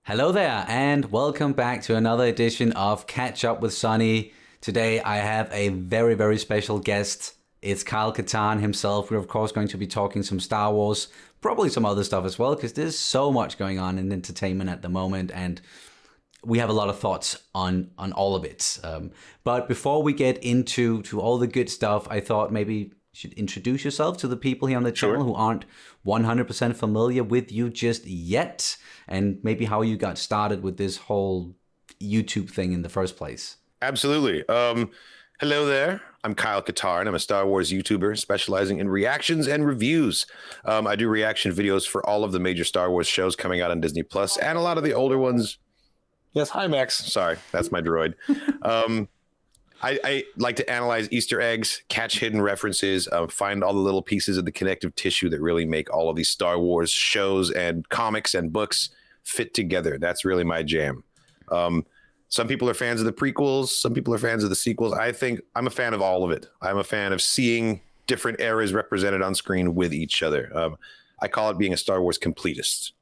Hello there, and welcome back to another edition of Catch Up with Sonny. Today I have a very, very special guest. It's Katarn himself. We're of course going to be talking some Star Wars, probably some other stuff as well, because there's so much going on in entertainment at the moment, and we have a lot of thoughts on all of it. But before we get into all the good stuff, I thought maybe you should introduce yourself to the people here on the channel who aren't 100% familiar with you just yet, and maybe how you got started with this whole YouTube thing in the first place. Absolutely. Hello there. I'm Katarn. I'm a Star Wars YouTuber specializing in reactions and reviews. I do reaction videos for all of the major Star Wars shows coming out on Disney Plus and a lot of the older ones. Yes, hi, Max. Sorry, that's my droid. I like to analyze Easter eggs, catch hidden references, find all the little pieces of the connective tissue that really make all of these Star Wars shows and comics and books fit together. That's really my jam. Some people are fans of the prequels. Some people are fans of the sequels. I think I'm a fan of all of it. I'm a fan of seeing different eras represented on screen with each other. I call it being a Star Wars completist.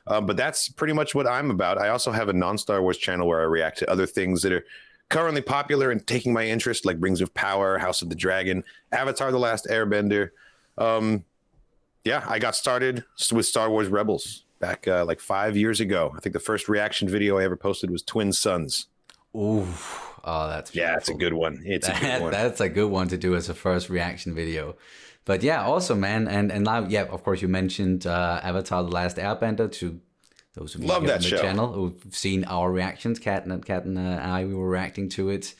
But that's pretty much what I'm about. I also have a non-Star Wars channel where I react to other things that are currently popular and taking my interest, like Rings of Power, House of the Dragon, Avatar: The Last Airbender. Yeah, I got started with Star Wars Rebels back like 5 years ago. I think the first reaction video I ever posted was Twin Suns. Ooh, oh, that's beautiful. Yeah, it's a good one. It's a good one. That's a good one to do as a first reaction video. But yeah, awesome, man. And now, yeah, of course, you mentioned Avatar: The Last Airbender. To those of you Love here that on the show. channel who've seen our reactions, Kat and I, we were reacting to it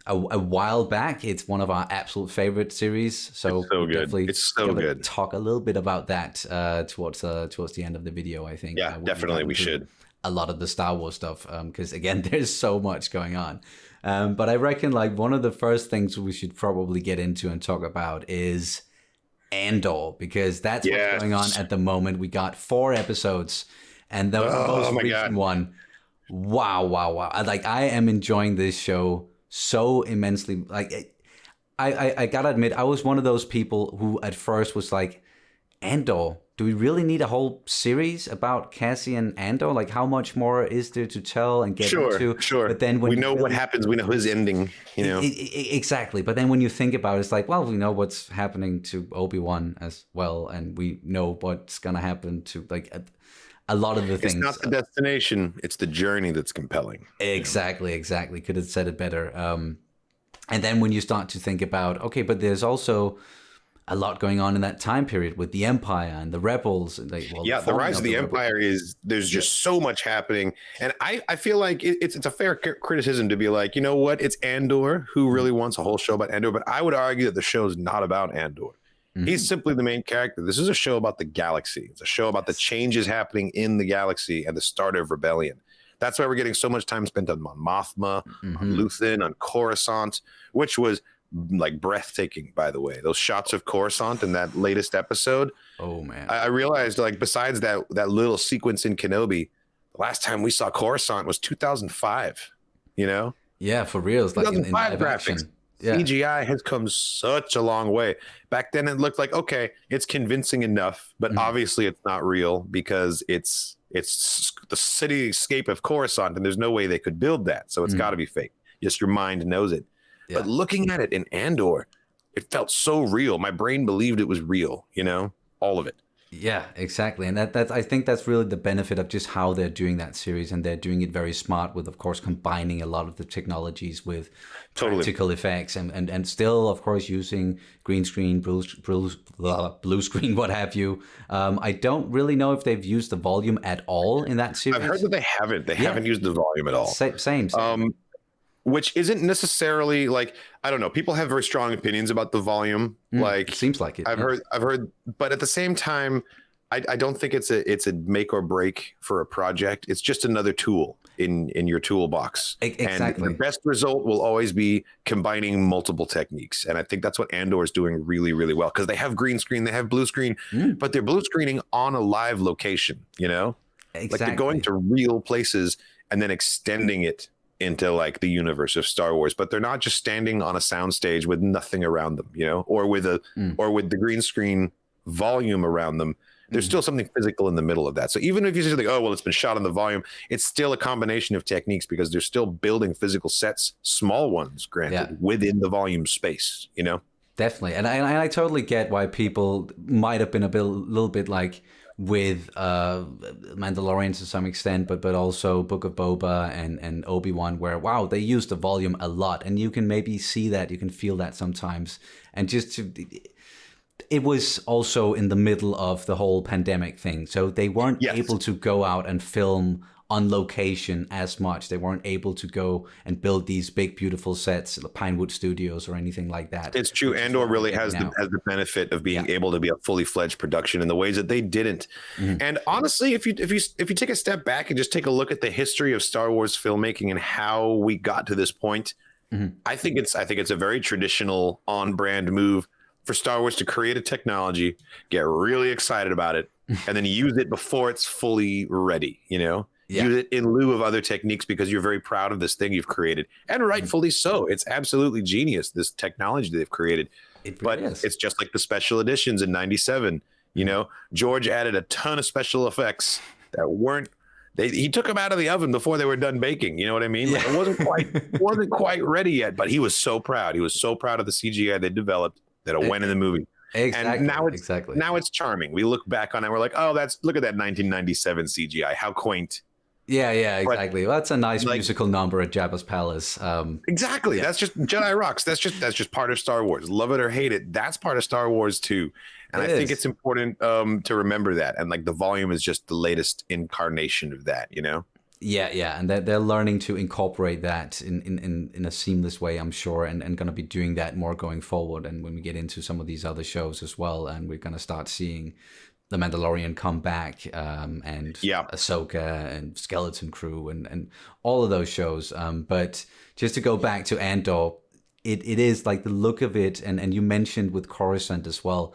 a while back. It's one of our absolute favorite series. So, It's so good. definitely It's so good. talk a little bit about that towards the end of the video, I think. Yeah, definitely we should. A lot of the Star Wars stuff, because again, there's so much going on. But I reckon like one of the first things we should probably get into and talk about is Andor, because that's what's going on at the moment. We got 4 episodes, and the most recent one. Wow. Like, I am enjoying this show so immensely. Like, I gotta admit, I was one of those people who at first was like, Andor, do we really need a whole series about Cassian Andor? Like, how much more is there to tell and get into? Sure. But then when we know what happens, we know his ending, you know. Exactly. But then when you think about it, it's like, well, we know what's happening to Obi-Wan as well, and we know what's gonna happen to like a lot of the things. It's not the destination; it's the journey that's compelling. Exactly. Could have said it better. And then when you start to think about, okay, but there's also a lot going on in that time period with the Empire and the Rebels. Like, well, the rise of the Empire there's just so much happening. And I feel like it's a fair criticism to be like, you know what? It's Andor. Who really wants a whole show about Andor? But I would argue that the show is not about Andor. Mm-hmm. He's simply the main character. This is a show about the galaxy. It's a show about the changes happening in the galaxy and the start of rebellion. That's why we're getting so much time spent on Mothma, on Luthen, on Coruscant, which was like breathtaking, by the way. Those shots of Coruscant in that latest episode. Oh man. I realized, like, besides that little sequence in Kenobi, the last time we saw Coruscant was 2005, you know? Yeah, for real. It's like in live graphics. action. Yeah. CGI has come such a long way. Back then it looked like, okay, it's convincing enough, but obviously it's not real because it's the cityscape of Coruscant and there's no way they could build that. So it's got to be fake. Just your mind knows it. Yeah. But looking at it in Andor, it felt so real. My brain believed it was real, you know, all of it. Yeah, exactly. And that's I think that's really the benefit of just how they're doing that series. And they're doing it very smart with, of course, combining a lot of the technologies with practical effects and still, of course, using green screen, blue screen, what have you. I don't really know if they've used the volume at all in that series. I've heard that they haven't. They haven't used the volume at all. Same. Which isn't necessarily like, I don't know. People have very strong opinions about the volume. Like, it seems like it. I've heard, but at the same time, I don't think it's a make or break for a project. It's just another tool in your toolbox. Exactly. And the best result will always be combining multiple techniques. And I think that's what Andor is doing really, really well, because they have green screen, they have blue screen, but they're blue screening on a live location, you know? Exactly. Like, they're going to real places and then extending it into like the universe of Star Wars, but they're not just standing on a soundstage with nothing around them, you know, or with the green screen volume around them. There's still something physical in the middle of that. So even if you say like, oh, well, it's been shot on the volume, it's still a combination of techniques because they're still building physical sets, small ones, granted, within the volume space, you know? Definitely. And I totally get why people might have been little bit like with Mandalorian to some extent, but also Book of Boba and Obi-Wan, where, wow, they use the volume a lot. And you can maybe see that, you can feel that sometimes. And it was also in the middle of the whole pandemic thing. So they weren't able to go out and film on location as much. They weren't able to go and build these big, beautiful sets, the Pinewood Studios or anything like that. It's true. Andor really has the benefit of being able to be a fully fledged production in the ways that they didn't. And honestly, if you take a step back and just take a look at the history of Star Wars filmmaking and how we got to this point, I think it's a very traditional on-brand move for Star Wars to create a technology, get really excited about it, and then use it before it's fully ready, you know? Use it in lieu of other techniques because you're very proud of this thing you've created. And rightfully so. It's absolutely genius, this technology they've created. It's just like the special editions in 97. You know, George added a ton of special effects that weren't, he took them out of the oven before they were done baking. You know what I mean? Like, it wasn't quite ready yet, but he was so proud. He was so proud of the CGI they developed that it went in the movie. Exactly. And now it's charming. We look back on it, we're like, oh, look at that 1997 CGI. How quaint. Yeah, exactly. Well, that's a nice musical number at Jabba's palace. Exactly. That's just Jedi rocks. That's just part of Star Wars. Love it or hate it. That's part of Star Wars too. And I think it's important to remember that. And like the volume is just the latest incarnation of that, you know? Yeah. And they're learning to incorporate that in a seamless way, I'm sure, and going to be doing that more going forward. And when we get into some of these other shows as well, and we're going to start seeing The Mandalorian come back, and Ahsoka and Skeleton Crew and all of those shows. But just to go back to Andor, it is like the look of it, and you mentioned with Coruscant as well.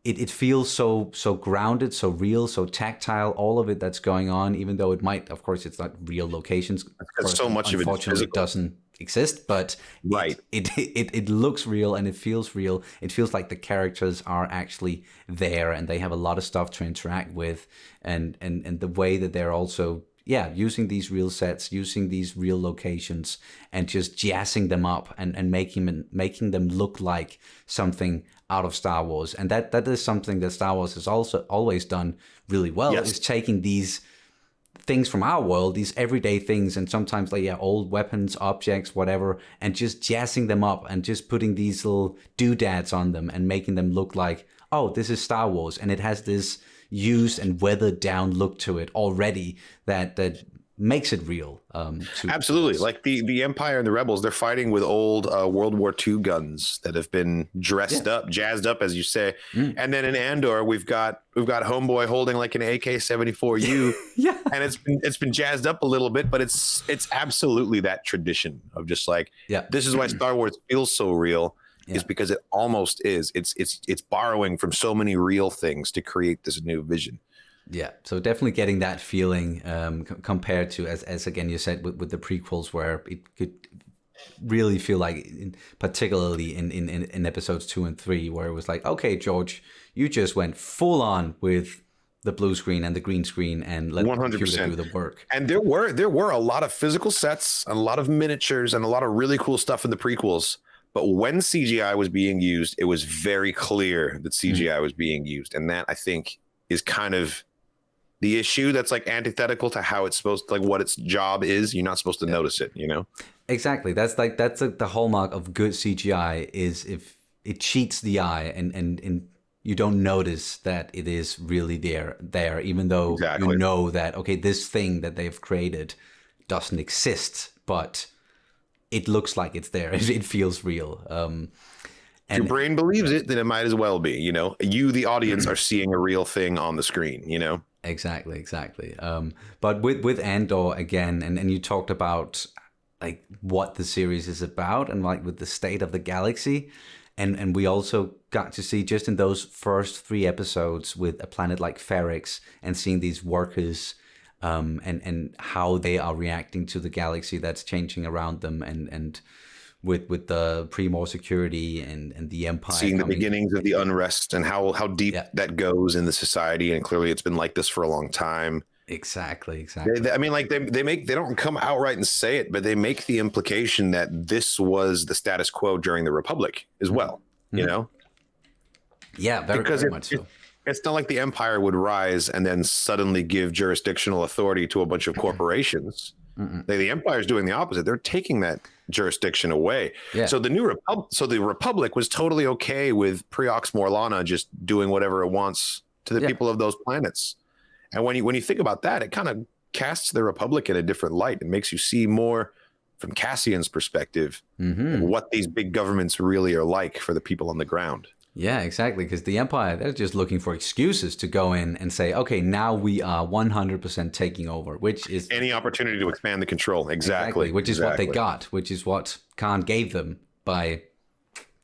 It feels so grounded, so real, so tactile. All of it that's going on, even though it might, of course, it's not real locations. Because so much of it unfortunately doesn't exist, but it looks real and it feels real. It feels like the characters are actually there and they have a lot of stuff to interact with, and the way that they're also using these real sets, using these real locations, and just jazzing them up and making them look like something out of Star Wars. And that is something that Star Wars has also always done really well, is taking these things from our world, these everyday things, and sometimes like old weapons, objects, whatever, and just jazzing them up and just putting these little doodads on them and making them look like, oh, this is Star Wars, and it has this used and weathered down look to it already that makes it real. Absolutely. Like the Empire and the Rebels, they're fighting with old World War II guns that have been dressed up, jazzed up, as you say. And then in Andor, we've got Homeboy holding like an AK-74U, and it's been jazzed up a little bit, but it's absolutely that tradition of just like, this is why Star Wars feels so real. Is because it almost is. It's borrowing from so many real things to create this new vision. Yeah, so definitely getting that feeling compared to, as again you said, with the prequels, where it could really feel like, particularly in episodes 2 and 3, where it was like, okay, George, you just went full on with the blue screen and the green screen and let 100%. The computer do the work. And there were a lot of physical sets, and a lot of miniatures, and a lot of really cool stuff in the prequels. But when CGI was being used, it was very clear that CGI was being used. And that, I think, is kind of the issue that's like antithetical to how it's supposed to, like what its job is. You're not supposed to notice it, you know? Exactly. That's the hallmark of good CGI, is if it cheats the eye and you don't notice that it is really there, even though you know that, okay, this thing that they've created doesn't exist, but it looks like it's there. It feels real. And if your brain believes it, then it might as well be, you know? You, the audience, are seeing a real thing on the screen, you know? Exactly. But with Andor again, and you talked about like what the series is about and like with the state of the galaxy. And we also got to see just in those first 3 episodes with a planet like Ferrix and seeing these workers and how they are reacting to the galaxy that's changing around them, and with the pre-war security and the Empire seeing the coming. beginnings of the unrest and how deep that goes in the society, and clearly it's been like this for a long time. Exactly. I mean, like they don't come outright and say it, but they make the implication that this was the status quo during the Republic as well. You know? Yeah, very much so. It's not like the Empire would rise and then suddenly give jurisdictional authority to a bunch of corporations. The Empire is doing the opposite. They're taking that jurisdiction away. Yeah. So the Republic was totally okay with Preox Morlana just doing whatever it wants to the people of those planets. And when you think about that, it kind of casts the Republic in a different light. It makes you see more from Cassian's perspective what these big governments really are like for the people on the ground. Yeah, exactly. Because the Empire, they're just looking for excuses to go in and say, okay, now we are 100% taking over, which is any opportunity to expand the control. Exactly. Which is what they got, which is what Khan gave them by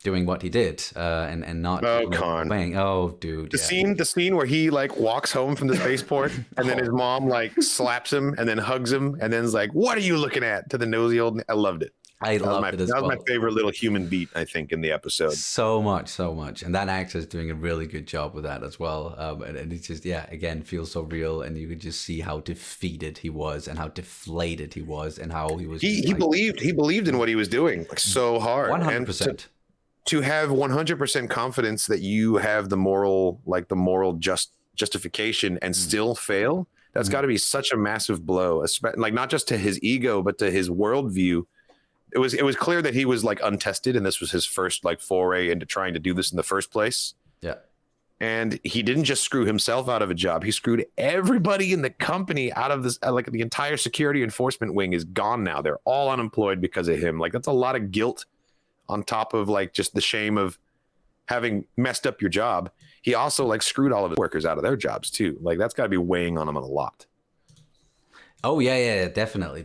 doing what he did, and not Khan. Obeying. Oh, dude. The scene where he like walks home from the spaceport and then his mom like slaps him and then hugs him and then is like, "What are you looking at?" to the nosy old. I loved it. I loved it as well. That was my favorite little human beat, I think, in the episode. So much. And that actor is doing a really good job with that as well. And it's just, again, feels so real. And you could just see how defeated he was and how deflated he was and how he was. He believed in what he was doing like so hard. 100%. To have 100% confidence that you have the moral justification and still fail, that's got to be such a massive blow, like not just to his ego, but to his worldview. It was clear that he was like untested, and this was his first like foray into trying to do this in the first place. Yeah. And he didn't just screw himself out of a job. He screwed everybody in the company out of this. Like the entire security enforcement wing is gone now. They're all unemployed because of him. Like that's a lot of guilt on top of like just the shame of having messed up your job. He also like screwed all of his workers out of their jobs too. Like that's got to be weighing on him a lot. Oh yeah, definitely.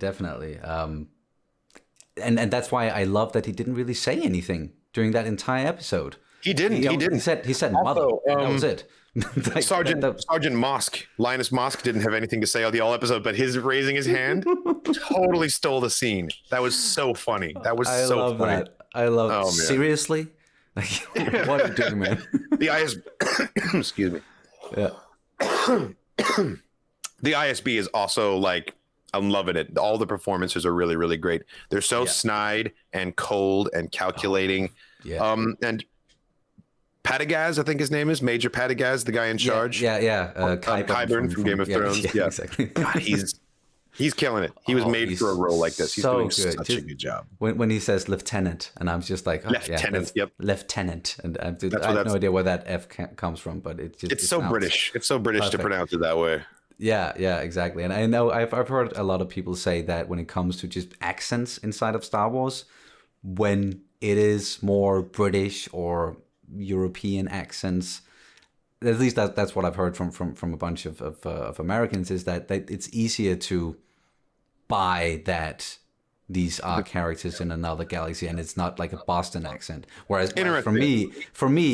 And that's why I love that he didn't really say anything during that entire episode. He didn't. He said mother. That was it. Like, Sergeant Mosk, Linus Mosk didn't have anything to say on the all episode, but his raising his hand totally stole the scene. That was so funny. That was so funny. I love that. Seriously? Like, what are you doing, man? The excuse me. Yeah. The ISB is also like, I'm loving it. All the performances are really, really great. They're so snide and cold and calculating. And Padagaz, I think his name is Major Padagaz, the guy in charge. Qyburn from Game of Thrones. Yeah, exactly. God, he's killing it. He was made for a role like this. He's so doing good. such a good job. When he says lieutenant, and I'm just like, lieutenant. Lieutenant, and I have no idea where that F comes from, but it's so British. It's so British to pronounce it that way. Yeah, exactly. And I know I've heard a lot of people say that when it comes to just accents inside of Star Wars, when it is more British or European accents, at least that's what I've heard from a bunch of Americans, is that it's easier to buy that these are characters in another galaxy and it's not like a Boston accent. Whereas for me,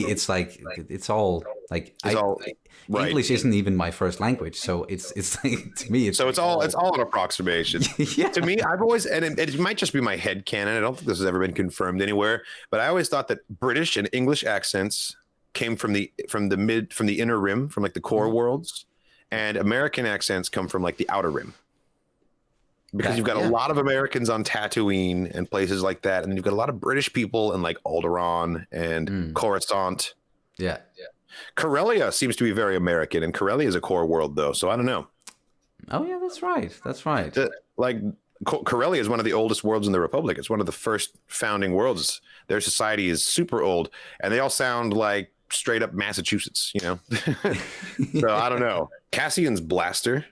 it's like it's all like English isn't even my first language, so it's like, to me it's all an approximation. To me, I've always, and it might just be my head canon, I don't think this has ever been confirmed anywhere, but I always thought that British and English accents came from the inner rim, from like the core worlds, and American accents come from like the outer rim. Because you've got a lot of Americans on Tatooine and places like that, and then you've got a lot of British people in like Alderaan and Coruscant. Yeah. Corellia seems to be very American, and Corellia is a core world, though, so I don't know. Oh yeah, that's right. Corellia is one of the oldest worlds in the Republic. It's one of the first founding worlds. Their society is super old, and they all sound like straight up Massachusetts, you know. So I don't know. Cassian's blaster,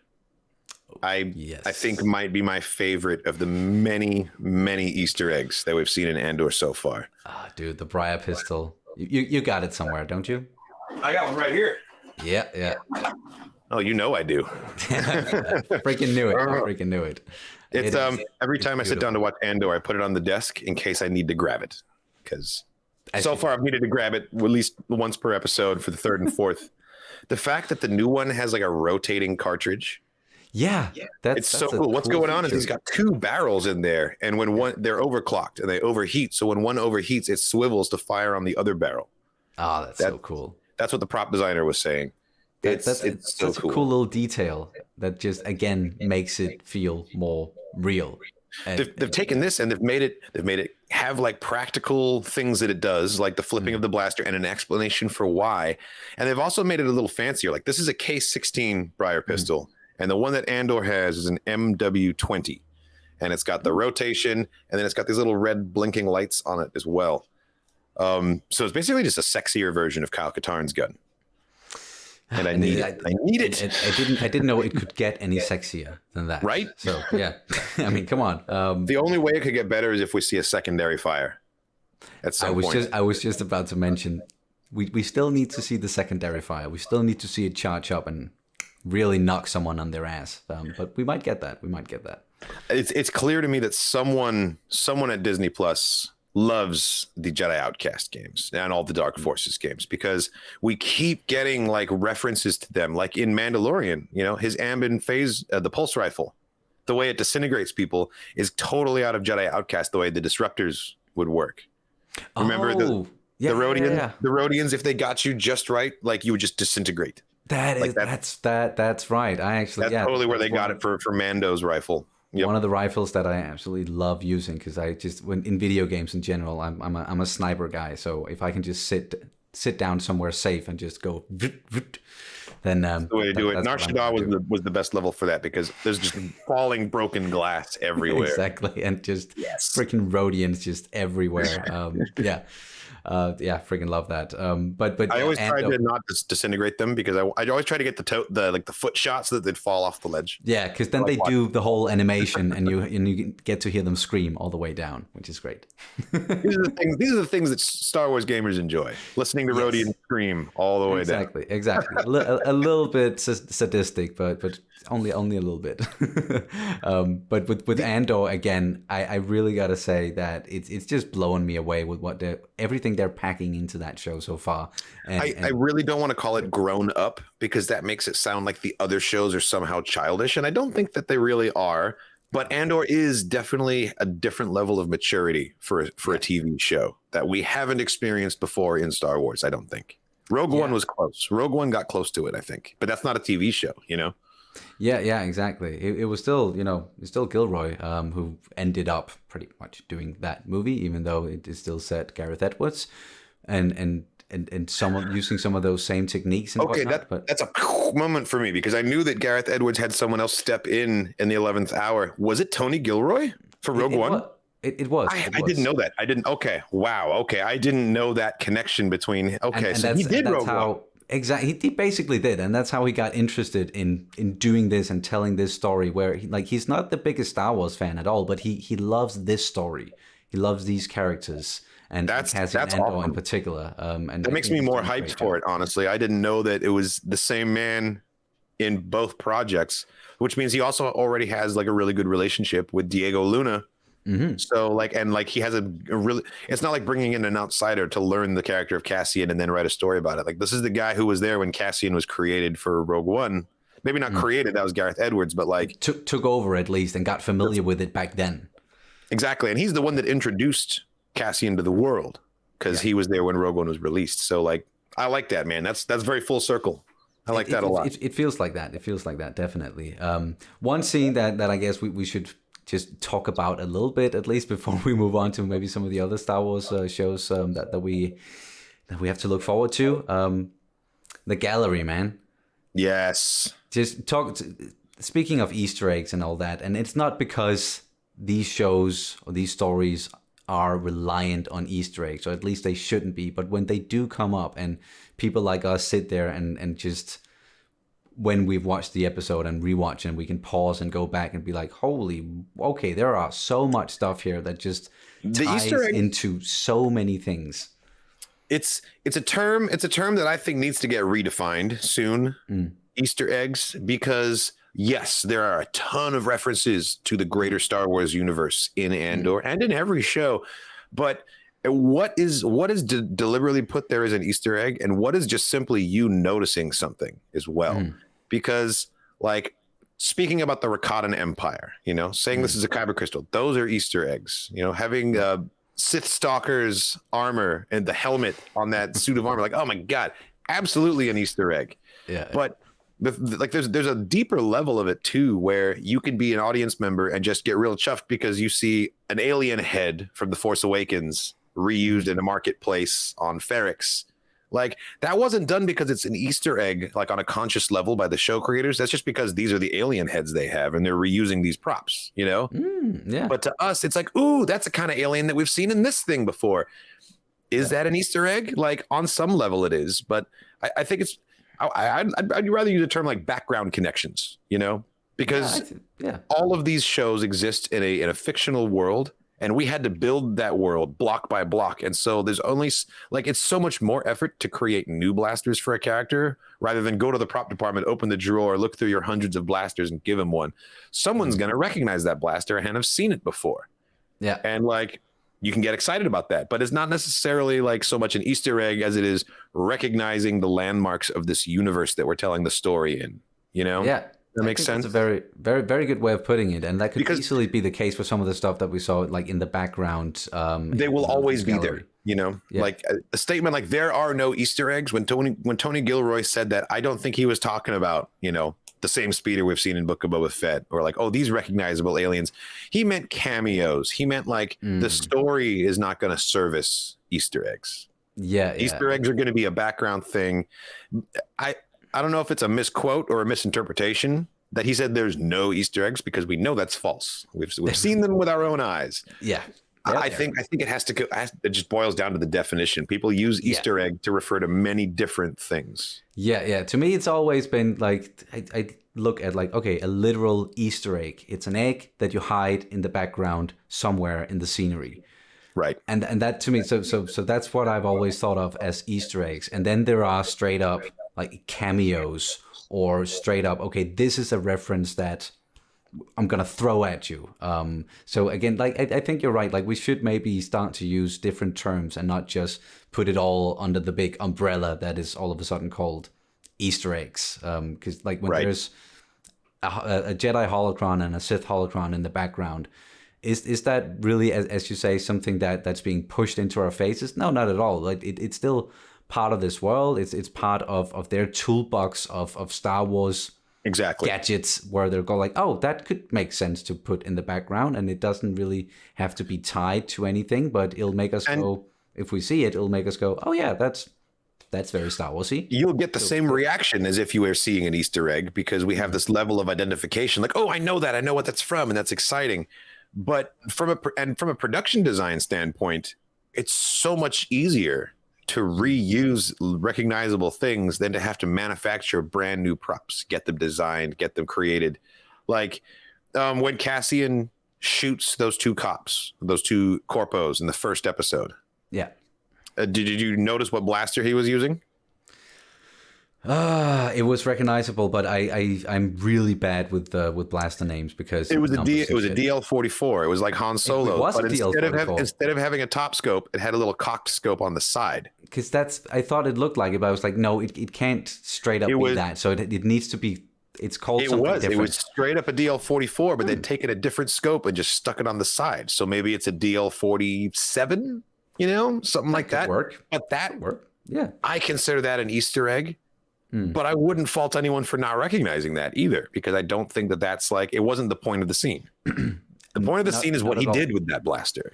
I think, might be my favorite of the many, many Easter eggs that we've seen in Andor so far. Dude, the Briar pistol. You got it somewhere, don't you? I got one right here. Yeah. Oh, you know I do. Freaking knew it. It's every time I sit down to watch Andor, I put it on the desk in case I need to grab it. Because so far I've needed to grab it at least once per episode for the third and fourth. The fact that the new one has like a rotating cartridge. Yeah, It's so that's a cool. What's cool going on is feature. he's got two barrels in there, and when one they're overclocked and they overheat. So when one overheats, it swivels to fire on the other barrel. Oh, that's That so cool. that's what the prop designer was saying. It's so That's a cool cool. little detail that just again makes it feel more real. They've taken this and they've made it have like practical things that it does, like the flipping of the blaster and an explanation for why. And they've also made it a little fancier. Like this is a K16 Briar pistol, and the one that Andor has is an MW20, and it's got the rotation, and then it's got these little red blinking lights on it as well. So it's basically just a sexier version of Kyle Katarn's gun. And I need it. I need it. I didn't know it could get any sexier than that. Right? So yeah, I mean, come on. The only way it could get better is if we see a secondary fire at some point. I was just about to mention, we still need to see the secondary fire. We still need to see it charge up and really knock someone on their ass. But we might get that. We might get that. It's clear to me that someone at Disney Plus loves the Jedi Outcast games and all the Dark Forces games, because we keep getting like references to them, like in Mandalorian, his Ambin phase, the pulse rifle, the way it disintegrates people is totally out of Jedi Outcast, the way the disruptors would work. Remember the Rhodians, if they got you just right, like you would just disintegrate. That's right. That's totally where they got it for Mando's rifle. Yep. One of the rifles that I absolutely love using, because when in video games in general, I'm a sniper guy. So if I can just sit down somewhere safe and just go, then that's the way to do it. Nar Shaddaa was the best level for that, because there's just falling broken glass everywhere. Exactly, and just freaking Rhodians just everywhere. Freaking love that. But I always tried to not disintegrate them, because I always try to get the foot shots so that they'd fall off the ledge. Yeah, because then they do the whole animation, and you get to hear them scream all the way down, which is great. These are the things that Star Wars gamers enjoy: listening to Rhodian scream all the way down. Exactly. A little bit sadistic, but only a little bit. But with Andor again, I really gotta say that it's just blowing me away with everything they're packing into that show so far. I really don't want to call it grown up, because that makes it sound like the other shows are somehow childish, and I don't think that they really are. But Andor is definitely a different level of maturity for a TV show that we haven't experienced before in Star Wars, I don't think. Rogue One was close. Rogue One got close to it, I think. But that's not a TV show, Yeah, exactly. It was still, it's still Gilroy who ended up pretty much doing that movie, even though it is still set Gareth Edwards, and someone using some of those same techniques. And whatnot, that's a moment for me, because I knew that Gareth Edwards had someone else step in the 11th hour. Was it Tony Gilroy for Rogue One? It was. I didn't know that. I didn't. Okay. Wow. Okay. I didn't know that connection between. Okay. So he did Rogue One. Exactly, he basically did, and that's how he got interested in doing this and telling this story. Where he's not the biggest Star Wars fan at all, but he loves this story. He loves these characters, and that's Andor awesome. In particular. And that makes me more hyped for it. Honestly, I didn't know that it was the same man in both projects, which means he also already has like a really good relationship with Diego Luna. Mm-hmm. So he has a really, it's not like bringing in an outsider to learn the character of Cassian and then write a story about it. Like, this is the guy who was there when Cassian was created for Rogue One. Maybe not created, that was Gareth Edwards, but like took over at least and got familiar with it back then. Exactly. And he's the one that introduced Cassian to the world, because he was there when Rogue One was released. So like, I like that, man. That's very full circle. I like that a lot. It feels like that. It feels like that, definitely. One scene that I guess we should just talk about a little bit, at least before we move on to maybe some of the other Star Wars shows that we have to look forward to. The gallery, man. Yes. Speaking of Easter eggs and all that, and it's not because these shows or these stories are reliant on Easter eggs, or at least they shouldn't be, but when they do come up and people like us sit there and just, when we've watched the episode and rewatch, and we can pause and go back and be like, holy, okay, there are so much stuff here that just ties into so many things. It's a term that I think needs to get redefined soon. Easter eggs, because yes, there are a ton of references to the greater Star Wars universe in Andor and in every show, but what is deliberately put there as an Easter egg, and what is just simply you noticing something as well? Because like speaking about the Rakatan Empire, saying this is a kyber crystal, those are Easter eggs. Having Sith Stalker's armor and the helmet on that suit of armor, like, oh my god, absolutely an Easter egg. Yeah. But there's a deeper level of it too, where you can be an audience member and just get real chuffed because you see an alien head from The Force Awakens reused in a marketplace on Ferrix. Like, that wasn't done because it's an Easter egg, like on a conscious level by the show creators. That's just because these are the alien heads they have and they're reusing these props, Yeah. But to us, it's like, ooh, that's a kind of alien that we've seen in this thing before. Is that an Easter egg? Like, on some level it is, but I think it's, I'd rather use the term like background connections, because all of these shows exist in a fictional world. And we had to build that world block by block. And so there's only it's so much more effort to create new blasters for a character rather than go to the prop department, open the drawer, look through your hundreds of blasters and give him one. Someone's going to recognize that blaster and have seen it before. Yeah. And you can get excited about that, but it's not necessarily like so much an Easter egg as it is recognizing the landmarks of this universe that we're telling the story in, Yeah. That makes sense. It's a very, very, very good way of putting it, and that could easily be the case for some of the stuff that we saw, like in the background. They will always be there, Yeah. Like a statement like there are no Easter eggs. When Tony Gilroy said that, I don't think he was talking about the same speeder we've seen in Book of Boba Fett, or like, oh, these recognizable aliens. He meant cameos. He meant the story is not going to service Easter eggs. Yeah, Easter eggs are going to be a background thing. I don't know if it's a misquote or a misinterpretation that he said there's no Easter eggs, because we know that's false. We've seen them with our own eyes. Yeah. I think it has to go. It just boils down to the definition. People use Easter egg to refer to many different things. Yeah. To me, it's always been like, I look at a literal Easter egg. It's an egg that you hide in the background somewhere in the scenery. Right. And that to me, so that's what I've always thought of as Easter eggs. And then there are straight up like cameos, or straight up, okay, this is a reference that I'm gonna throw at you. So again, I think you're right. Like, we should maybe start to use different terms and not just put it all under the big umbrella that is all of a sudden called Easter eggs. Because when there's a Jedi holocron and a Sith holocron in the background, is that really, as you say, something that's being pushed into our faces? No, not at all. Like, it's still part of this world. It's part of their toolbox of Star Wars gadgets, where they're going like, oh, that could make sense to put in the background, and it doesn't really have to be tied to anything, but it'll make us go, if we see it, it'll make us go, oh yeah, that's very Star Warsy. You'll get the same reaction as if you were seeing an Easter egg, because we have this level of identification, like, oh, I know what that's from, and that's exciting. But from a production design standpoint, it's so much easier to reuse recognizable things than to have to manufacture brand new props, get them designed, get them created. Like when Cassian shoots those two cops, those two corpos in the first episode. Yeah. Did you notice what blaster he was using? It was recognizable, but I'm really bad with blaster names, because it was a DL-44. It was like Han Solo, but instead of having a top scope, it had a little cocked scope on the side. Because I thought it looked like it, but I was like, no, it can't straight up be that. So it needs to be. It's called something different. It was straight up a DL-44, but they'd taken a different scope and just stuck it on the side. So maybe it's a DL-47, something like that. Work. But that work. Yeah, I consider that an Easter egg. But I wouldn't fault anyone for not recognizing that either, because I don't think that's it wasn't the point of the scene. The point of the scene is what he did with that blaster,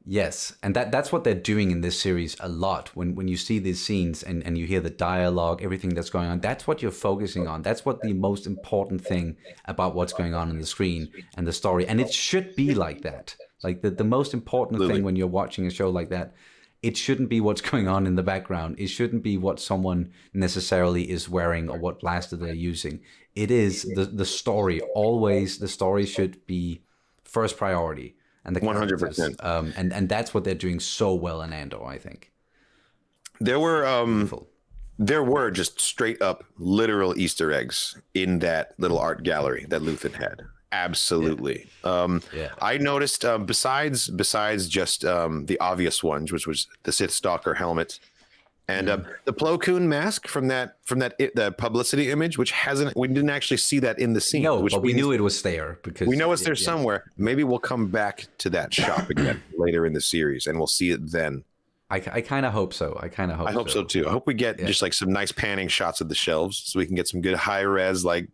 Yes, and that's what they're doing in this series a lot. When you see these scenes and you hear the dialogue, everything that's going on, that's what you're focusing on. That's what the most important thing about what's going on in the screen and the story. And it should be like that. Like the most important thing when you're watching a show like that, it shouldn't be what's going on in the background. It shouldn't be what someone necessarily is wearing or what blaster they're using. It is the story. Always the story should be first priority. And the 100%. And that's what they're doing so well in Andor, I think. There were just straight up literal Easter eggs in that little art gallery that Luthen had. Absolutely. I noticed besides just the obvious ones, which was the Sith Stalker helmet, And the Plo Koon mask from the publicity image, which we didn't actually see that in the scene. No, which but we knew it was there because we know it's there somewhere. Maybe we'll come back to that shop again later in the series, and we'll see it then. I kind of hope so. I hope so too. I hope we get just like some nice panning shots of the shelves, so we can get some good high res like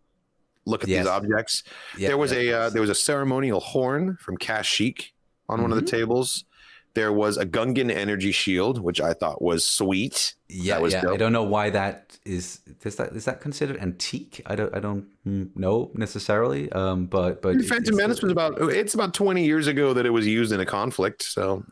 look at these objects. There was a ceremonial horn from Kashyyyk on one of the tables. There was a Gungan energy shield, which I thought was sweet. Yeah, that was dope. I don't know why that is. Is that considered antique? I don't know necessarily. But Phantom Menace was about 20 years ago that it was used in a conflict. So,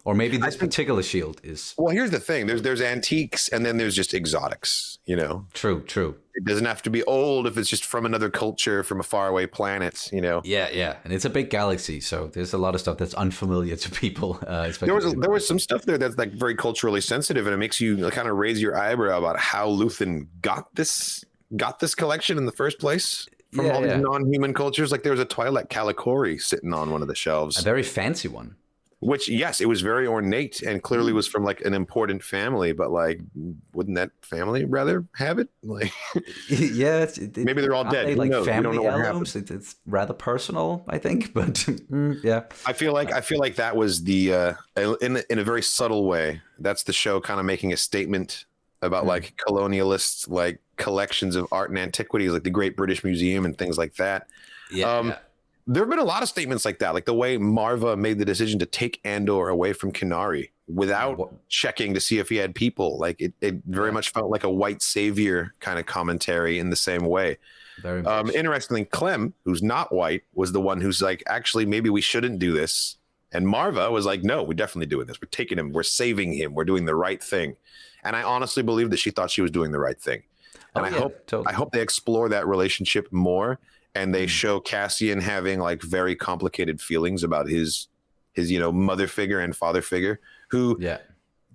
or maybe this particular shield is. Well, here's the thing: there's antiques, and then there's just exotics. You know. True. It doesn't have to be old if it's just from another culture, from a faraway planet, you know. Yeah, and it's a big galaxy, so there's a lot of stuff that's unfamiliar to people. There was some stuff there that's like very culturally sensitive, and it makes you kind of raise your eyebrow about how Luthen got this collection in the first place from all these non-human cultures. Like there was a Twi'lek Calicori sitting on one of the shelves, a very fancy one. Which, yes, it was very ornate and clearly was from like an important family, but like, wouldn't that family rather have it? Like, yeah, maybe they're all dead. They, like family heirlooms. It's rather personal, I think. But yeah, I feel like that was the in a very subtle way. That's the show kind of making a statement about like colonialist like collections of art and antiquities, like the Great British Museum and things like that. Yeah. There have been a lot of statements like that, like the way Marva made the decision to take Andor away from Kenari without checking to see if he had people. Like it very much felt like a white savior kind of commentary in the same way. Very much. Interestingly, Clem, who's not white, was the one who's like, actually, maybe we shouldn't do this. And Marva was like, no, we're definitely doing this. We're taking him. We're saving him. We're doing the right thing. And I honestly believe that she thought she was doing the right thing. And I hope they explore that relationship more. And they show Cassian having like very complicated feelings about his mother figure and father figure, who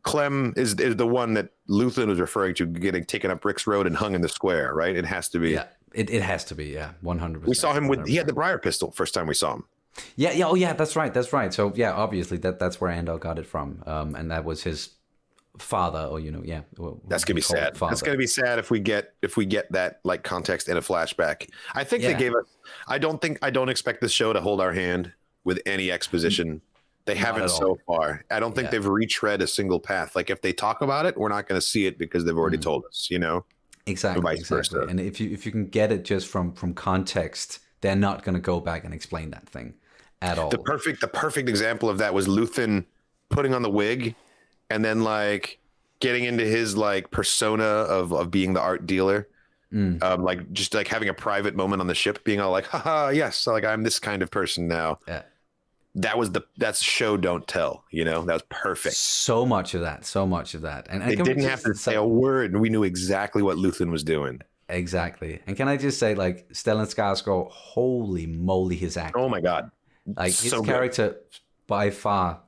Clem is the one that Luthen was referring to getting taken up Rick's Road and hung in the square, right? It has to be. Yeah, it has to be. Yeah, 100%. We saw him he had the Briar pistol first time we saw him. Yeah. Oh yeah, that's right. So yeah, obviously that's where Andor got it from. And that was his father, or that's gonna be sad. That's gonna be sad if we get that like context in a flashback. I think they gave us. I don't expect this show to hold our hand with any exposition. They haven't so far. I don't think they've retread a single path. Like if they talk about it, we're not going to see it because they've already told us. Exactly. And if you can get it just from context, they're not going to go back and explain that thing at all. The perfect example of that was Luthen putting on the wig. And then like getting into his like persona of being the art dealer, like just like having a private moment on the ship, being all like, haha, yes, like I'm this kind of person now. Yeah. That's show don't tell, that was perfect. So much of that. And they didn't have to say a word, and we knew exactly what Luthen was doing. Exactly. And can I just say, like, Stellan Skarsgård, holy moly, his acting. Oh my God. Like his character by far,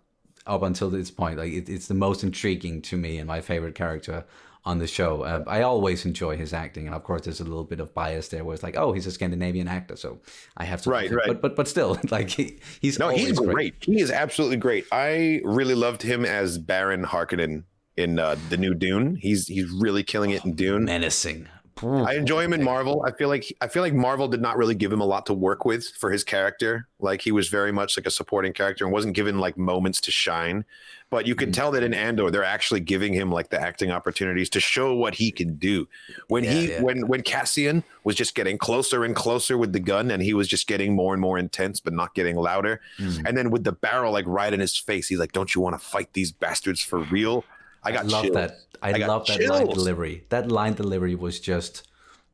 up until this point, like it's the most intriguing to me and my favorite character on the show. I always enjoy his acting, and of course there's a little bit of bias there where it's like, oh, he's a Scandinavian actor, so I have to right. But still, like he's great. He is absolutely great. I really loved him as Baron Harkonnen in the new Dune. He's really killing it in Dune. Menacing. I enjoy him in Marvel. I feel like Marvel did not really give him a lot to work with for his character. Like he was very much like a supporting character and wasn't given like moments to shine. But you can tell that in Andor, they're actually giving him like the acting opportunities to show what he can do. When when Cassian was just getting closer and closer with the gun, and he was just getting more and more intense, but not getting louder. And then with the barrel like right in his face, he's like, "Don't you want to fight these bastards for real?" I love that. I love that line delivery. That line delivery was just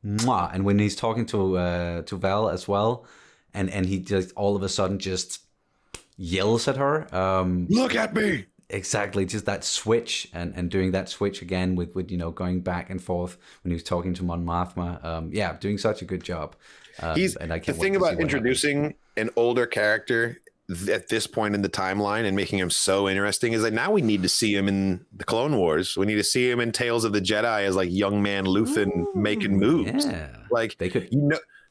mwah. And when he's talking to Val as well, and he just all of a sudden just yells at her. Look at me. Exactly, just that switch and doing that switch again with going back and forth when he was talking to Mon Mothma. Doing such a good job. And I can't the thing about introducing an older character at this point in the timeline and making him so interesting is that now we need to see him in the Clone Wars. We need to see him in Tales of the Jedi as like young man Luthen making moves. Yeah. Like they could,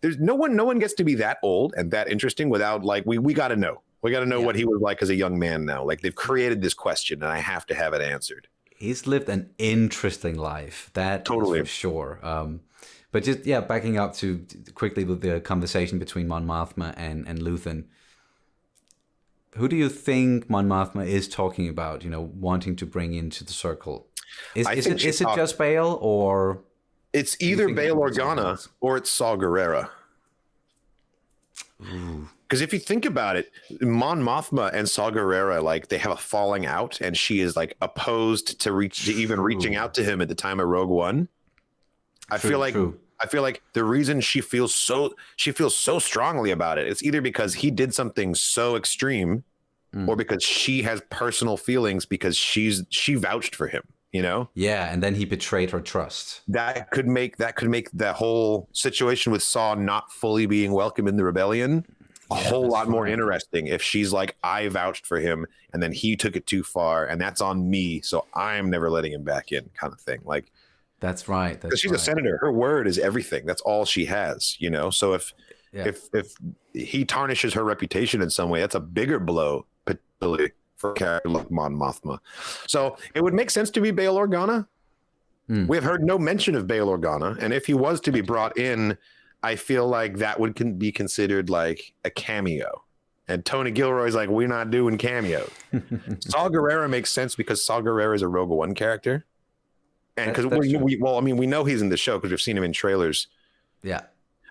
there's no one gets to be that old and that interesting without like we got to know. We got to know what he was like as a young man now. Like they've created this question and I have to have it answered. he's lived an interesting life. That Totally. is for sure. But just backing up to quickly with the conversation between Mon Mothma and Luthen. Who do you think Mon Mothma is talking about? Wanting to bring into the circle. Is it just Bail, or it's either Bail Organa or it's Saw Gerrera? Because if you think about it, Mon Mothma and Saw Gerrera, like, they have a falling out, and she is like opposed to reaching out to him at the time of Rogue One. I feel like the reason she feels so strongly about it, it's either because he did something so extreme, or because she has personal feelings because she vouched for him. Yeah, and then he betrayed her trust. That could make that whole situation with Saw not fully being welcome in the rebellion a whole lot more interesting if she's like, I vouched for him and then he took it too far and that's on me, so I'm never letting him back in, kind of thing. Like, that's right. Because she's a senator. Her word is everything. That's all she has, So if he tarnishes her reputation in some way, that's a bigger blow, particularly for a character like Mon Mothma. So it would make sense to be Bail Organa. We have heard no mention of Bail Organa, and if he was to be brought in, I feel like that would be considered like a cameo. And Tony Gilroy's like, we're not doing cameos. Saw Gerrera makes sense because Saw Gerrera is a Rogue One character. And because we know he's in the show because we've seen him in trailers. Yeah.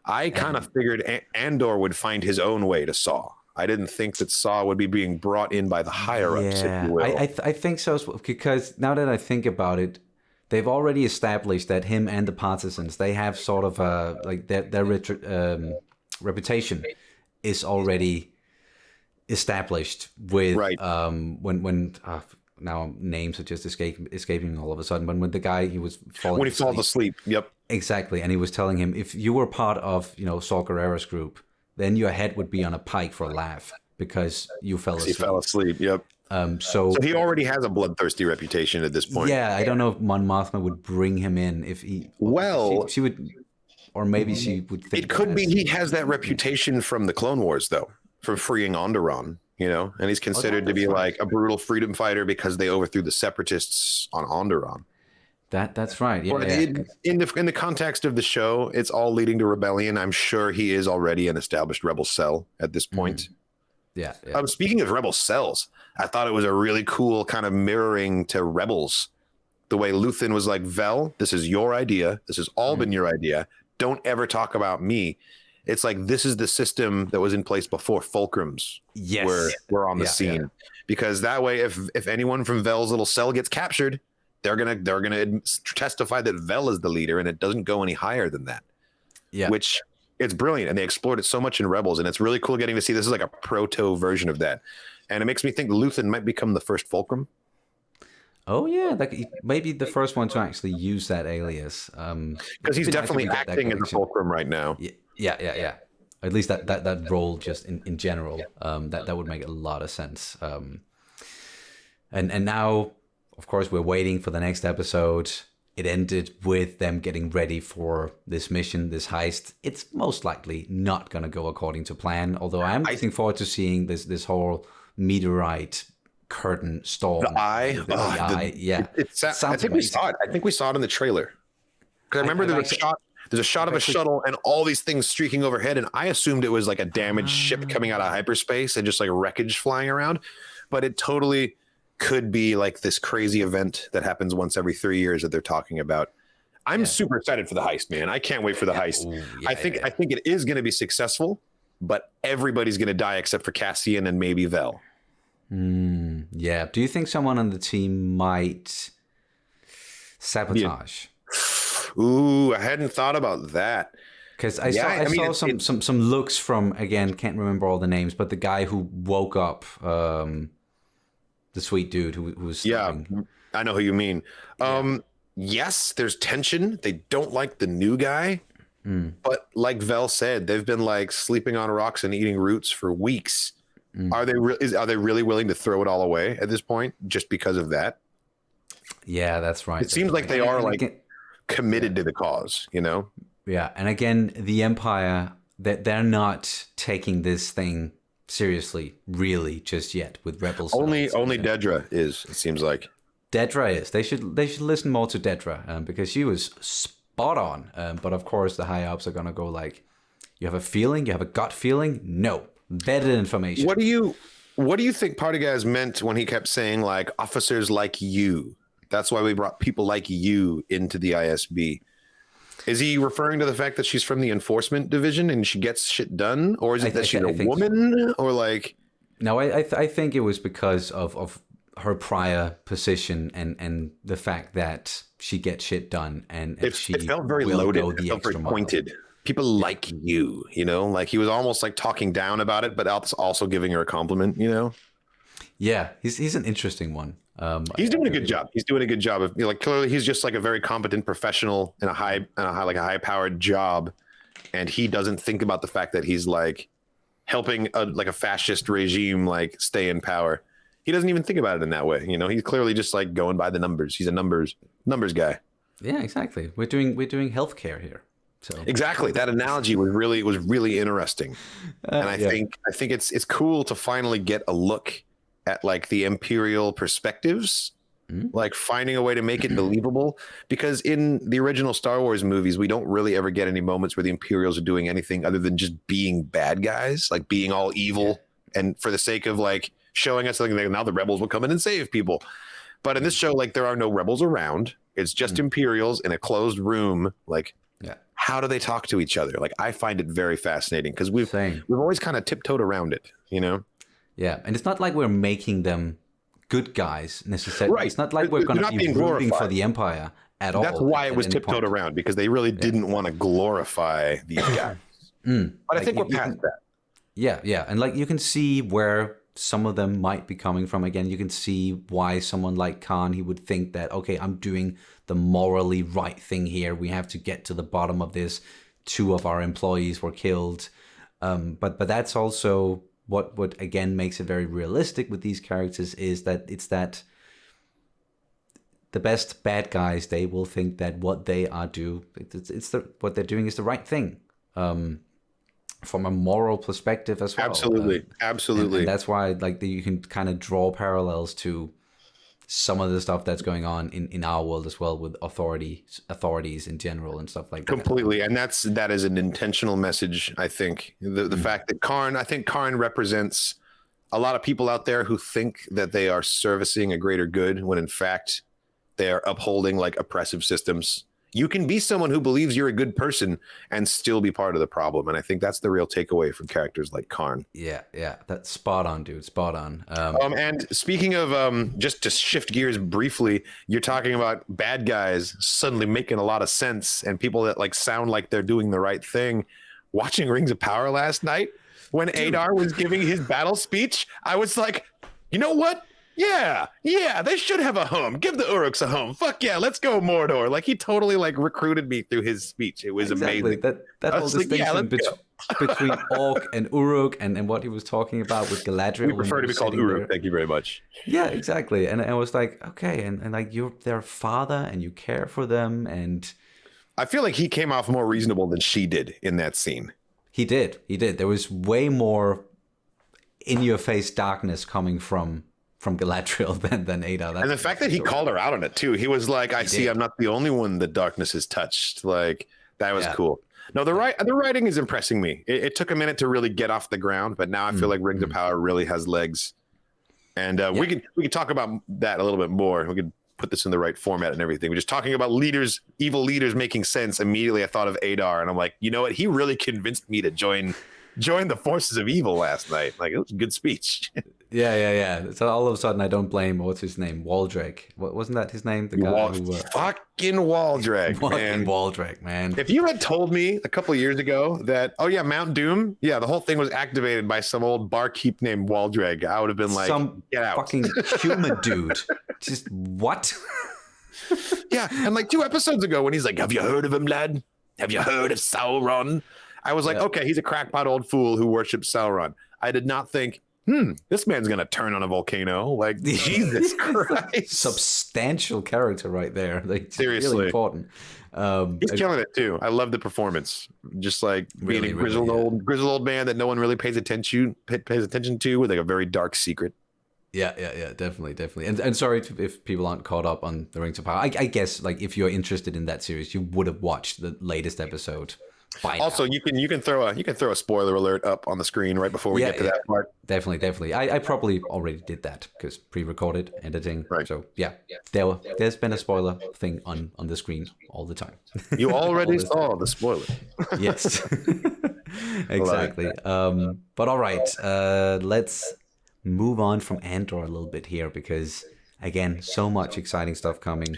I kind of figured Andor would find his own way to Saw. I didn't think that Saw would be being brought in by the higher-ups, if you will. I think so as well, because now that I think about it, they've already established that him and the partisans, they have sort of like their reputation is already established with when now names are just escaping all of a sudden. But when the guy he falls asleep, yep, exactly, and he was telling him, if you were part of Saw Gerrera's group, then your head would be on a pike for a laugh because you fell asleep. He fell asleep, yep. So he already has a bloodthirsty reputation at this point. Yeah, I don't know if Mon Mothma would bring him in if he. Well, she would, or maybe she would think. It could be he has that reputation from the Clone Wars, though, from freeing Onderon. And he's considered to be like a brutal freedom fighter because they overthrew the Separatists on Onderon. That's right. Yeah. In the context of the show, it's all leading to rebellion. I'm sure he is already an established rebel cell at this point. Yeah. Speaking of rebel cells, I thought it was a really cool kind of mirroring to Rebels. The way Luthen was like, Vel, this is your idea. This has all been your idea. Don't ever talk about me. It's like, this is the system that was in place before Fulcrums were on the scene. Yeah. Because that way, if anyone from Vel's little cell gets captured, they're gonna testify that Vel is the leader, and it doesn't go any higher than that. Yeah, which it's brilliant, and they explored it so much in Rebels, and it's really cool getting to see this is like a proto version of that, and it makes me think Luthen might become the first Fulcrum. Oh yeah, maybe the first one to actually use that alias. Because he's definitely acting as a Fulcrum right now. Yeah. At least that role, just in general, that would make a lot of sense. And now, of course, we're waiting for the next episode. It ended with them getting ready for this mission, this heist. It's most likely not going to go according to plan. Although I'm looking forward to seeing this whole meteorite curtain storm. The eye, I think we saw it. I think we saw it in the trailer. Because I remember there's a shot of a shuttle and all these things streaking overhead, and I assumed it was like a damaged ship coming out of hyperspace and just like wreckage flying around. But it totally could be like this crazy event that happens once every 3 years that they're talking about. I'm super excited for the heist, man. I can't wait for the heist. I think it is going to be successful, but everybody's going to die except for Cassian and maybe Vel. Yeah. Do you think someone on the team might sabotage? Ooh, I hadn't thought about that. Because I saw some looks from, again, can't remember all the names, but the guy who woke up, the sweet dude who was sleeping. Yeah, I know who you mean. Yes, there's tension. They don't like the new guy. But like Vel said, they've been like sleeping on rocks and eating roots for weeks. Are they really willing to throw it all away at this point just because of that? Yeah, that's right. It seems like they are like committed to the cause, Yeah, and again, the Empire, that they're not taking this thing seriously, really, just yet with Rebels. Only Dedra is, it seems like. Dedra is. They should listen more to Dedra because she was spot on. But of course, the high ups are gonna go like, you have a feeling, you have a gut feeling. No, vetted information. What do you think Partagas meant when he kept saying like officers like you? That's why we brought people like you into the ISB. Is he referring to the fact that she's from the enforcement division and she gets shit done, or is it that she's a woman, or like? No, I think it was because of her prior position and the fact that she gets shit done, and it felt very loaded. It felt very pointed. People like you, like he was almost like talking down about it, but also giving her a compliment, Yeah, he's an interesting one. He's doing a good job. He's doing a good job of like clearly he's just like a very competent professional in a high powered job, and he doesn't think about the fact that he's like helping a fascist regime like stay in power. He doesn't even think about it in that way. He's clearly just like going by the numbers. He's a numbers guy. Yeah, exactly. We're doing healthcare here. So exactly, that analogy was really interesting, and I think it's cool to finally get a look at like the Imperial perspectives, like finding a way to make it believable. Because in the original Star Wars movies, we don't really ever get any moments where the Imperials are doing anything other than just being bad guys, like being all evil, and for the sake of like showing us something like now the rebels will come in and save people. But in this show, like there are no rebels around. It's just Imperials in a closed room, like. How do they talk to each other? Like, I find it very fascinating because we've always kind of tiptoed around it, Yeah, and it's not like we're making them good guys necessarily. Right. It's not like we're going to be rooting for the Empire at all. That's why it was tiptoed around, because they really didn't want to glorify these guys. But I think we're past that. Yeah, and like you can see where some of them might be coming from. Again, you can see why someone like Khan, he would think that, okay, I'm doing the morally right thing here. We have to get to the bottom of this. 2 of our employees were killed. But that's also what again makes it very realistic with these characters, is that it's that the best bad guys, they will think that what they are what they're doing is the right thing. From a moral perspective as well. Absolutely. And that's why like you can kind of draw parallels to some of the stuff that's going on in our world as well, with authorities in general and stuff like that. Completely. And that is an intentional message, I think. The fact that Karn represents a lot of people out there who think that they are servicing a greater good when in fact they are upholding like oppressive systems. You can be someone who believes you're a good person and still be part of the problem. And I think that's the real takeaway from characters like Karn. Yeah. That's spot on, dude. Spot on. And speaking of, just to shift gears briefly, you're talking about bad guys suddenly making a lot of sense and people that like sound like they're doing the right thing. Watching Rings of Power last night, when Adar was giving his battle speech, I was like, you know what? Yeah, they should have a home. Give the Uruks a home. Fuck yeah, let's go Mordor. Like he totally like recruited me through his speech. It was amazing. That whole distinction between Orc and Uruk and what he was talking about with Galadriel. We prefer to be called Uruk. Thank you very much. Yeah, exactly. And I was like, okay, and like you're their father and you care for them, and I feel like he came off more reasonable than she did in that scene. He did. There was way more in your face darkness coming from Galadriel than Ada. And the fact that he called her out on it too. He was like, I see I'm not the only one that darkness has touched. Like that was cool. No, the writing is impressing me. It took a minute to really get off the ground, but now I feel like Rings of Power really has legs. And we could talk about that a little bit more. We could put this in the right format and everything. We're just talking about leaders, evil leaders making sense. Immediately I thought of Adar and I'm like, you know what? He really convinced me to join the forces of evil last night. Like it was a good speech. Yeah. So all of a sudden, I don't blame, what's his name? Waldreg. Wasn't that his name? The guy who... Fucking Waldreg, man. Waldreg, man. If you had told me a couple of years ago that, oh yeah, Mount Doom, yeah, the whole thing was activated by some old barkeep named Waldreg, I would have been like, get out. Fucking human dude. Just what? Yeah, and like 2 episodes ago when he's like, have you heard of him, lad? Have you heard of Sauron? I was like, okay, he's a crackpot old fool who worships Sauron. I did not think, this man's going to turn on a volcano. Like, Jesus Christ. Substantial character right there. Like, seriously. Really important. He's killing it, too. I love the performance. Just like being a grizzled old man that no one really pays attention to with like a very dark secret. Yeah, definitely. And sorry if people aren't caught up on the Rings of Power. I guess like if you're interested in that series, you would have watched the latest episode by Also, now. you can throw a spoiler alert up on the screen right before we get to that part. Definitely. I probably already did that because pre-recorded editing. Right. So yeah, there's been a spoiler thing on the screen all the time. You already saw the spoiler. Yes, exactly. But all right, let's move on from Andor a little bit here because again, so much exciting stuff coming.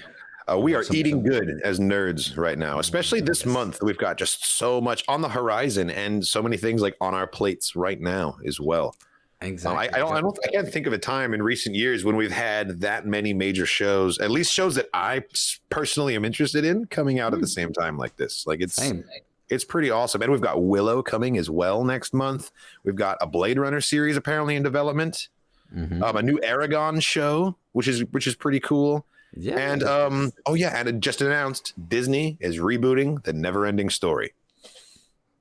We are eating good as nerds right now, especially this month. We've got just so much on the horizon and so many things like on our plates right now as well. Exactly. I can't think of a time in recent years when we've had that many major shows, at least shows that I personally am interested in, coming out at the same time like this. Like it's pretty awesome. And we've got Willow coming as well next month. We've got a Blade Runner series apparently in development, a new Aragon show, which is pretty cool. Yeah. And and it just announced Disney is rebooting The Never-Ending Story.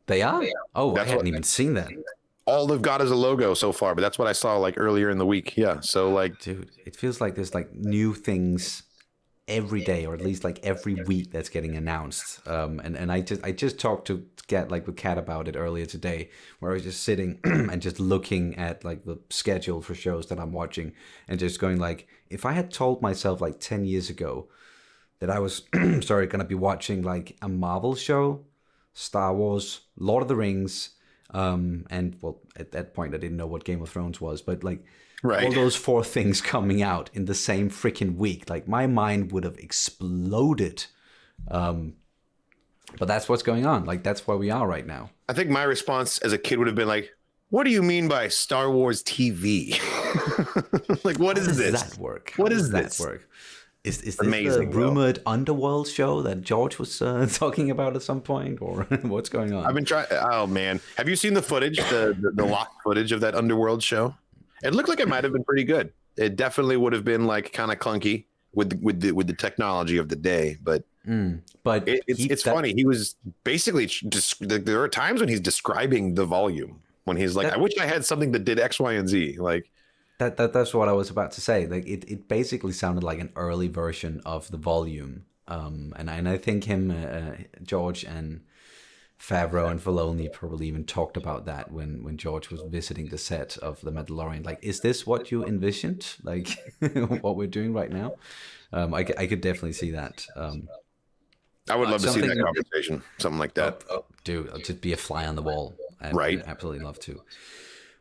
They are? Oh, That's I hadn't even seen that. All they've got is a logo so far, but that's what I saw like earlier in the week. Yeah. So like, dude, it feels like there's like new things every day, or at least like every week that's getting announced. And I just talked to Kat, like with Kat about it earlier today, where I was just sitting and just looking at like the schedule for shows that I'm watching and just going like, if I had told myself like 10 years ago that I was gonna be watching like a Marvel show, Star Wars, Lord of the Rings, and well, at that point I didn't know what Game of Thrones was, but like all those four things coming out in the same freaking week, like my mind would have exploded. But that's what's going on. Like that's where we are right now. I think my response as a kid would have been like, what do you mean by Star Wars TV? Like, what is this? That work? What is that this? work? Is this Amazing, the rumored Underworld show that George was talking about at some point, or what's going on? I've been trying. Oh man, have you seen the footage, the locked footage of that Underworld show? It looked like it might have been pretty good. It definitely would have been like kind of clunky with the technology of the day, but it's funny. He was basically there are times when he's describing the volume when he's like, I wish I had something that did X, Y, and Z. Like that's what I was about to say. Like it basically sounded like an early version of the volume. And I think George and Favreau and Filoni probably even talked about that when George was visiting the set of The Mandalorian. Like, is this what you envisioned? Like what we're doing right now? I could definitely see that. I would love to see that conversation, something like that. Dude, I'll just be a fly on the wall. Right. I'd absolutely love to.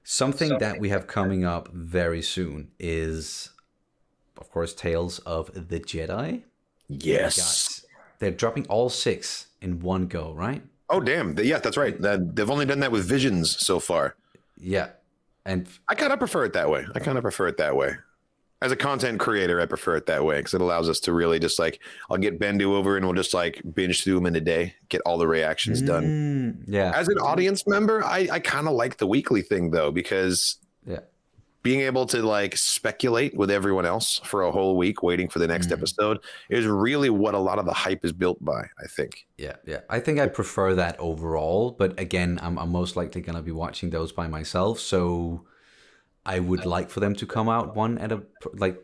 Something that we have coming up very soon is, of course, Tales of the Jedi. Yes. They're dropping all 6 in one go, right? Oh, damn. Yeah, that's right. They've only done that with Visions so far. Yeah. And I kind of prefer it that way. As a content creator, I prefer it that way because it allows us to really just like, I'll get Bendu over and we'll just like binge through them in a day, get all the reactions done. Yeah. As an audience member, I kind of like the weekly thing though, because being able to like speculate with everyone else for a whole week waiting for the next episode is really what a lot of the hype is built by, I think. Yeah. I think I prefer that overall, but again, I'm most likely going to be watching those by myself. So I would like for them to come out one at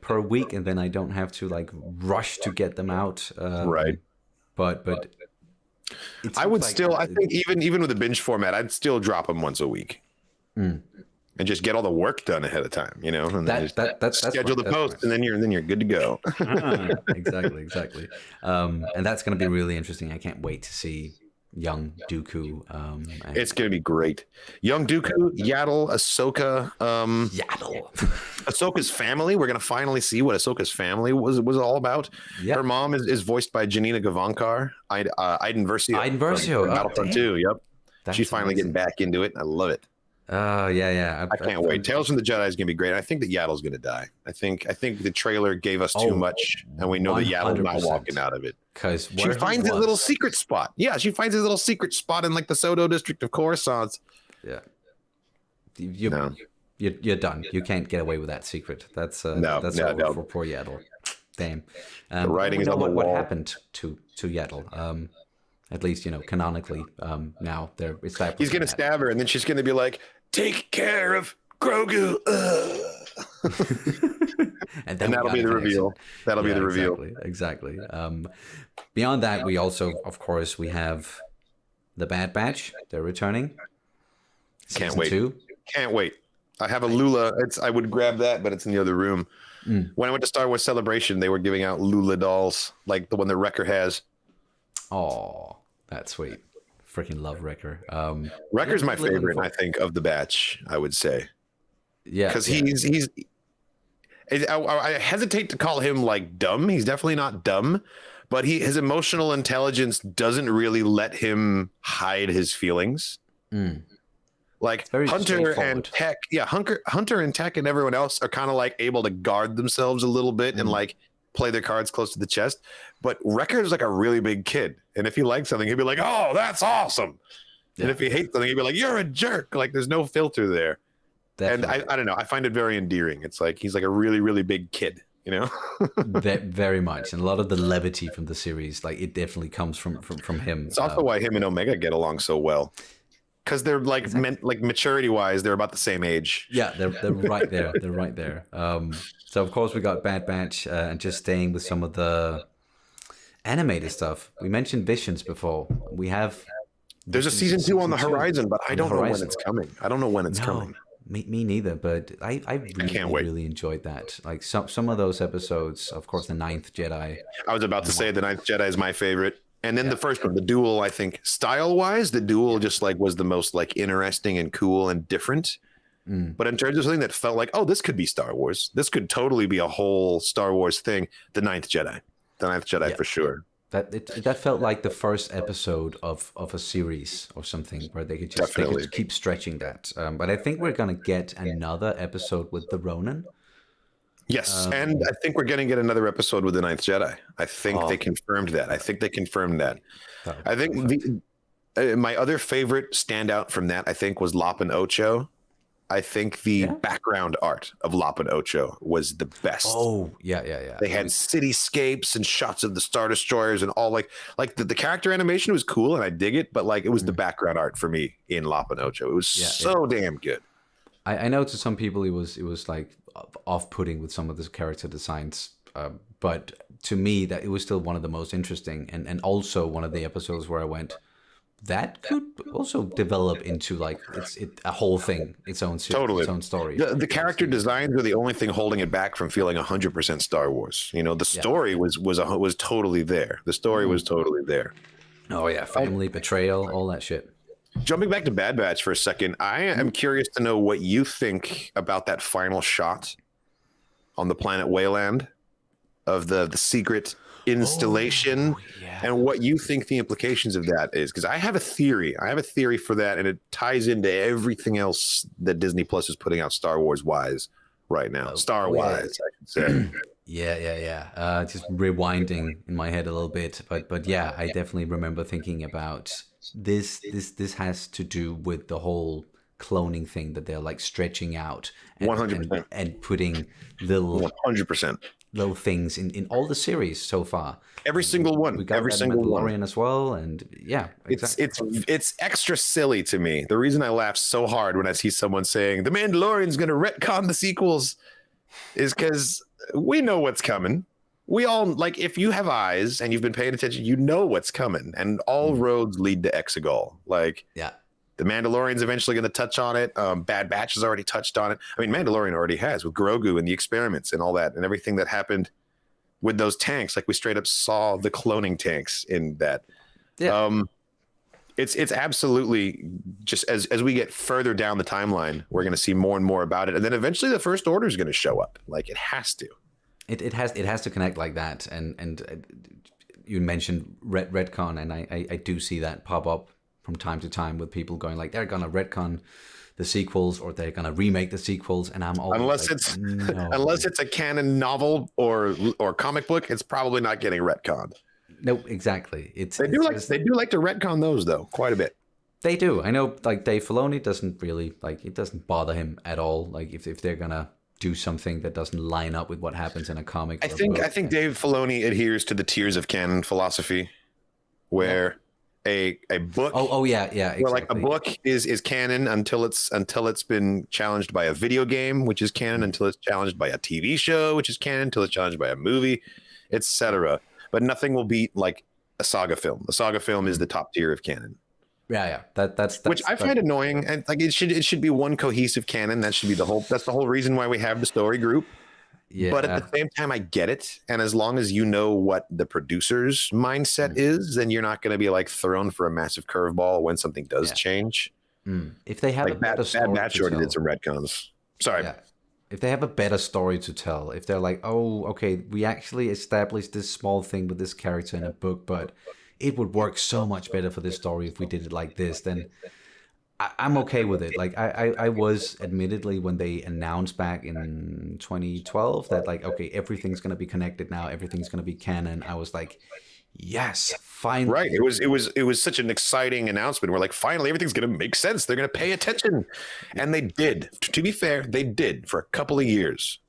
per week, and then I don't have to like rush to get them out. Right. But I would still, I think even with the binge format, I'd still drop them once a week. And just get all the work done ahead of time, you know, and then that's schedule the post, and then you're good to go. Exactly. And that's going to be really interesting. I can't wait to see young Dooku. It's going to be great. Young Dooku, Yaddle, Ahsoka. Ahsoka's family. We're going to finally see what Ahsoka's family was all about. Yep. Her mom is voiced by Janina Gavankar. Iden Versio. Battlefront 2. Yep. She's finally getting back into it. I love it. Yeah. I can't wait. Tales from the Jedi is going to be great. I think that Yaddle's going to die. I think the trailer gave us too much, and we know that Yaddle's not walking out of it. Because she finds his little secret spot. Yeah, she finds his little secret spot in like the Soto district of Coruscant. Yeah. You're done. You can't get away with that secret. That's over for poor Yaddle. Damn. The writing is on the wall. What happened to Yaddle? At least, canonically, now they're established. He's going to stab her, and then she's going to be like, take care of Grogu. And that'll be the reveal. That'll be the reveal. Exactly. Beyond that, we also, of course, we have the Bad Batch. They're returning. Can't wait. Can't wait. I have a Lula. I would grab that, but it's in the other room. When I went to Star Wars Celebration, they were giving out Lula dolls, like the one that Wrecker has. Oh, that's sweet. Freaking love Wrecker. Wrecker's my favorite, I think, of the batch, I would say. Yeah. Because he's I hesitate to call him like dumb. He's definitely not dumb, but his emotional intelligence doesn't really let him hide his feelings. Like Hunter and Tech, Hunter and Tech and everyone else are kind of like able to guard themselves a little bit and like play their cards close to the chest. But Wrecker's like a really big kid, and if he likes something, he'd be like, "Oh, that's awesome," and if he hates something, he'd be like, "You're a jerk." Like there's no filter there. Definitely. And I don't know. I find it very endearing. It's like he's like a really, really big kid, you know? Very much. And a lot of the levity from the series, like it definitely comes from him. It's also why him and Omega get along so well. Because they're like like maturity wise, they're about the same age. Yeah, they're right there. They're right there. So of course we got Bad Batch, and just staying with some of the animated stuff. We mentioned Visions before. We have there's a season 2 on the horizon, but I don't know when it's coming. I don't know when it's coming. Me neither, but I really enjoyed that. Like some of those episodes, of course, the Ninth Jedi. I was about to say the Ninth Jedi is my favorite. And then the first one, the Duel, I think style-wise, the Duel just like was the most like interesting and cool and different. But in terms of something that felt like, oh, this could be Star Wars. This could totally be a whole Star Wars thing. The Ninth Jedi. The Ninth Jedi for sure. That felt like the first episode of a series or something where they could just keep stretching that. But I think we're going to get another episode with the Ronin. Yes, and I think we're going to get another episode with the Ninth Jedi. I think they confirmed that. I think my other favorite standout from that, I think, was Lop and Ocho. I think the background art of Lop and Ocho was the best. Oh, yeah. They had cityscapes and shots of the Star Destroyers and all like the character animation was cool and I dig it, but like it was the background art for me in Lop and Ocho. It was so damn good. I know to some people it was like off-putting with some of the character designs, but to me that it was still one of the most interesting and also one of the episodes where I went, that could also develop into like it's a whole thing, its own series, its own story. The character designs were the only thing holding it back from feeling 100% Star Wars. You know, the story was totally there. The story was totally there. Oh yeah, family betrayal, all that shit. Jumping back to Bad Batch for a second, I am curious to know what you think about that final shot on the planet Wayland of the secret installation and what you think the implications of that is. Because I have a theory. For that, and it ties into everything else that Disney Plus is putting out Star Wars wise right now. Star-wise, I should say. Yeah. Just rewinding in my head a little bit, but yeah, I definitely remember thinking about this has to do with the whole cloning thing that they're like stretching out 100% and putting little 100% little things in all the series so far. Every single one. We got every single Mandalorian one as well, and exactly. It's extra silly to me. The reason I laugh so hard when I see someone saying the Mandalorian's going to retcon the sequels is because we know what's coming. We all, like, if you have eyes and you've been paying attention, you know what's coming, and all roads lead to Exegol. Like, the Mandalorian's eventually going to touch on it. Bad Batch has already touched on it. I mean, Mandalorian already has with Grogu and the experiments and all that and everything that happened with those tanks. Like, we straight up saw the cloning tanks in that. Yeah. It's absolutely just as we get further down the timeline, we're going to see more and more about it, and then eventually the First Order is going to show up. Like, it has to. It has to connect like that, and you mentioned retcon, and I do see that pop up from time to time with people going like they're gonna retcon the sequels or they're gonna remake the sequels, and I'm always unless it's a canon novel or comic book, it's probably not getting retconned. No, exactly. They do like to retcon those though quite a bit. They do. I know, like Dave Filoni doesn't really like it. Doesn't bother him at all. Like if they're gonna do something that doesn't line up with what happens in a comic. I think Dave Filoni adheres to the tiers of canon philosophy, where a book. Oh yeah, exactly. Where like a book is canon until it's been challenged by a video game, which is canon, until it's challenged by a TV show, which is canon, until it's challenged by a movie, etc. But nothing will beat like a saga film. A saga film is the top tier of canon. Yeah. That's which I find annoying. And like it should be one cohesive canon. That should be that's the whole reason why we have the story group. Yeah. But at the same time, I get it. And as long as you know what the producer's mindset is, then you're not going to be like thrown for a massive curveball when something does change. If they have like a better story Bad Batch already did some retcons. Sorry. Yeah. If they have a better story to tell, if they're like, oh, okay, we actually established this small thing with this character in a book, but it would work so much better for this story if we did it like this, then I'm okay with it. Like I was admittedly when they announced back in 2012 that like, okay, everything's going to be connected now. Everything's going to be canon. I was like, yes, finally. Right. It was such an exciting announcement. We're like, finally, everything's going to make sense. They're going to pay attention. And they did. To be fair, they did for a couple of years.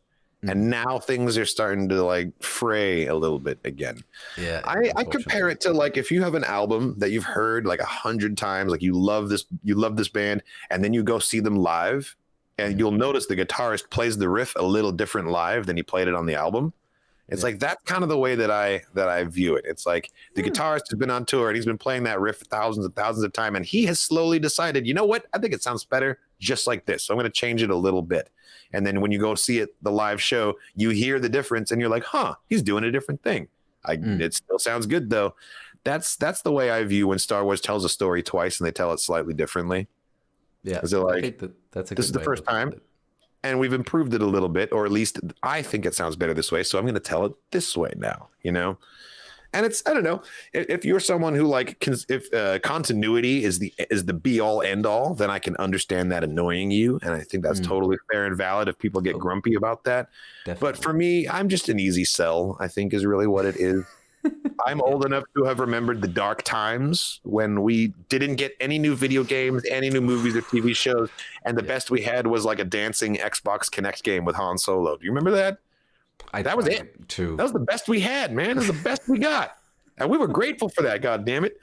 And now things are starting to like fray a little bit again. Yeah. I compare it to like if you have an album that you've heard like 100 times, like you love this band, and then you go see them live, and you'll notice the guitarist plays the riff a little different live than he played it on the album. It's like that's kind of the way that I view it. It's like the guitarist has been on tour and he's been playing that riff thousands and thousands of times, and he has slowly decided, you know what? I think it sounds better just like this. So I'm going to change it a little bit. And then when you go see it, the live show, you hear the difference and you're like, huh, he's doing a different thing. It still sounds good though. That's the way I view when Star Wars tells a story twice and they tell it slightly differently. Yeah. Is it like, I think that's this is the first time and we've improved it a little bit, or at least I think it sounds better this way. So I'm going to tell it this way now, you know? And it's, I don't know, if you're someone who like, if continuity is the be all end all, then I can understand that annoying you. And I think that's totally fair and valid if people get grumpy about that. Definitely. But for me, I'm just an easy sell, I think is really what it is. I'm old enough to have remembered the dark times when we didn't get any new video games, any new movies or TV shows. And the best we had was like a dancing Xbox Connect game with Han Solo. Do you remember that? That was it. Too. That was the best we had, man. It was the best we got. And we were grateful for that, God damn it.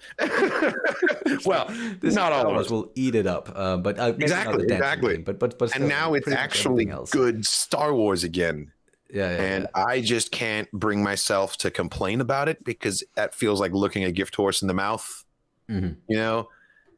Well, not all of us will eat it up. But exactly. Game, but still, and now it's actually good Star Wars again. And I just can't bring myself to complain about it because that feels like looking a gift horse in the mouth. You know,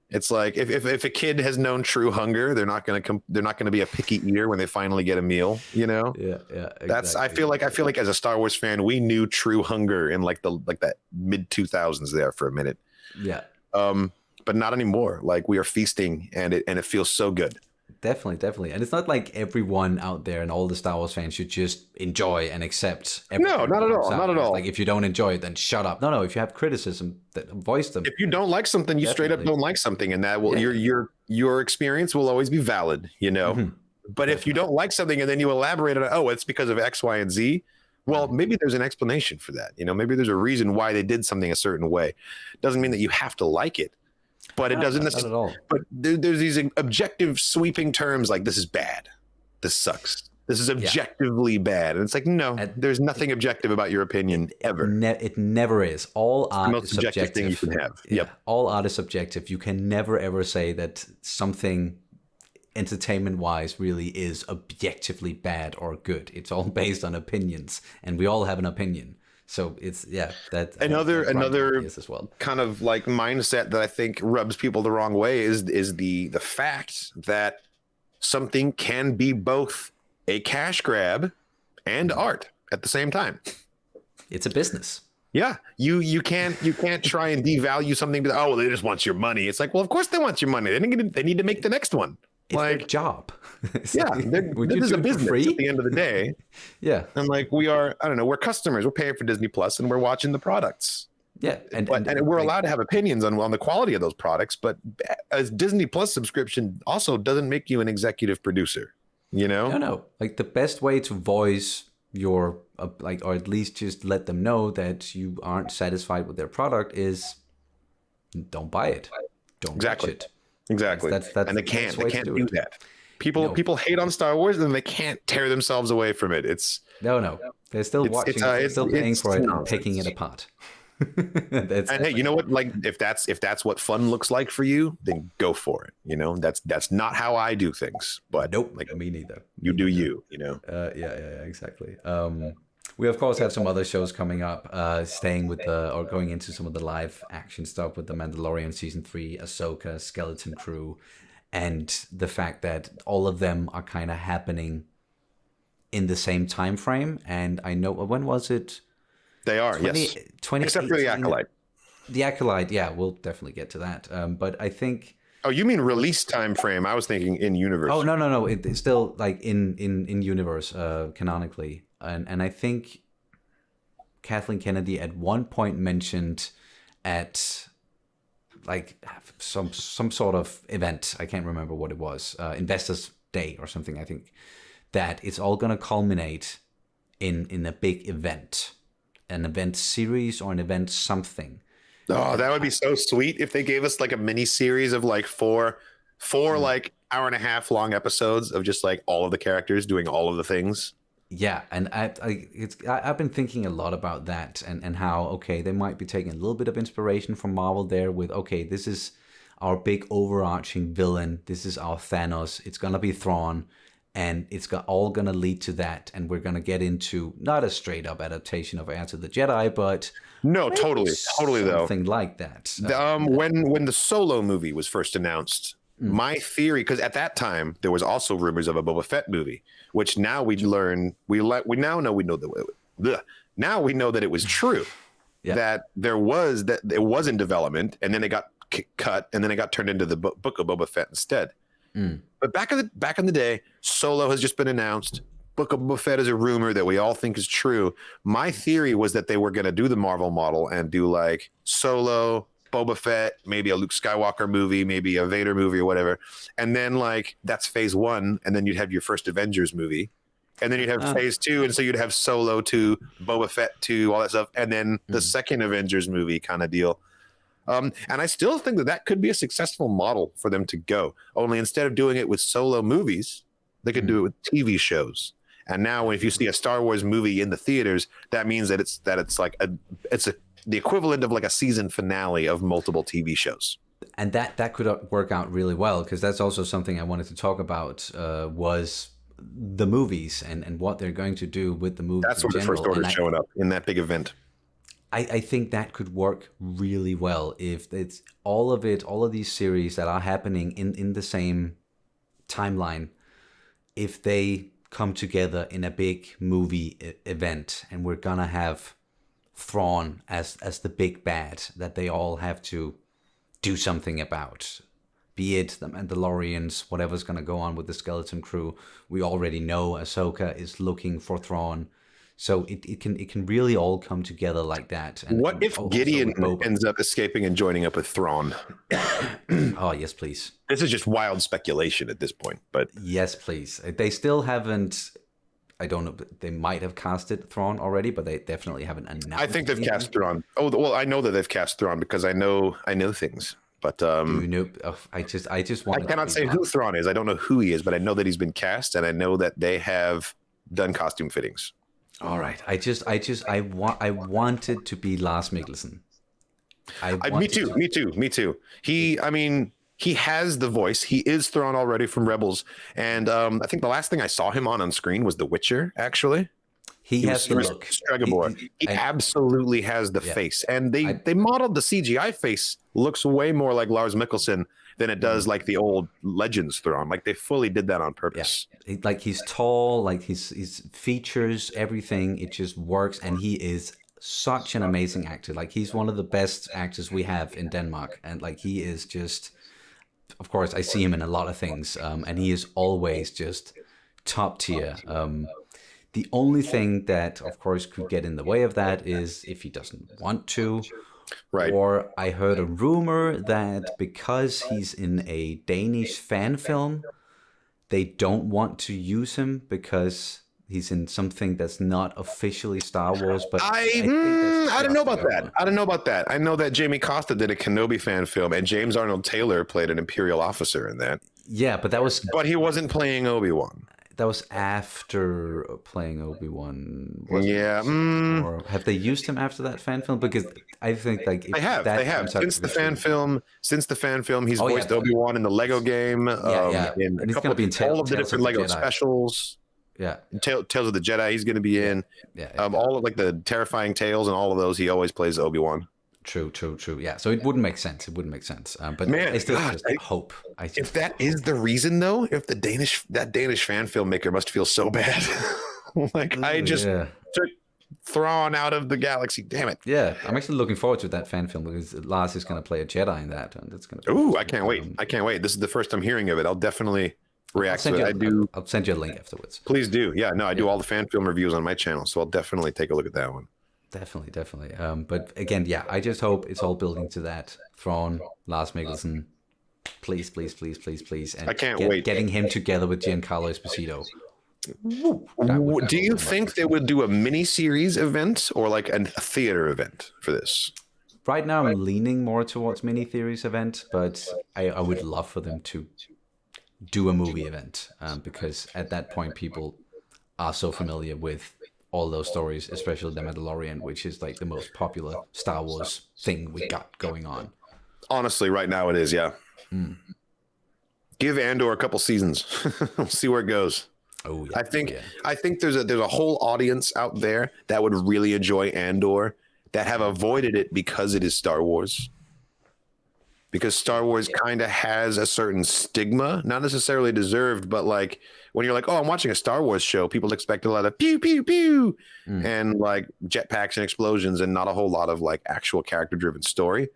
it's like if a kid has known true hunger, they're not going to be a picky eater when they finally get a meal. You know, exactly. That's I feel like as a Star Wars fan, we knew true hunger in like that mid 2000s there for a minute. Yeah. But not anymore. Like we are feasting, and it feels so good. Definitely. And it's not like everyone out there and all the Star Wars fans should just enjoy and accept everything. No, not at all. Not at all. Like if you don't enjoy it, then shut up. No, if you have criticism, voice them. If you don't like something, you straight up don't like something, and that will your experience will always be valid, you know. But if you don't like something and then you elaborate on it, oh, it's because of X, Y, and Z. Well, maybe there's an explanation for that. You know, maybe there's a reason why they did something a certain way. Doesn't mean that you have to like it. But it doesn't necessarily. Not at all. But there's these objective sweeping terms like this is bad, this sucks, this is objectively bad, and it's like no, there's nothing objective about your opinion ever. It never is. All art is the most subjective thing you can have. Yep. All art is subjective. You can never ever say that something entertainment-wise really is objectively bad or good. It's all based on opinions, and we all have an opinion. So it's that another as well. Kind of like mindset that I think rubs people the wrong way is the fact that something can be both a cash grab and art at the same time. It's a business. Yeah, you can't try and devalue something. Oh, well, they just want your money. It's like, well, of course they want your money. They need to make the next one. It's like their job. This is a business at the end of the day. Yeah. And like we're customers. We're paying for Disney Plus and we're watching the products. Yeah. And we're allowed to have opinions on the quality of those products, but a Disney Plus subscription also doesn't make you an executive producer, you know? No. Like the best way to voice your or at least just let them know that you aren't satisfied with their product is don't buy it. Don't watch it. Exactly. That's and they can't do that. People hate on Star Wars and they can't tear themselves away from it. It's no. They're still watching. They're still paying for it and picking it apart. That's And hey, you know what? Like if that's what fun looks like for you, then go for it. You know, that's not how I do things. But nope, like me neither. you Me do neither. you know. Yeah, exactly. We of course have some other shows coming up, staying with or going into some of the live action stuff with the Mandalorian season 3, Ahsoka, Skeleton Crew, and the fact that all of them are kind of happening in the same time frame. And I know, when was it? They are, yes. 2018. Except for the Acolyte. The Acolyte, yeah, we'll definitely get to that. But I think. Oh, you mean release time frame? I was thinking in universe. Oh no! It's still like in universe, canonically, and I think Kathleen Kennedy at one point mentioned at like some sort of event. I can't remember what it was. Investors Day or something. I think that it's all gonna culminate in a big event, an event series or an event something. Oh, that would be so sweet if they gave us like a mini series of like four like hour and a half long episodes of just like all of the characters doing all of the things. Yeah, and I've been thinking a lot about that and how, okay, they might be taking a little bit of inspiration from Marvel there with, okay, this is our big overarching villain. This is our Thanos. It's going to be Thrawn, and it's all going to lead to that. And we're going to get into not a straight up adaptation of Heir to the Jedi, but no, totally though. Something like that. When the Solo movie was first announced, my theory, because at that time there was also rumors of a Boba Fett movie, which now we learn we now know now we know that it was true. Yeah. That it was in development, and then it got cut, and then it got turned into the book of Boba Fett instead. But back in the day, Solo has just been announced. Book of Boba Fett is a rumor that we all think is true. My theory was that they were going to do the Marvel model and do like Solo, Boba Fett, maybe a Luke Skywalker movie, maybe a Vader movie or whatever. And then like that's phase 1. And then you'd have your first Avengers movie. And then you'd have phase 2. And so you'd have Solo 2, Boba Fett 2, all that stuff. And then the second Avengers movie kind of deal. And I still think that could be a successful model for them to go. Only instead of doing it with Solo movies, they could do it with TV shows. And now, if you see a Star Wars movie in the theaters, that means that it's the equivalent of like a season finale of multiple TV shows. And that could work out really well, because that's also something I wanted to talk about was the movies and what they're going to do with the movies. That's where the First Order is showing up in that big event. I think that could work really well if it's all of these series that are happening in the same timeline. If they come together in a big movie event, and we're gonna have Thrawn as the big bad that they all have to do something about, be it the Mandalorians, whatever's gonna go on with the Skeleton Crew. We already know Ahsoka is looking for Thrawn, so it can really all come together like that. And what if Gideon ends up escaping and joining up with Thrawn? Oh yes, please. This is just wild speculation at this point, but yes, please. They still haven't. I don't know. They might have casted Thrawn already, but they definitely haven't announced. I think they've cast Thrawn. Oh well, I know that they've cast Thrawn because I know things. But you know, I just want. I cannot say who Thrawn is. I don't know who he is, but I know that he's been cast, and I know that they have done costume fittings. All right. I wanted to be Lars Mikkelsen. Me too. He has the voice. He is Thrawn already from Rebels, and I think the last thing I saw him on screen was The Witcher. Actually, he has the look. He absolutely has the face, and they modeled the CGI face. Looks way more like Lars Mikkelsen than it does like the old Legends Thrawn. Like they fully did that on purpose. Yeah. Like he's tall, like his features, everything, it just works, and he is such an amazing actor. Like he's one of the best actors we have in Denmark, and like he is just, of course, I see him in a lot of things, and he is always just top tier. The only thing that, of course, could get in the way of that is if he doesn't want to. Right. Or I heard a rumor that because he's in a Danish fan film, they don't want to use him because he's in something that's not officially Star Wars. But I don't know about that. I don't know about that. I know that Jamie Costa did a Kenobi fan film, and James Arnold Taylor played an Imperial officer in that. Yeah, but that was. But he wasn't playing Obi-Wan. that was after playing Obi-Wan. Yeah. Or have they used him after that fan film? Because I think like if They have. that They have comes out since to the be fan true- film. Since the fan film, he's Oh, yeah. voiced Obi-Wan in the Lego game. Yeah. In And a he's couple gonna be in all of the Tales different of the Lego Jedi. specials. Yeah. Tales of the Jedi. He's going to be in. Yeah. All of like the terrifying tales and all of those. He always plays Obi-Wan. True. Yeah. So it wouldn't make sense. But Man, I still God, just hope. If that is the reason, though, if that Danish fan filmmaker must feel so bad. Like I just took Thrawn out of the galaxy. Damn it. Yeah, I'm actually looking forward to that fan film because Lars is going to play a Jedi in that, and it's going to. Ooh, I can't wait! I can't wait. This is the first I'm hearing of it. I'll definitely react to it. I'll send you a link afterwards. Please do. Yeah, no, I do all the fan film reviews on my channel, so I'll definitely take a look at that one. Definitely. But again, yeah, I just hope it's all building to that. Thrawn, Lars Mikkelsen, please, and I can't wait. Getting him together with Giancarlo Esposito. Do you think they would do a mini-series event or like a theater event for this? Right now, I'm leaning more towards mini-series event, but I would love for them to do a movie event because at that point, people are so familiar with all those stories, especially The Mandalorian, which is like the most popular Star Wars thing we got going on. Honestly, right now it is, yeah. Give Andor a couple seasons. We'll see where it goes. Oh yeah. I think there's a whole audience out there that would really enjoy Andor that have avoided it because it is Star Wars. Because Star Wars kind of has a certain stigma, not necessarily deserved, but like when you're like, oh, I'm watching a Star Wars show, people expect a lot of pew, pew, pew, and like jetpacks and explosions and not a whole lot of like actual character driven story.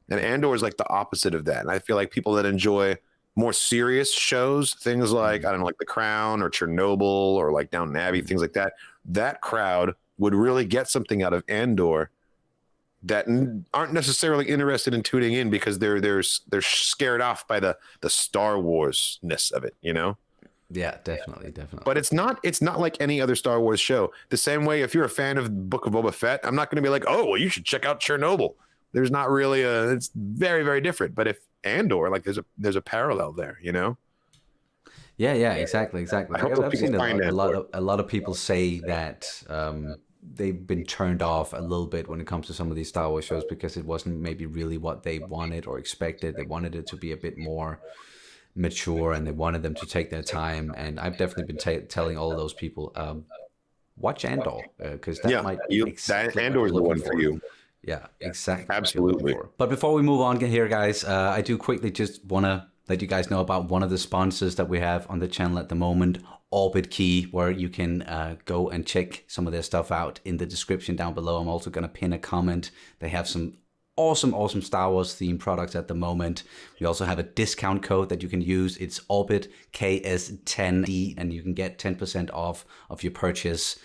And Andor is like the opposite of that. And I feel like people that enjoy more serious shows, things like, I don't know, like The Crown or Chernobyl or like Downton Abbey, things like that, that crowd would really get something out of Andor that aren't necessarily interested in tuning in because they're scared off by the Star Wars-ness of it, you know? Yeah, definitely. But it's not like any other Star Wars show. The same way, if you're a fan of Book of Boba Fett, I'm not going to be like, oh, well, you should check out Chernobyl. There's not really it's very, very different. But if Andor, like there's a parallel there, you know? Yeah, exactly. I've seen a lot of people say that they've been turned off a little bit when it comes to some of these Star Wars shows because it wasn't maybe really what they wanted or expected. They wanted it to be a bit more mature and they wanted them to take their time. And I've definitely been telling all of those people, watch Andor because that might be exactly Andor is the one for you. Yeah, exactly. Absolutely. But before we move on here, guys, I do quickly just want to let you guys know about one of the sponsors that we have on the channel at the moment, Orbitkey, where you can go and check some of their stuff out in the description down below. I'm also going to pin a comment. They have some awesome Star Wars themed products at the moment. We also have a discount code that you can use. It's OrbitKS10D, and you can get 10% off of your purchase.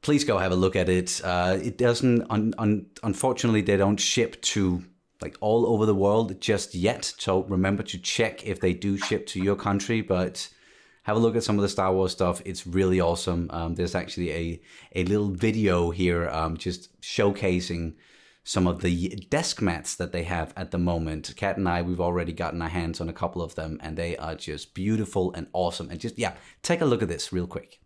Please go have a look at it. It doesn't, unfortunately, they don't ship to like all over the world just yet. So remember to check if they do ship to your country, but have a look at some of the Star Wars stuff. It's really awesome. There's actually a little video here just showcasing some of the desk mats that they have at the moment. Kat and I, we've already gotten our hands on a couple of them and they are just beautiful and awesome. And just, yeah, take a look at this real quick.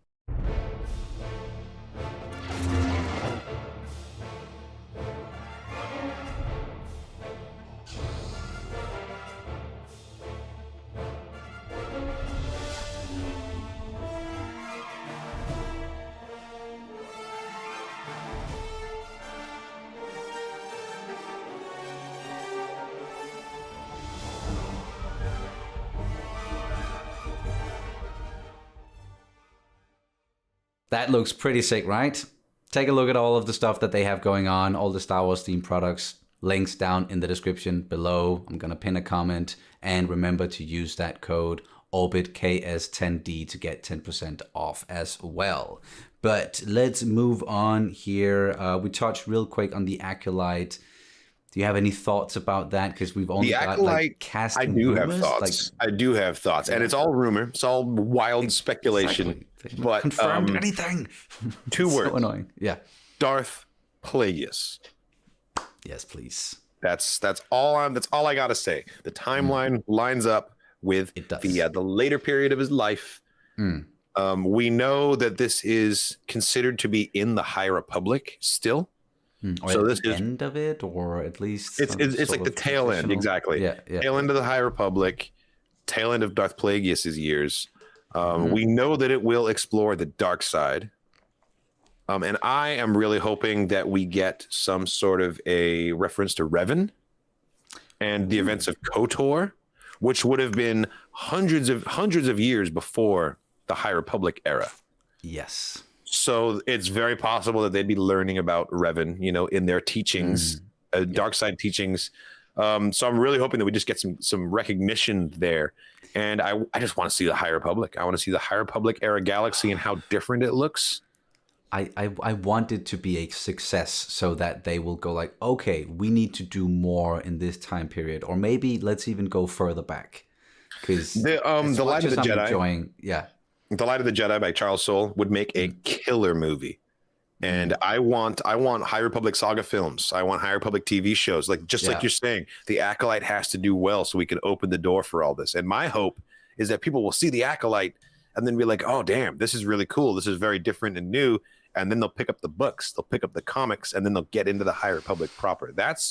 That looks pretty sick, right? Take a look at all of the stuff that they have going on, all the Star Wars themed products. Links down in the description below. I'm going to pin a comment. And remember to use that code OrbitKS10D to get 10% off as well. But let's move on here. We touched real quick on the Acolyte. Do you have any thoughts about that? Because we've only got like casting rumors. I do have thoughts. And it's all rumor. It's all wild speculation. Exactly. But confirmed anything. 2 words. So annoying. Yeah. Darth Plagueis. Yes, please. That's all I gotta say. The timeline lines up with the later period of his life. We know that this is considered to be in the High Republic still. Or So at this the is end of it, or at least it's some it's sort like the of tail end, transitional. exactly. Yeah. Tail end of the High Republic, tail end of Darth Plagueis's years. Mm-hmm. We know that it will explore the dark side. And I am really hoping that we get some sort of a reference to Revan and the events of KOTOR, which would have been hundreds of years before the High Republic era. Yes. So it's very possible that they'd be learning about Revan, in their teachings, dark side teachings. So I'm really hoping that we just get some recognition there. And I just want to see the High Republic. I want to see the High Republic era galaxy and how different it looks. I want it to be a success so that they will go like, okay, we need to do more in this time period, or maybe let's even go further back. Because the Light of the Jedi, The Light of the Jedi by Charles Soule would make a killer movie. And I want High Republic saga films. I want High Republic TV shows. Like you're saying, the Acolyte has to do well so we can open the door for all this. And my hope is that people will see the Acolyte and then be like, oh, damn, this is really cool. This is very different and new. And then they'll pick up the books, they'll pick up the comics, and then they'll get into the High Republic proper. That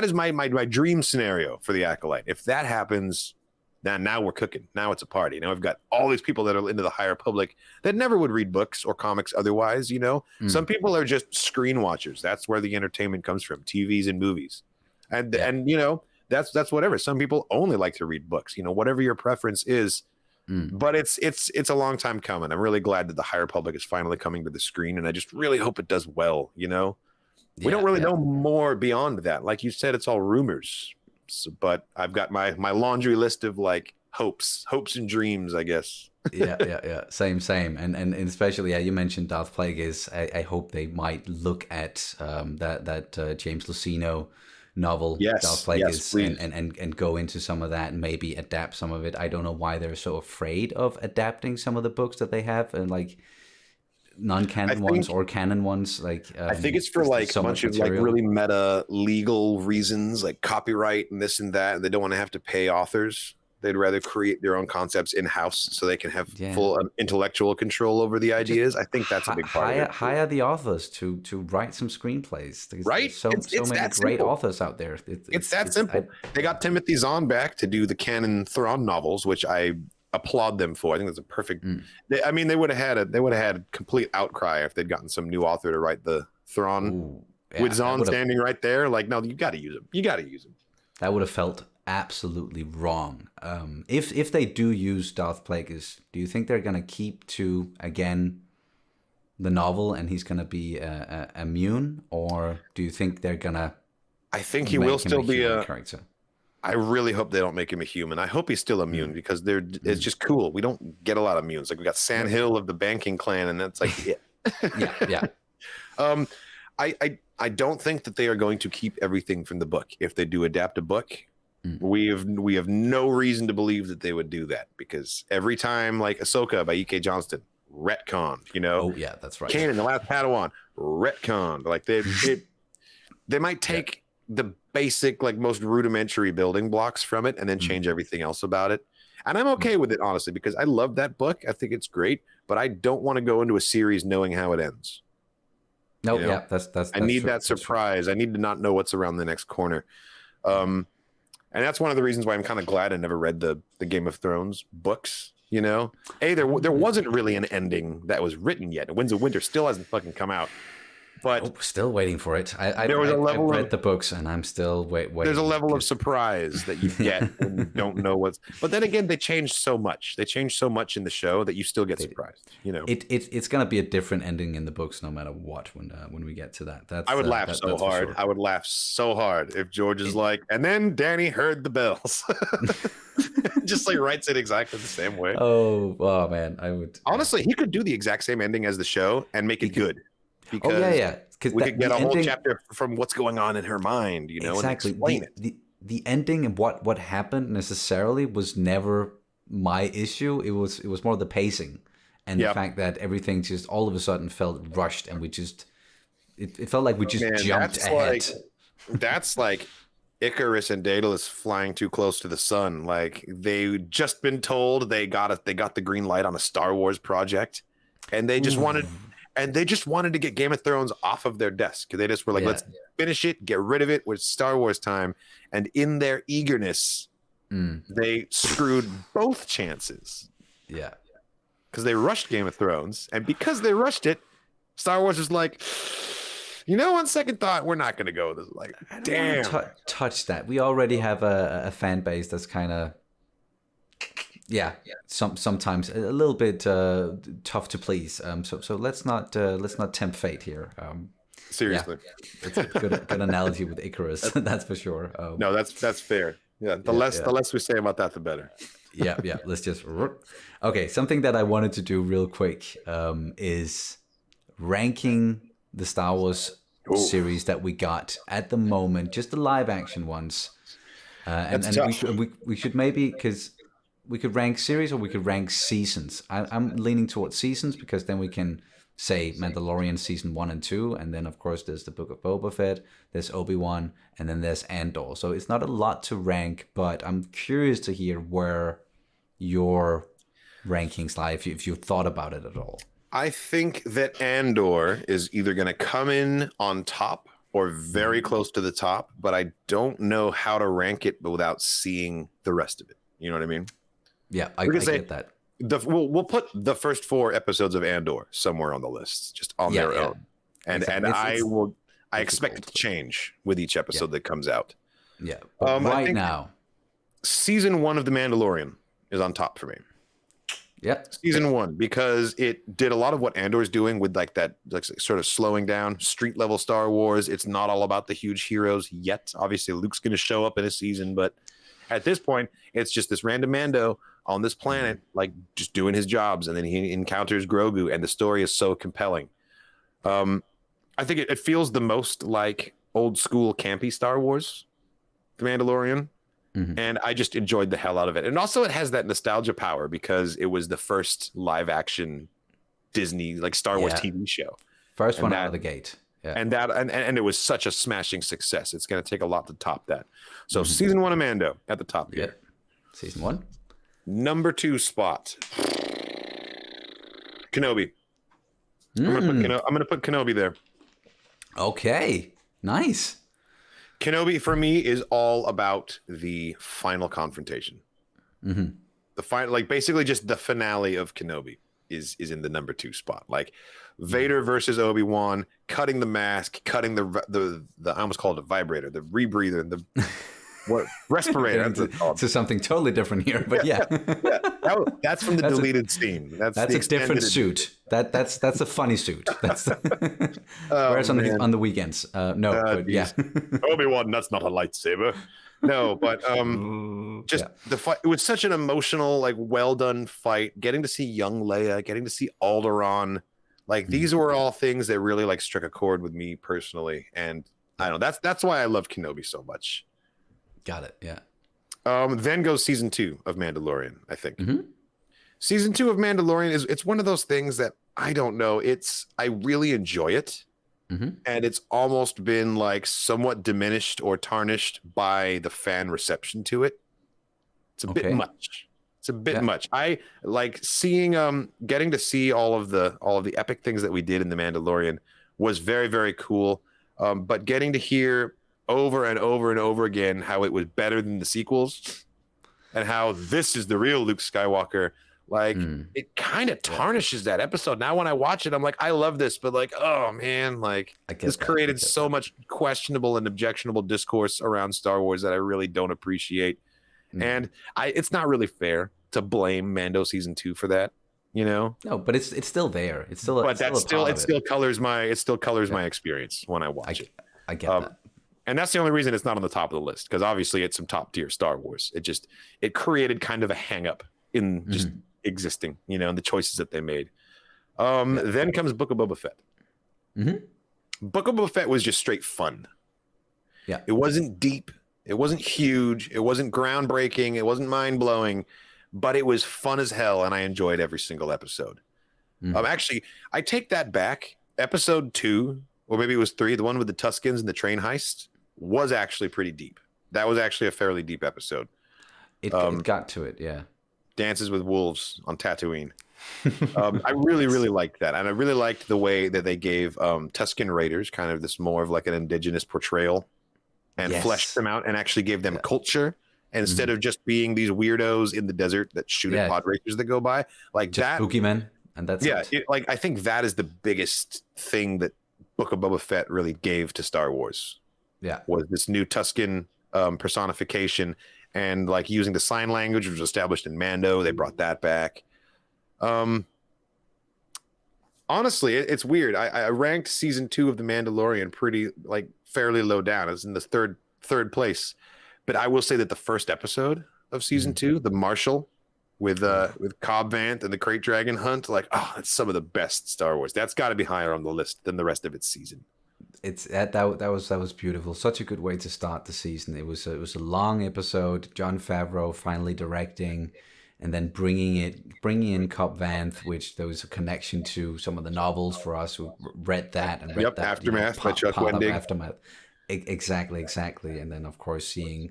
is my dream scenario for the Acolyte. If that happens, now we're cooking. Now it's a party. Now we've got all these people that are into the High Republic that never would read books or comics otherwise. Some people are just screen watchers. That's where the entertainment comes from, TVs and movies, and that's whatever. Some people only like to read books. Whatever your preference is. But it's a long time coming. I'm really glad that the High Republic is finally coming to the screen, and I just really hope it does well. We don't really know more beyond that. Like you said, it's all rumors. But I've got my laundry list of like hopes and dreams, I guess. yeah. Same. And especially, you mentioned Darth Plagueis. I hope they might look at that James Luceno novel, Darth Plagueis, and go into some of that and maybe adapt some of it. I don't know why they're so afraid of adapting some of the books that they have, and like non-canon ones or canon ones. Like I think it's for like a bunch of like really meta legal reasons, like copyright and this and that. And they don't want to have to pay authors. They'd rather create their own concepts in-house so they can have full intellectual control over the ideas. I think that's a big part of it. Hire the authors to write some screenplays. Right? So many great authors out there. It's that simple. They got Timothy Zahn back to do the canon Thrawn novels, which I applaud them for. I think that's a perfect. They would have had complete outcry if they'd gotten some new author to write the Thrawn with Zahn standing right there. Like, no, you got to use him. You got to use him. That would have felt absolutely wrong. If they do use Darth Plagueis, do you think they're gonna keep to again the novel and he's gonna be immune, or do you think they're gonna? I think he will still be a character. I really hope they don't make him a human. I hope he's still immune because it's just cool. We don't get a lot of immunes. Like we got Sandhill of the banking clan, and that's like it. yeah. I don't think that they are going to keep everything from the book. If they do adapt a book, we have no reason to believe that they would do that, because every time, like Ahsoka by E.K. Johnston, retcon, Oh yeah, that's right. Kanan, the last Padawan, retcon. Like they might take the basic, like most rudimentary building blocks from it and then change everything else about it. And I'm okay with it, honestly, because I love that book. I think it's great, but I don't want to go into a series knowing how it ends. No, that's I need that surprise. I need to not know what's around the next corner. And that's one of the reasons why I'm kind of glad I never read the Game of Thrones books. There wasn't really an ending that was written yet. Winds of Winter still hasn't fucking come out. But still waiting for it. I read the books, and I'm still waiting. There's a level of surprise that you get when you don't know what's. But then again, they changed so much. They changed so much in the show that you still get surprised. It's gonna be a different ending in the books, no matter what. When we get to that, I would laugh so hard. Sure. I would laugh so hard if George is like, and then Danny heard the bells. Just like writes it exactly the same way. Oh man, I would. Honestly, he could do the exact same ending as the show and make it good. Because we could get a whole chapter from what's going on in her mind, exactly. And explain it. The ending and what happened necessarily was never my issue. It was more the pacing and the fact that everything just all of a sudden felt rushed, and we just it felt like we just jumped ahead. That's like Icarus and Daedalus flying too close to the sun. Like they just been told they got the green light on a Star Wars project, and they just wanted to get Game of Thrones off of their desk. They just were like, let's finish it, get rid of it. It's Star Wars time. And in their eagerness, they screwed both chances. Yeah. Because they rushed Game of Thrones, and because they rushed it, Star Wars was like, on second thought, we're not going to go this. Like, damn. Touch that. We already have a fan base that's kind of, sometimes a little bit tough to please. So let's not tempt fate here. Seriously, it's a good analogy with Icarus. That's for sure. No, that's fair. Yeah, the less we say about that, the better. yeah. Let's just okay. Something that I wanted to do real quick is ranking the Star Wars series that we got at the moment, just the live action ones, and we should maybe, because we could rank series or we could rank seasons. I'm leaning towards seasons, because then we can say Mandalorian season 1 and 2, and then of course there's the Book of Boba Fett, there's Obi-Wan, and then there's Andor. So it's not a lot to rank, but I'm curious to hear where your rankings lie, if you thought about it at all. I think that Andor is either going to come in on top or very close to the top, but I don't know how to rank it without seeing the rest of it. You know what I mean? Yeah, I get that. We'll put the first 4 episodes of Andor somewhere on the list, just on their own, and exactly. I expect it to change with each episode that comes out. Yeah, but right now, season 1 of The Mandalorian is on top for me. Yeah, season 1, because it did a lot of what Andor is doing with like that, like sort of slowing down street level Star Wars. It's not all about the huge heroes yet. Obviously, Luke's going to show up in a season, but at this point, it's just this random Mando on this planet, like just doing his jobs, and then he encounters Grogu, and the story is so compelling. I think it feels the most like old school campy Star Wars, The Mandalorian. And I just enjoyed the hell out of it. And also it has that nostalgia power because it was the first live action Disney, like Star Wars TV show. First one out of the gate. Yeah. And it was such a smashing success. It's going to take a lot to top that. So season 1 of Mando at the top here. Season 1. Number 2 spot. Kenobi. I'm going to put Kenobi there. Okay. Nice. Kenobi for me is all about the final confrontation. The final, like basically just the finale of Kenobi is in the number 2 spot. Like Vader versus Obi-Wan, cutting the mask, cutting the I almost called it a vibrator, the rebreather, the respirator. To something totally different here, but that's from the deleted scene. That's a different suit. That's a funny suit. That's whereas on the weekends. Obi-Wan, that's not a lightsaber. No, but the fight. It was such an emotional, like, well done fight. Getting to see young Leia, getting to see Alderaan, like these were all things that really like struck a chord with me personally, and I don't know. That's why I love Kenobi so much. Got it. Yeah. Then goes season 2 of Mandalorian, I think. Season 2 of Mandalorian it's one of those things that I don't know. I really enjoy it. And it's almost been like somewhat diminished or tarnished by the fan reception to it. It's a bit much. It's a bit much. I like seeing getting to see all of the epic things that we did in The Mandalorian was very, very cool. But getting to hear over and over and over again how it was better than the sequels and how this is the real Luke Skywalker, like it kind of tarnishes that episode. Now when I watch it, I'm like, I love this, but like, oh man, like this created so much questionable and objectionable discourse around Star Wars that I really don't appreciate. And it's not really fair to blame Mando season 2 for that, you know? No, but it's still there. It still colors my experience when I watch it. I get that. And that's the only reason it's not on the top of the list, because obviously it's some top tier Star Wars. It created kind of a hang up in just existing, you know, and the choices that they made. Then comes Book of Boba Fett. Book of Boba Fett was just straight fun. Yeah. It wasn't deep. It wasn't huge. It wasn't groundbreaking. It wasn't mind blowing, but it was fun as hell. And I enjoyed every single episode. Actually, I take that back. Episode 2, or maybe it was 3, the one with the Tuskens and the train heist, was actually pretty deep. That was actually a fairly deep episode. It got to it, yeah. Dances with Wolves on Tatooine. I really liked that, and I really liked the way that they gave Tusken Raiders kind of this more of like an indigenous portrayal, and fleshed them out, and actually gave them culture. And instead of just being these weirdos in the desert that shoot at pod racers that go by, like just that boogeymen, and that's like I think that is the biggest thing that Book of Boba Fett really gave to Star Wars. Yeah, was this new Tusken personification, and like using the sign language, which was established in Mando. They brought that back. Honestly, it's weird. I ranked season 2 of The Mandalorian pretty like fairly low down. It was in the third place, but I will say that the first episode of season 2, the Marshal with Cobb Vanth and the Crate Dragon hunt, like it's some of the best Star Wars. That's got to be higher on the list than the rest of its season. That was beautiful. Such a good way to start the season. It was a long episode. Jon Favreau finally directing, and then bringing in Cobb Vanth, which there was a connection to some of the novels for us who read that and read that. Aftermath by Chuck Wendig. Aftermath. Exactly. And then of course seeing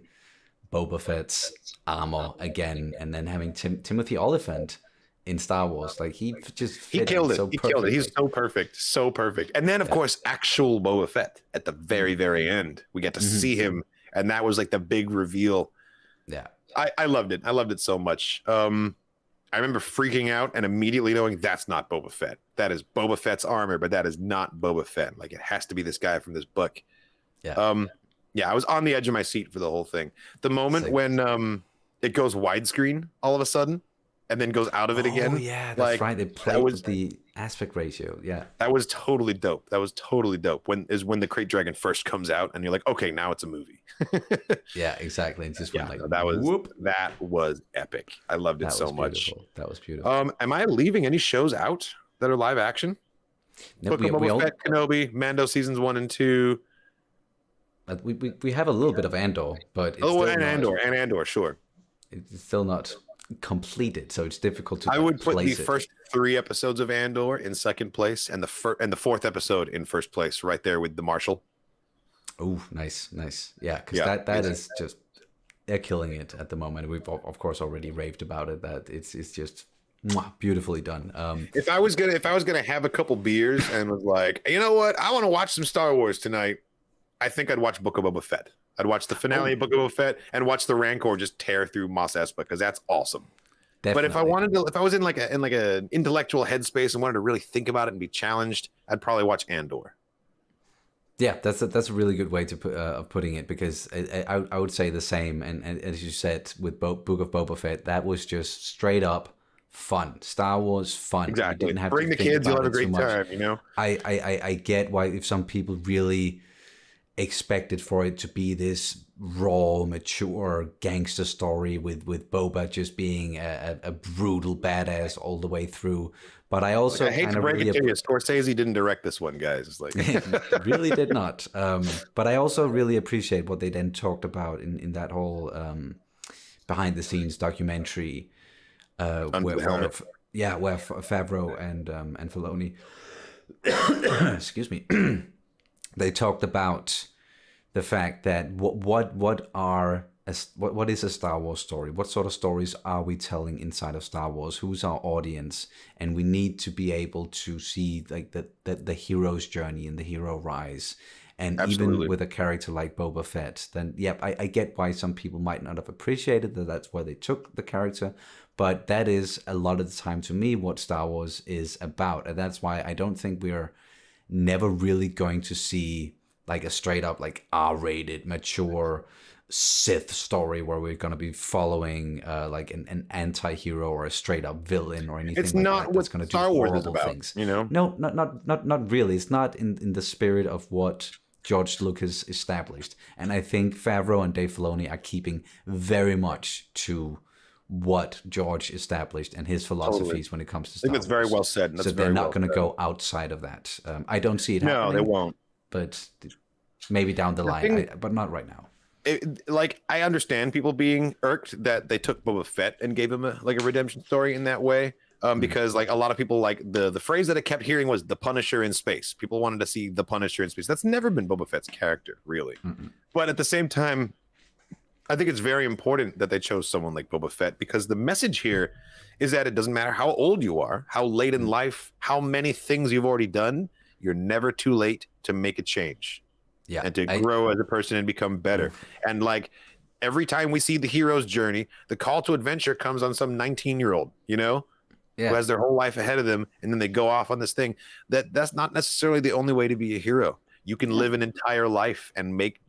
Boba Fett's armor again, and then having Timothy Olyphant in Star Wars, like he killed it. He killed it. He's so perfect. And then of course actual Boba Fett at the very end, we get to see him, and that was like the big reveal. Yeah. I loved it. I loved it so much. I remember freaking out and immediately knowing that's not Boba Fett. That is Boba Fett's armor, but that is not Boba Fett. Like, it has to be this guy from this book. Yeah. I was on the edge of my seat for the whole thing. The moment when it goes widescreen all of a sudden and then goes out of it again. Oh, yeah, that's right. They played with the aspect ratio. Yeah. That was totally dope. When the Crate Dragon first comes out and you're like, okay, now it's a movie. Yeah, exactly. And just went like, that was epic. I loved it so much. That was beautiful. Am I leaving any shows out that are live action? No, Book of Boba Fett, Kenobi, Mando seasons 1 and 2. We have a little bit of Andor, but Andor, sure. It's still not completed, so it's difficult to. I would put the first 3 episodes of Andor in second place, and the 4th episode in first place, right there with the Marshal. Oh, nice. Yeah, because that is just, they're killing it at the moment. We've of course already raved about it. That it's just beautifully done. If I was gonna have a couple beers and was like, you know what, I want to watch some Star Wars tonight, I think I'd watch Book of Boba Fett. I'd watch the finale of Book of Boba Fett and watch the Rancor just tear through Mos Espa, because that's awesome. Definitely. But if I was in like an intellectual headspace and wanted to really think about it and be challenged, I'd probably watch Andor. Yeah, that's a really good way to putting it, because I would say the same. And as you said with Book of Boba Fett, that was just straight up fun. Star Wars fun. Exactly. You didn't have Bring to the think kids, you'll about have a it great time. You know. I get why if some people really expected for it to be this raw, mature gangster story with Boba just being a brutal badass all the way through. But I also I hate to break it to you, Scorsese didn't direct this one, guys. It's like really did not. But I also really appreciate what they then talked about in that whole behind the scenes documentary where Favreau and Filoni excuse me they talked about the fact that what is a Star Wars story? What sort of stories are we telling inside of Star Wars? Who's our audience? And we need to be able to see like the hero's journey and the hero rise. And Absolutely. Even with a character like Boba Fett, then I get why some people might not have appreciated that. That's why they took the character. But that is a lot of the time to me what Star Wars is about. And that's why I don't think we're never really going to see like a straight up like R-rated mature Sith story where we're going to be following like an anti-hero or a straight up villain or anything. It's like not that. what That's going to Star do Wars horrible is about, things. you know? No, not really. It's not in the spirit of what George Lucas established, and I think Favreau and Dave Filoni are keeping very much to what George established and his philosophies when it comes to Star Wars. I think that's very well said. And that's so they're not going to go outside of that. I don't see it happening. No, they won't. But maybe down the line, but not right now. I understand people being irked that they took Boba Fett and gave him a redemption story in that way. Because like a lot of people, like the phrase that I kept hearing was the Punisher in space. People wanted to see the Punisher in space. That's never been Boba Fett's character, really. Mm-mm. But at the same time, I think it's very important that they chose someone like Boba Fett, because the message here is that it doesn't matter how old you are, how late in life, how many things you've already done, you're never too late to make a change. Yeah, and to grow as a person and become better. And like every time we see the hero's journey, the call to adventure comes on some 19-year-old, who has their whole life ahead of them, and then they go off on this thing. That's not necessarily the only way to be a hero. You can live an entire life and make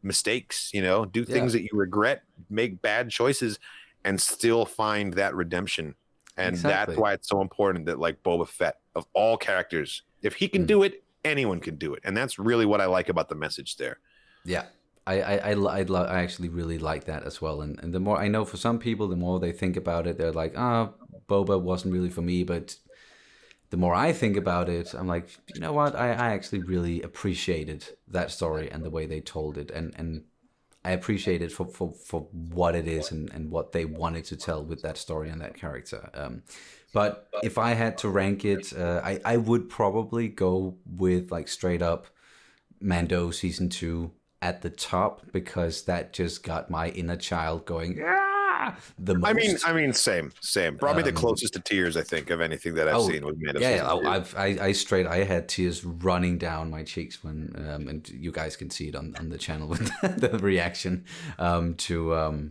mistakes, do things that you regret, make bad choices, and still find that redemption. And that's why it's so important that, like, Boba Fett, of all characters, if he can do it, anyone can do it. And that's really what I like about the message there. Yeah. I actually really like that as well. And the more I know, for some people, the more they think about it, they're like, Boba wasn't really for me. But the more I think about it, I'm like, you know what? I actually really appreciated that story and the way they told it. And I appreciate it for what it is and what they wanted to tell with that story and that character. But if I had to rank it, I would probably go with, like, straight up Mando season 2 at the top, because that just got my inner child going the most. I mean, same. Brought me the closest to tears, I think, of anything that I've seen with Mando. I had tears running down my cheeks when, and you guys can see it on the channel with the reaction to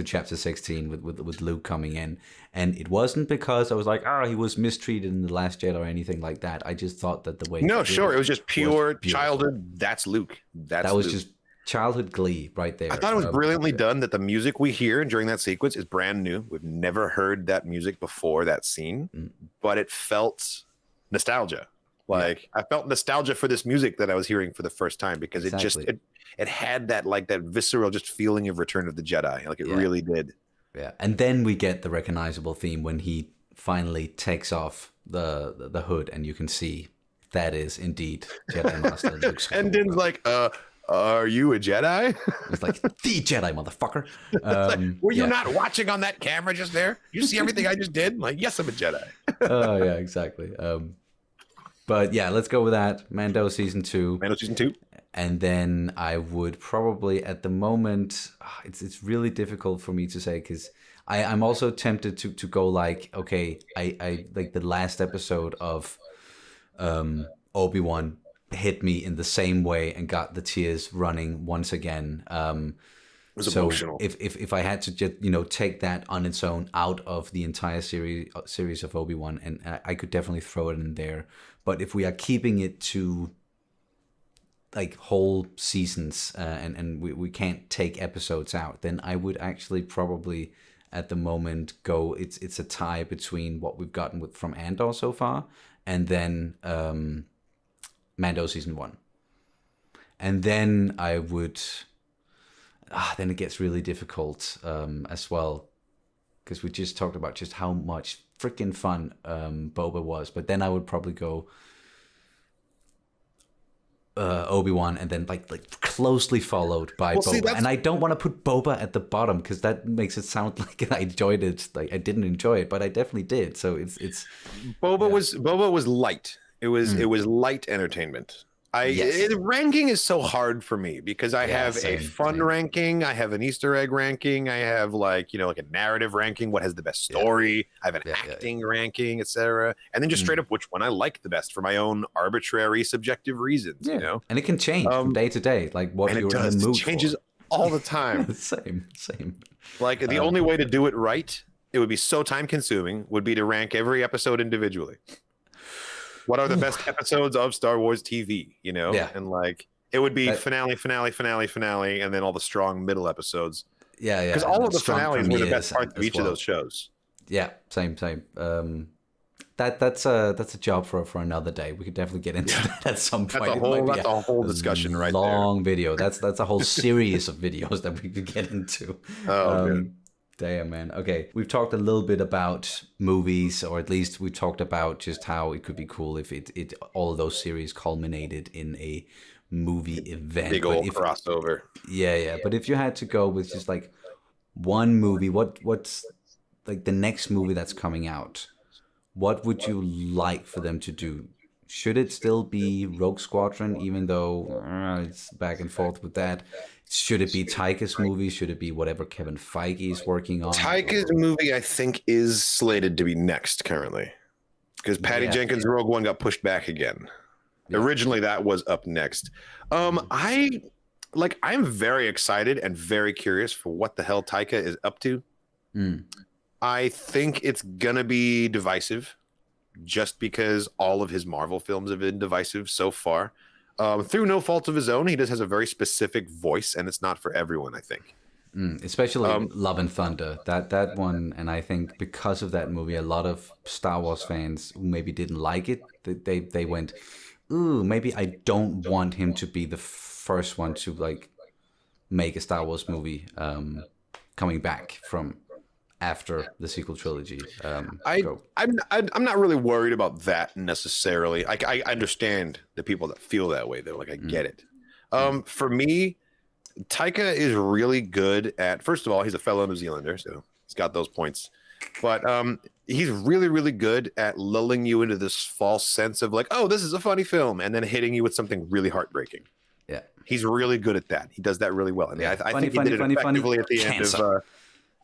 chapter 16 with Luke coming in. And it wasn't because I was like, he was mistreated in The Last Jedi or anything like that. I just thought that the way... No, sure. It was just pure childhood. That's Luke. That was Luke. Just childhood glee right there. I thought it was brilliantly done, that the music we hear during that sequence is brand new. We've never heard that music before that scene, but it felt nostalgia. Like, I felt nostalgia for this music that I was hearing for the first time, because it had that, like, that visceral just feeling of Return of the Jedi. Like, it really did. Yeah. And then we get the recognizable theme when he finally takes off the hood, and you can see that is indeed Jedi Master Luke Skywalker. And Din's like, are you a Jedi? It's like, the Jedi, motherfucker. Were you not watching on that camera just there? You see everything I just did? Like, yes, I'm a Jedi. Oh, yeah, exactly. But yeah, let's go with that. Mando season 2. And then I would probably, at the moment, it's really difficult for me to say, because I'm also tempted to go like, okay, I like the last episode of Obi-Wan hit me in the same way and got the tears running once again. It was emotional. If I had to just take that on its own out of the entire series of Obi-Wan, and I could definitely throw it in there. But if we are keeping it to, like, whole seasons, and we can't take episodes out, then I would actually probably at the moment go, it's a tie between what we've gotten from Andor so far, and then Mando season 1. And then I would then it gets really difficult as well, because we just talked about just how much freaking fun Boba was. But then I would probably go Obi-Wan, and then like closely followed by Boba. See, and I don't want to put Boba at the bottom, because that makes it sound like I enjoyed it. Like, I didn't enjoy it, but I definitely did. So it's Boba was light. It was light entertainment. Ranking is so hard for me, because I have a fun ranking, I have an Easter egg ranking, I have like a narrative ranking, what has the best story, I have an acting ranking, etc. And then just straight up which one I like the best for my own arbitrary subjective reasons. And it can change from day to day, like what you're in the mood. It changes all the time. Same. Like, the only way to do it right, it would be so time consuming, would be to rank every episode individually. What are the best episodes of Star Wars TV, And like, it would be finale, and then all the strong middle episodes. Yeah. Because all of the finales were the best parts of each of those shows. Yeah, same. That's a job for another day. We could definitely get into that at some point. That's a whole discussion right there. Long video. That's a whole series of videos that we could get into. Damn, man. Okay, we've talked a little bit about movies, or at least we talked about just how it could be cool if it all of those series culminated in a movie event. Big old crossover. Yeah. But if you had to go with just like one movie, what's like the next movie that's coming out? What would you like for them to do? should it still be Rogue Squadron, even though it's back and forth with that? Should it be Taika's movie? Should it be whatever Kevin Feige is working on? Taika's movie, I think, is slated to be next currently, because Patty Jenkins' Rogue One got pushed back again. Yeah. Originally, that was up next. I'm very excited and very curious for what the hell Taika is up to. I think it's gonna be divisive, just because all of his Marvel films have been divisive so far. Through no fault of his own, he just has a very specific voice, and it's not for everyone, I think. Especially Love and Thunder, that one, and I think because of that movie, a lot of Star Wars fans who maybe didn't like it, they went, ooh, maybe I don't want him to be the first one to like make a Star Wars movie coming back from after the sequel trilogy. I'm not really worried about that necessarily. I understand the people that feel that way though. Like I get it. For me, Taika is really good at, first of all, he's a fellow New Zealander, so he's got those points. But he's really, really good at lulling you into this false sense of like, oh, this is a funny film, and then hitting you with something really heartbreaking. Yeah, he's really good at that. He does that really well. And I think he did it effectively at the end of.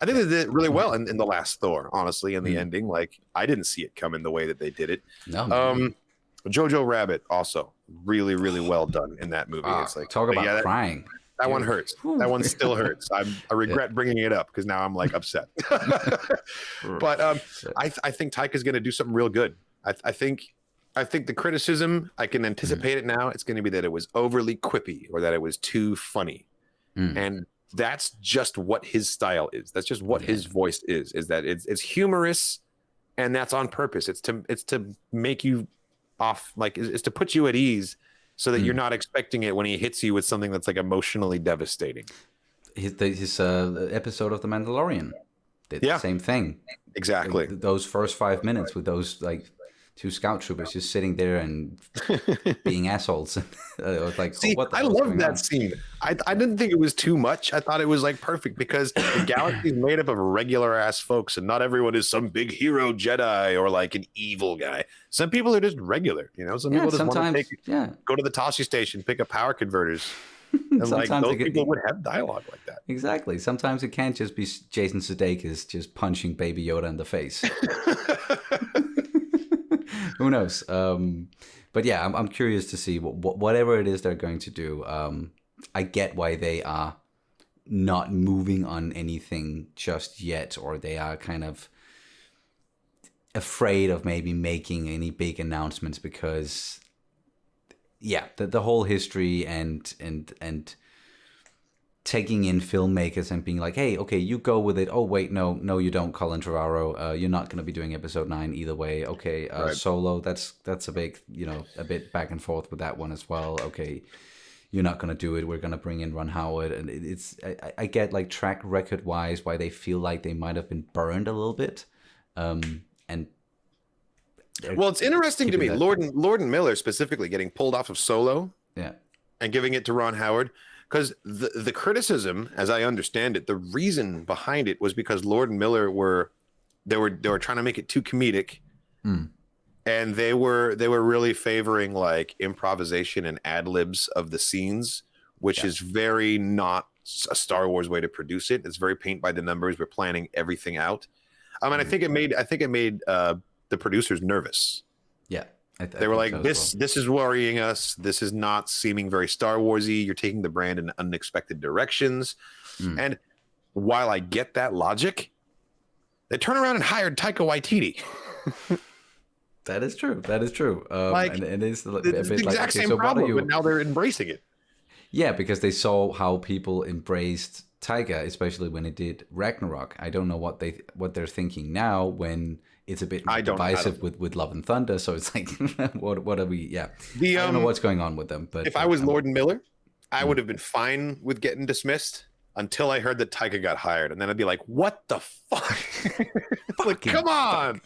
I think they did it really well in the last Thor, honestly, in the ending. Like, I didn't see it coming the way that they did it. No. Jojo Rabbit also really, really well done in that movie. It's like talk about crying. That one hurts. That one still hurts. I regret bringing it up because now I'm like upset. But I think Taika's going to do something real good. I think the criticism, I can anticipate it now. It's going to be that it was overly quippy or that it was too funny. And that's just what his style is. That's just what his voice is that it's humorous, and that's on purpose. It's to make you off, like it's to put you at ease so that you're not expecting it when he hits you with something that's like emotionally devastating. His episode of The Mandalorian did the same thing. Exactly. Those first 5 minutes with those like two scout troopers just sitting there and being assholes. Like, see, I love that scene. I didn't think it was too much. I thought it was like perfect because the galaxy is made up of regular ass folks, and not everyone is some big hero Jedi or like an evil guy. Some people are just regular, you know. Some people just want to go to the Toshi station, pick up power converters. And like those people would have dialogue like that. Exactly. Sometimes it can't just be Jason Sudeikis just punching Baby Yoda in the face. Who knows? But yeah, I'm curious to see whatever it is they're going to do. I get why they are not moving on anything just yet, or they are kind of afraid of maybe making any big announcements because, yeah, the whole history and taking in filmmakers and being like, hey, okay, you go with it. Oh, wait, no, you don't, Colin Trevorrow. You're not going to be doing episode 9 either way. Okay, right. Solo, that's a big, a bit back and forth with that one as well. Okay, you're not going to do it. We're going to bring in Ron Howard. And I get like track record wise why they feel like they might have been burned a little bit. And well, it's interesting to me, Lord and Miller specifically getting pulled off of Solo and giving it to Ron Howard. Because the criticism, as I understand it, the reason behind it was because Lord and Miller were trying to make it too comedic, and they were really favoring like improvisation and ad libs of the scenes, which is very not a Star Wars way to produce it. It's very paint by the numbers. We're planning everything out. I mean, I think it made the producers nervous. Yeah. They were like, this is worrying us. This is not seeming very Star Warsy. You're taking the brand in unexpected directions. And while I get that logic, they turn around and hired Taika Waititi. That is true. And it's a bit the exact same problem, but now they're embracing it. Yeah, because they saw how people embraced Taika, especially when it did Ragnarok. I don't know what they're thinking now when it's a bit more divisive with Love and Thunder. So it's like, what are we? Yeah, I don't know what's going on with them. But if I was Lord and Miller, I would have been fine with getting dismissed until I heard that Taika got hired, and then I'd be like, what the fuck? Like, come on.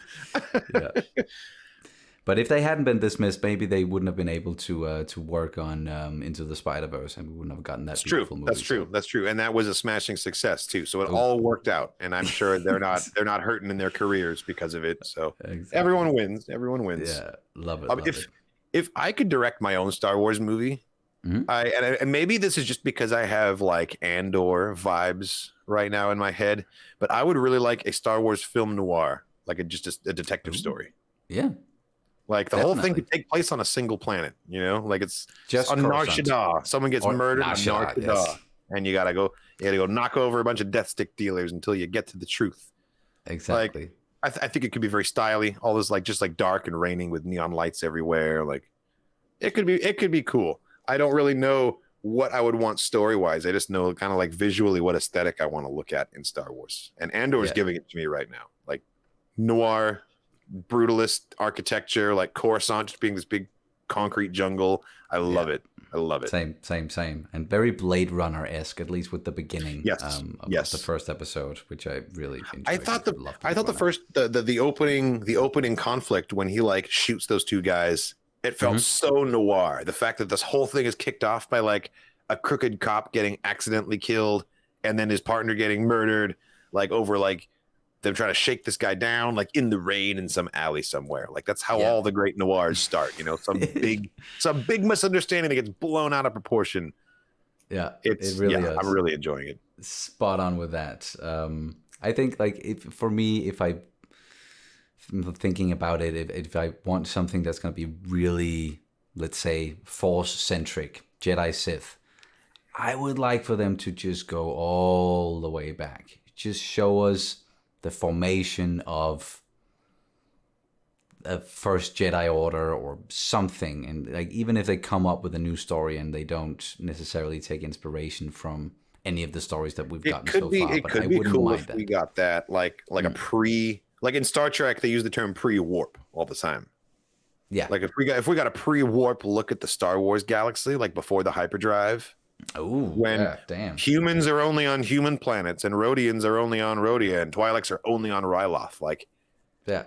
Yeah. But if they hadn't been dismissed, maybe they wouldn't have been able to work on Into the Spider-Verse, and we wouldn't have gotten that beautiful movie. That's true, and that was a smashing success too. So it all worked out, and I'm sure they're not hurting in their careers because of it. So exactly. Everyone wins. Yeah, love it. if I could direct my own Star Wars movie, and maybe this is just because I have like Andor vibes right now in my head, but I would really like a Star Wars film noir, like just a detective story. Yeah. Like the whole thing could take place on a single planet, you know, like it's just on Nar Shaddaa. Someone gets murdered on Nar Shaddaa, yes. And you gotta go knock over a bunch of death stick dealers until you get to the truth. Exactly. Like, I think it could be very stylish. All this like just like dark and raining with neon lights everywhere. Like it could be cool. I don't really know what I would want story wise. I just know kind of like visually what aesthetic I want to look at in Star Wars. And Andor is giving it to me right now. Like noir, brutalist architecture, like Coruscant just being this big concrete jungle. I love it. I love it. Same. And very Blade Runner-esque, at least with the beginning of the first episode, which I really enjoyed. I thought the opening conflict when he like shoots those two guys, it felt so noir. The fact that this whole thing is kicked off by like a crooked cop getting accidentally killed and then his partner getting murdered, like over like them trying to shake this guy down like in the rain in some alley somewhere. Like that's how all the great noirs start, you know, some big misunderstanding that gets blown out of proportion. Yeah, it really is. I'm really enjoying it. Spot on with that. I think like if I'm thinking about it, if I want something that's going to be really, let's say, Force-centric, Jedi Sith, I would like for them to just go all the way back. Just show us the formation of a first Jedi Order or something. And like even if they come up with a new story and they don't necessarily take inspiration from any of the stories that we've gotten so far. It could be cool if we got that like a like in Star Trek, they use the term pre-warp all the time. Yeah. Like if we got a pre-warp look at the Star Wars galaxy, like before the hyperdrive. Oh, when humans are only on human planets and Rhodians are only on Rhodia and Twi'leks are only on Ryloth. Like the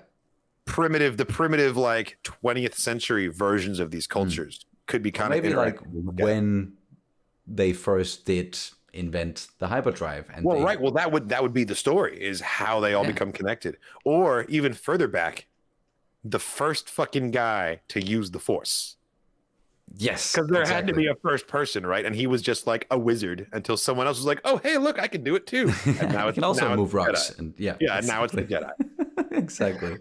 primitive like 20th century versions of these cultures could be kind of maybe like when they first did invent the hyperdrive and well that would be the story, is how they all become connected. Or even further back, the first fucking guy to use the Force. Yes, because there had to be a first person, right? And he was just like a wizard until someone else was like, "Oh, hey, look, I can do it too." And now he can also move rocks, and and now it's the Jedi. Exactly.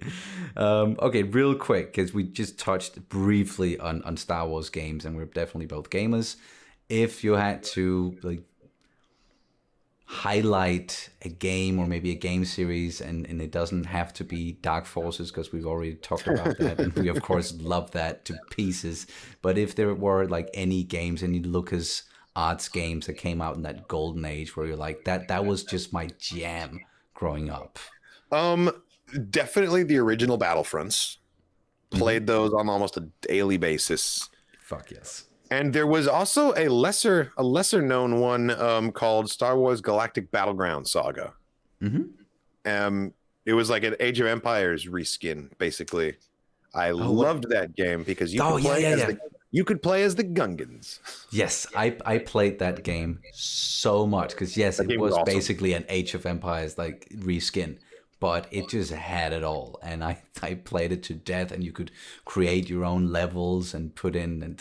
Okay, real quick, because we just touched briefly on Star Wars games, and we're definitely both gamers. If you had to like highlight a game or maybe a game series, and it doesn't have to be Dark Forces because we've already talked about that, and we of course love that to pieces. But if there were like any games, any Lucas Arts games that came out in that golden age where you're like that was just my jam growing up. Definitely the original Battlefronts. Played those on almost a daily basis. Fuck yes. And there was also a lesser known one called Star Wars Galactic Battleground Saga. It was like an Age of Empires reskin, basically. I loved that game because you could play as the Gungans. Yes, I played that game so much because it was awesome. Basically an Age of Empires like reskin. But it just had it all, and I played it to death. And you could create your own levels and put in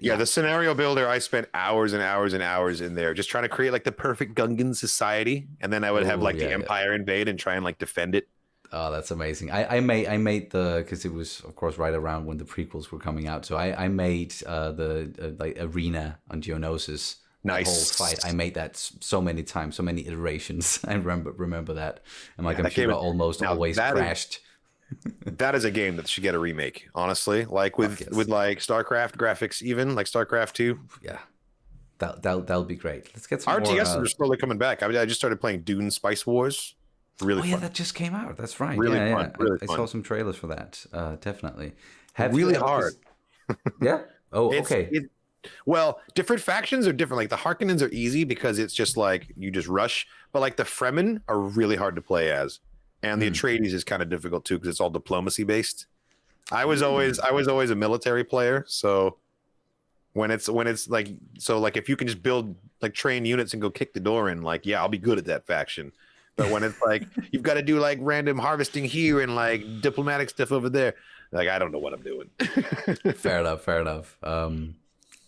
the scenario builder. I spent hours and hours and hours in there just trying to create like the perfect Gungan society, and then I would have like the Empire invade and try and like defend it. Oh, that's amazing! I made because it was of course right around when the prequels were coming out, so I made the like arena on Geonosis. Nice. Whole fight. I made that so many times, so many iterations. I remember that, and my computer almost always crashed. That is a game that should get a remake, honestly. Like with like StarCraft graphics, even like StarCraft 2. Yeah, that'll be great. Let's get some RTS are slowly coming back. I just started playing Dune Spice Wars. Really fun. Yeah, that just came out. That's right. Really fun. Really I saw some trailers for that. Definitely. Really hard. Yeah. Oh, okay. Well, different factions are different. Like the Harkonnens are easy because it's just like you just rush, but like the Fremen are really hard to play as, and the Atreides is kind of difficult too because it's all diplomacy based. I was always a military player, so when it's like if you can just build like train units and go kick the door in, like I'll be good at that faction. But when it's like you've got to do like random harvesting here and like diplomatic stuff over there, Like, I don't know what I'm doing. Fair enough. Fair enough.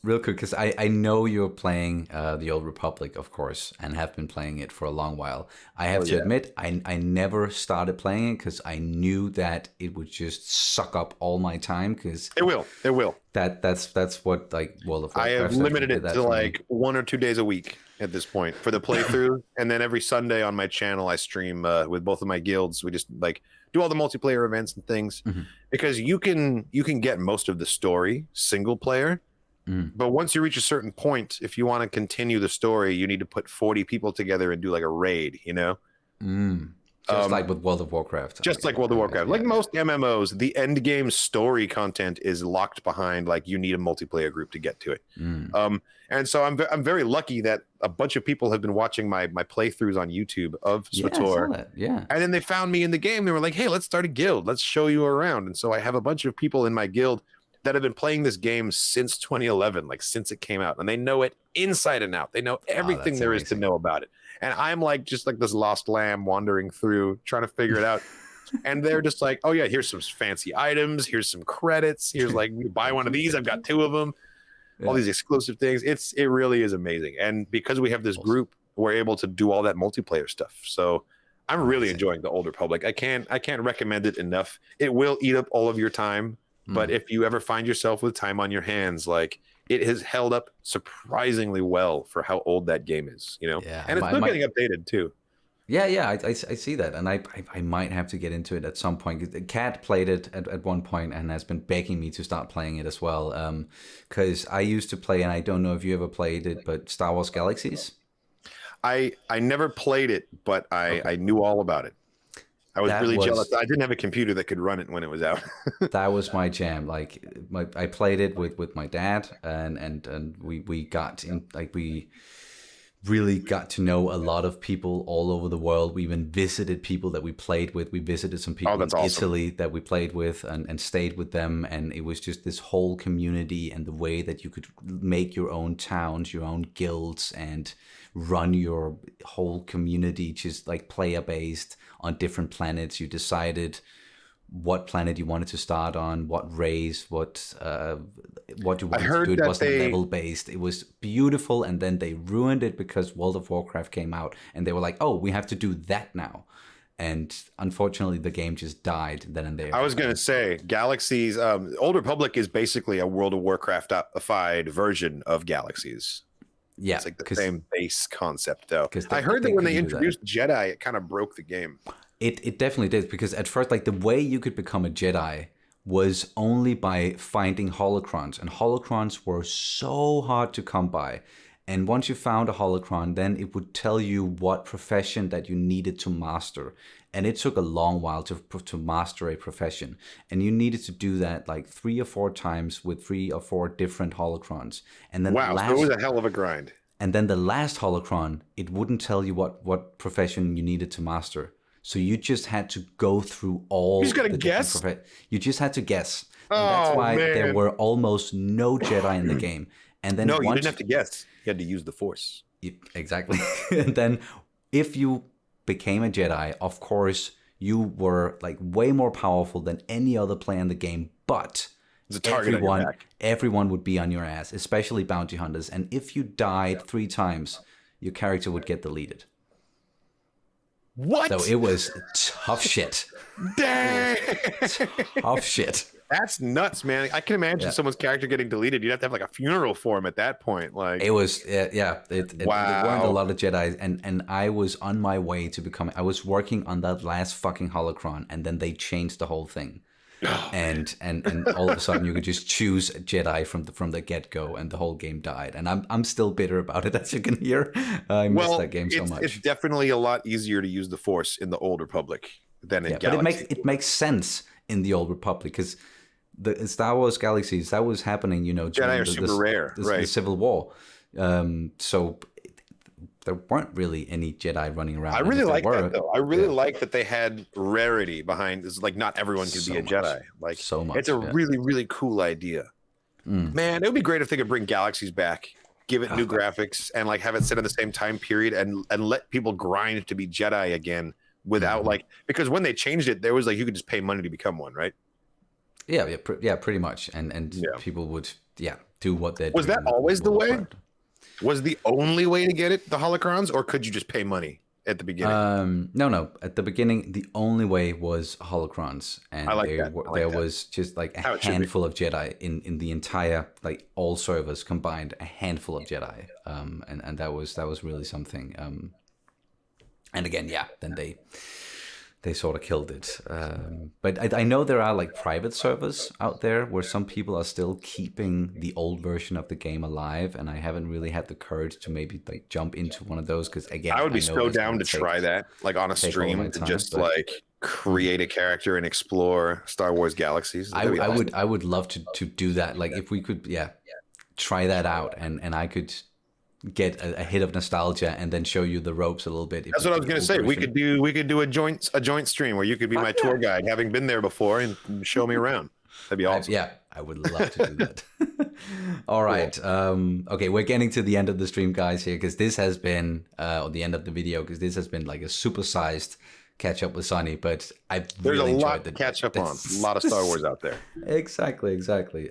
Real quick, because I know you're playing the Old Republic, of course, and have been playing it for a long while. I have to admit, I never started playing it because I knew that it would just suck up all my time. Because it will. That's what like World of Warcraft. I have limited it to like 1 or 2 days a week at this point for the playthrough, and then every Sunday on my channel I stream with both of my guilds. We just like do all the multiplayer events and things because you can get most of the story single player. But once you reach a certain point, if you want to continue the story, you need to put 40 people together and do like a raid, you know? Just like with World of Warcraft. Just like World of Warcraft. Like most MMOs, the end game story content is locked behind, like you need a multiplayer group to get to it. And so I'm very lucky that a bunch of people have been watching my playthroughs on YouTube of SWTOR. Yeah. And then they found me in the game. They were like, hey, let's start a guild. Let's show you around. And so I have a bunch of people in my guild that have been playing this game since 2011, like since it came out, and they know it inside and out. They know everything there is to know about it. And I'm like just like this lost lamb wandering through trying to figure it out. And they're just like, oh yeah, here's some fancy items, here's some credits, here's like, you buy one of these, I've got 2 of them, all these exclusive things. It really is amazing. And because we have this group, we're able to do all that multiplayer stuff. So I'm really enjoying the Old Republic. I can't recommend it enough. It will eat up all of your time. But if you ever find yourself with time on your hands, like it has held up surprisingly well for how old that game is, you know? Yeah, and it's still getting updated too. Yeah, I see that. And I might have to get into it at some point. Kat played it at one point and has been begging me to start playing it as well. Because I used to play, and I don't know if you ever played it, but Star Wars Galaxies? I never played it, but I knew all about it. I was really jealous. I didn't have a computer that could run it when it was out. That was my jam. Like I played it with my dad, and we got in, like we really got to know a lot of people all over the world. We even visited people that we played with. We visited some people in Italy that we played with and stayed with them. And it was just this whole community and the way that you could make your own towns, your own guilds, and run your whole community just like player based on different planets. You decided what planet you wanted to start on, what race, what you wanted to do. It wasn't level based. It was beautiful, and then they ruined it because World of Warcraft came out, and they were like, "Oh, we have to do that now." And unfortunately, the game just died then and there. I was going to say, Galaxies, Old Republic is basically a World of Warcraft-ified version of Galaxies. Yeah, it's like the same base concept, though. I heard that when they introduced Jedi, it kind of broke the game. It definitely did, because at first, like, the way you could become a Jedi was only by finding holocrons, and holocrons were so hard to come by. And once you found a holocron, then it would tell you what profession that you needed to master. And it took a long while to master a profession. And you needed to do that like 3 or 4 times with 3 or 4 different holocrons. And then so it was a hell of a grind. And then the last holocron, it wouldn't tell you what profession you needed to master. So you just had to go through all. You just gotta guess. You just had to guess. And that's why there were almost no Jedi in the game. And then you didn't have to guess. You had to use the Force. Exactly. And then if you became a Jedi, of course, you were like way more powerful than any other player in the game. But everyone would be on your ass, especially bounty hunters. And if you died 3 times, your character would get deleted. What? So it was tough shit. Dang! Tough shit. That's nuts, man. I can imagine someone's character getting deleted. You'd have to have like a funeral for him at that point. Like it was, There weren't a lot of Jedi, and I was on my way to becoming. I was working on that last fucking holocron, and then they changed the whole thing. And all of a sudden you could just choose a Jedi from the get go, and the whole game died. And I'm still bitter about it, as you can hear. I miss that game so much. It's definitely a lot easier to use the Force in the Old Republic than in Galaxy. But it makes sense in the Old Republic, because the Star Wars Galaxies, that was happening, Jedi are super rare, right? The Civil War. So there weren't really any Jedi running around. I really like that, though. I really like that they had rarity behind this. Like, not everyone could be a Jedi. Like, so much. It's a really, really cool idea. Man, it would be great if they could bring Galaxies back, give it new graphics, and like have it set in the same time period, and let people grind to be Jedi again without because when they changed it, there was like you could just pay money to become one, right? Yeah, pretty much. And people would do what they're Was doing. that always the way? Was the only way to get it the holocrons, or could you just pay money at the beginning? No. At the beginning, the only way was holocrons, and I like there, that. there was just like a handful of Jedi in the entire, like all servers combined, a handful of Jedi, and that was really something. And again, then they sort of killed it. But I know there are like private servers out there where some people are still keeping the old version of the game alive, and I haven't really had the courage to maybe like jump into one of those, because again, I would be so down to try that, like on a stream, to just like create a character and explore Star Wars galaxies. I would love to do that. Like if we could, try that out, and I could get a hit of nostalgia and then show you the ropes a little bit. That's what I was going to say. We could do a joint stream where you could be my tour guide, having been there before, and show me around. That'd be awesome. I would love to do that. All right. Cool. Okay, we're getting to the end of the stream, guys, here, because this has been or the end of the video, because this has been like a supersized catch up with Sonny, but there's a lot to catch up on. A lot of Star Wars out there. Exactly.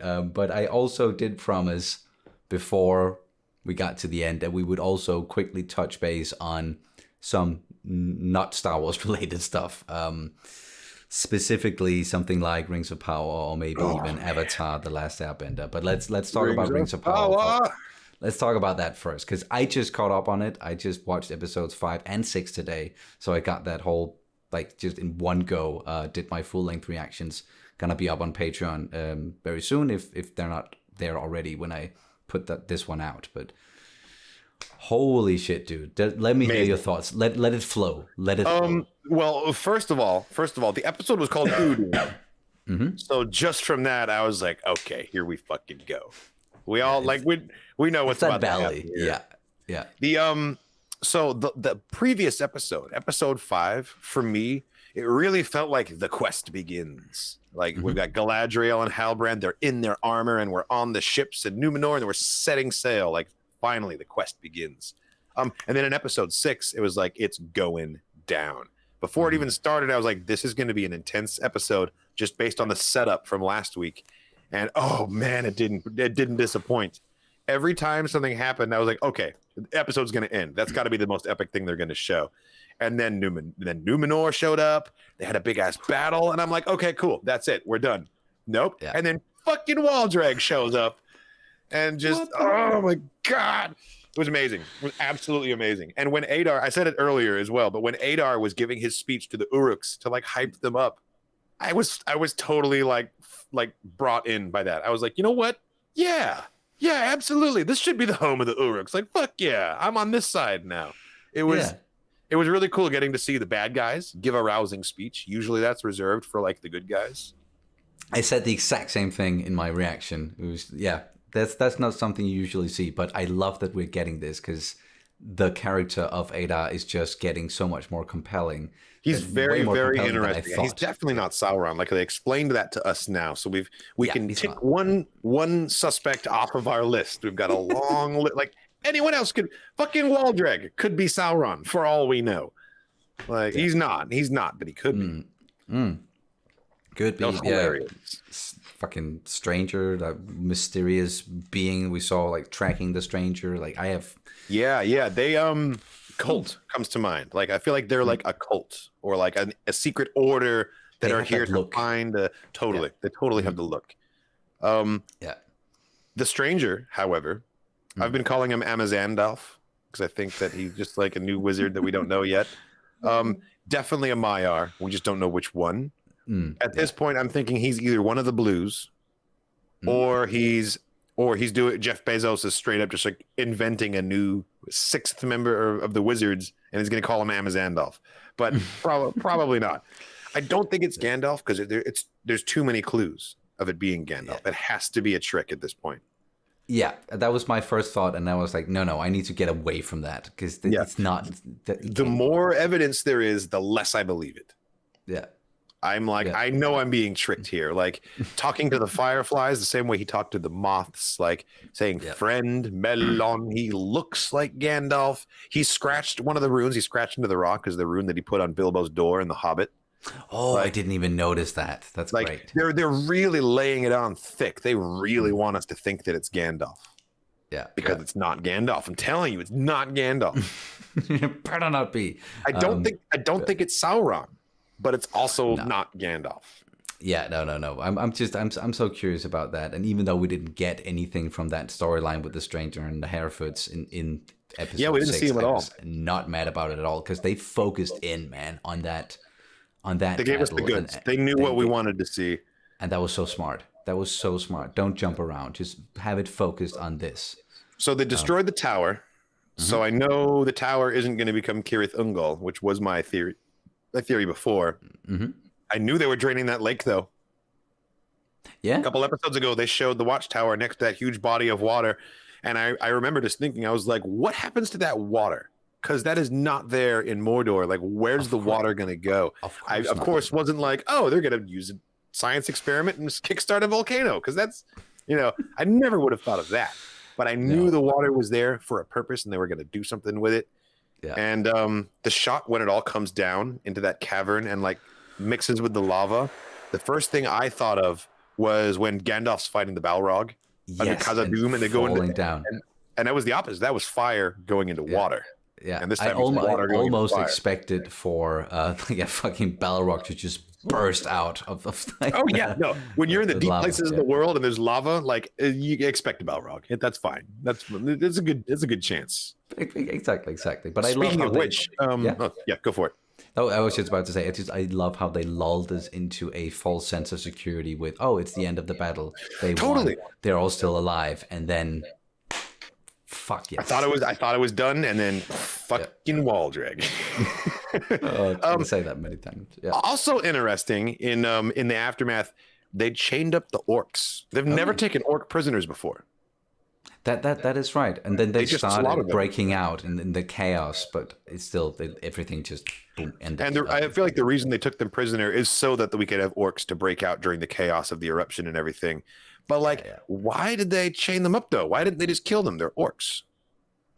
But I also did promise before we got to the end that we would also quickly touch base on some not Star Wars related stuff. Specifically something like Rings of Power, or maybe even Avatar: The Last Airbender. But let's talk about Rings of Power. Let's talk about that first, because I just caught up on it. I just watched episodes 5 and 6 today, so I got that whole, like, just in one go. Did my full length reactions. Gonna be up on Patreon very soon if they're not there already when I put this one out. But holy shit, dude! Let me hear your thoughts. Let it flow. Let it flow. Well, first of all, the episode was called Udo. So just from that, I was like, okay, here we fucking go. We all we know what's about that belly. Yeah. So the previous episode 5, for me, it really felt like the quest begins. Like we've got Galadriel and Halbrand, they're in their armor, and we're on the ships in Numenor, and we're setting sail. Like finally, the quest begins. And then in episode 6, it was like it's going down. Before it even started, I was like, this is going to be an intense episode, just based on the setup from last week. And oh man, it didn't disappoint. Every time something happened, I was like, okay, the episode's going to end. That's got to be the most epic thing they're going to show. And then Numenor showed up. They had a big ass battle, and I'm like, okay, cool, that's it, we're done. Nope. Yeah. And then fucking Waldrag shows up, and just oh my god, it was amazing. It was absolutely amazing. And when Adar, I said it earlier as well, but when Adar was giving his speech to the Uruks to like hype them up, I was totally like brought in by that. I was like, you know what? Yeah, absolutely. This should be the home of the Uruks. Like, fuck yeah, I'm on this side now. It was really cool getting to see the bad guys give a rousing speech. Usually that's reserved for like the good guys. I said the exact same thing in my reaction. It was that's not something you usually see, but I love that we're getting this, because the character of Adar is just getting so much more compelling. He's very, very interesting. He's definitely not Sauron. Like they explained that to us now, so we can tick one suspect off of our list. We've got a long list. Like anyone else could, fucking Waldrag could be Sauron for all we know. Like he's not, but he could be. Could be. Hilarious. Fucking stranger, that mysterious being we saw like tracking the stranger. Like I have. Yeah. They cult comes to mind. Like I feel like they're like a cult or like a secret order that are here to find they totally have the look. The stranger, however, I've been calling him Amazandalf because I think that he's just like a new wizard that we don't know yet. Definitely a Maiar. We just don't know which one. At this point, I'm thinking he's either one of the Blues, or he's doing Jeff Bezos is straight up just like inventing a new 6th member of the Wizards, and he's going to call him Amazandalf. But probably not. I don't think it's Gandalf because there's too many clues of it being Gandalf. It has to be a trick at this point. Yeah, that was my first thought, and I was like, no, I need to get away from that because it's not. The more evidence there is, the less I believe it. Yeah. I'm like, I know I'm being tricked here. Like talking to the fireflies the same way he talked to the moths, like saying, friend Melon, he looks like Gandalf. He scratched one of the runes. He scratched into the rock is the rune that he put on Bilbo's door in The Hobbit. Oh, I Like, didn't even notice that. That's like great. they're really laying it on thick. They really want us to think that it's Gandalf Yeah, because it's not Gandalf. I'm telling you, it's not Gandalf. yeah. Better not be. I don't think it's Sauron, but it's also No. not Gandalf. Yeah, no. I'm so curious about that. And even though we didn't get anything from that storyline with the stranger and the Herefoots in episode Yeah, we didn't 6, see him at I all. was not mad about it at all because they focused in, man, on that They gave us the battle, goods. They knew what we wanted to see. and that was so smart. That was so smart. Don't jump around. Just have it focused on this. So they destroyed the tower. So I know the tower isn't going to become Kirith Ungol, which was my theory. My theory before. I knew they were draining that lake, though. Yeah. A couple episodes ago, they showed the watchtower next to that huge body of water. And I remember just thinking, I was like, what happens to that water? Because that is not there in Mordor. Like, where's the water going to go? I, of course, wasn't like, oh, they're going to use a science experiment and kickstart a volcano. Because that's, I never would have thought of that. But I knew the water was there for a purpose and they were going to do something with it. Yeah. And the shot when it all comes down into that cavern and like mixes with the lava, the first thing I thought of was when Gandalf's fighting the Balrog under Khazad-dûm and they go into down. And that was the opposite. That was fire going into water. Yeah, and this I time it's water going into almost fire. expected for like a fucking Balrog to just burst out of like, Oh yeah, no. When you're in the deep lava, places of the world and there's lava, like you expect a Balrog. That's fine. That's a good chance. Exactly. But Speaking I love of which, go for it. Oh, I was just about to say, I love how they lulled us into a false sense of security with, oh, it's the end of the battle. They Totally. won. They're all still alive, and then, fuck yes. I thought it was done, and then fucking wall drag. I'm gonna say that many times. Yeah. Also interesting in the aftermath, they chained up the orcs. They've never taken orc prisoners before. That is right. And then they just started slaughtered them. breaking out in the chaos, but it's still everything just boom ended. And I feel like the reason they took them prisoner is so that we could have orcs to break out during the chaos of the eruption and everything. But why did they chain them up though? Why didn't they just kill them? They're orcs.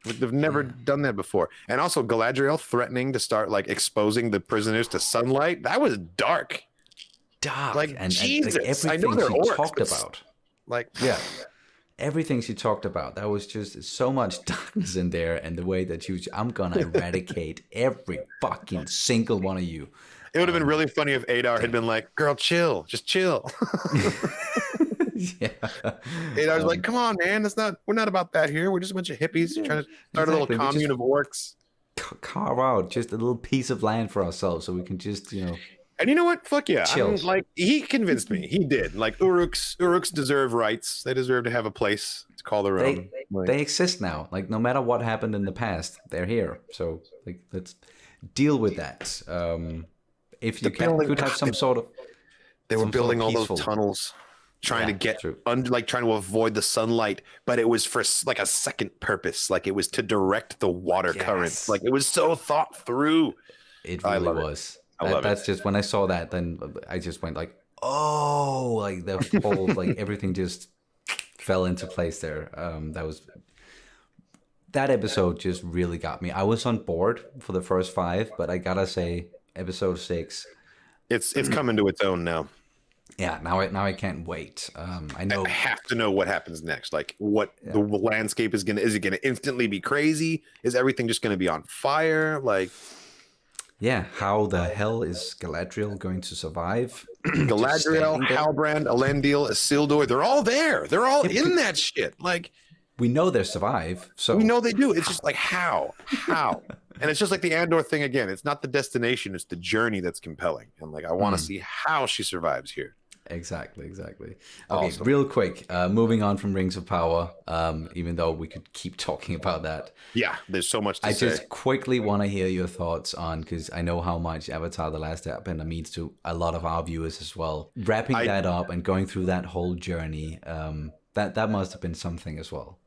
They've never done that before. And also Galadriel threatening to start like exposing the prisoners to sunlight. That was dark. Like and Jesus, like everything I know they're she orcs, talked but about. Like Everything she talked about, that was just so much darkness in there, and the way that she was, I'm gonna eradicate every fucking single one of you. It would have been really funny if Adar had been like, girl, chill, just chill. Yeah. Adar's like, come on, man, we're not about that here. We're just a bunch of hippies trying to start a little commune of orcs. Carve out just a little piece of land for ourselves so we can just, And you know what? Fuck yeah. Chill. Like, he convinced me. He did. Like, Uruks deserve rights. They deserve to have a place to call their own. They exist now. Like, no matter what happened in the could they're here. So, like, let's deal with that. If you could have some sort of... They were building all peaceful... those tunnels, trying to get true. trying to avoid the sunlight, but it was for like a second purpose. Like, it was to direct the water currents. Like, it was so thought through. It really was. That's just when I saw that, then I just went like, oh, like the whole, like everything just fell into place there. That episode just really got me. I was on board for the first 5, but I gotta say, episode 6, it's coming to its own now. Yeah, now I can't wait. I know I have to know what happens next. Like, what the landscape is it gonna instantly be crazy? Is everything just gonna be on fire? Like. Yeah, how the hell is Galadriel going to survive? Galadriel, Halbrand, Elendil, Isildur, they're all there. They're all in that shit. Like, we know they survive, so we know they do. It's just like how, and it's just like the Andor thing again. It's not the destination; it's the journey that's compelling. And like, I want to see how she survives here. Exactly. Okay, Awesome. Real quick, moving on from Rings of Power, even though we could keep talking about that. Yeah, there's so much to say. I just quickly want to hear your thoughts on, because I know how much Avatar: The Last Airbender means to a lot of our viewers as well. Wrapping that up and going through that whole journey, that must have been something as well.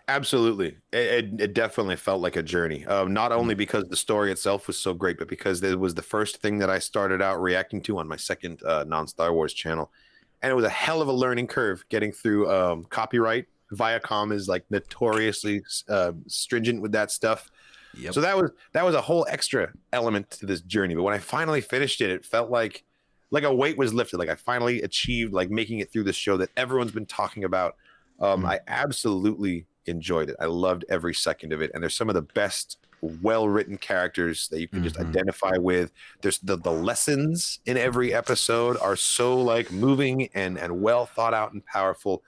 Absolutely. It definitely felt like a journey. Not only because the story itself was so great, but because it was the first thing that I started out reacting to on my second non-Star Wars channel. And it was a hell of a learning curve getting through copyright. Viacom is like notoriously stringent with that stuff. Yep. So that was a whole extra element to this journey. But when I finally finished it, it felt like a weight was lifted. Like I finally achieved like making it through this show that everyone's been talking about. I absolutely enjoyed it. I loved every second of it. And there's some of the best well-written characters that you can just identify with. There's the lessons in every episode are so like moving and well thought out and powerful.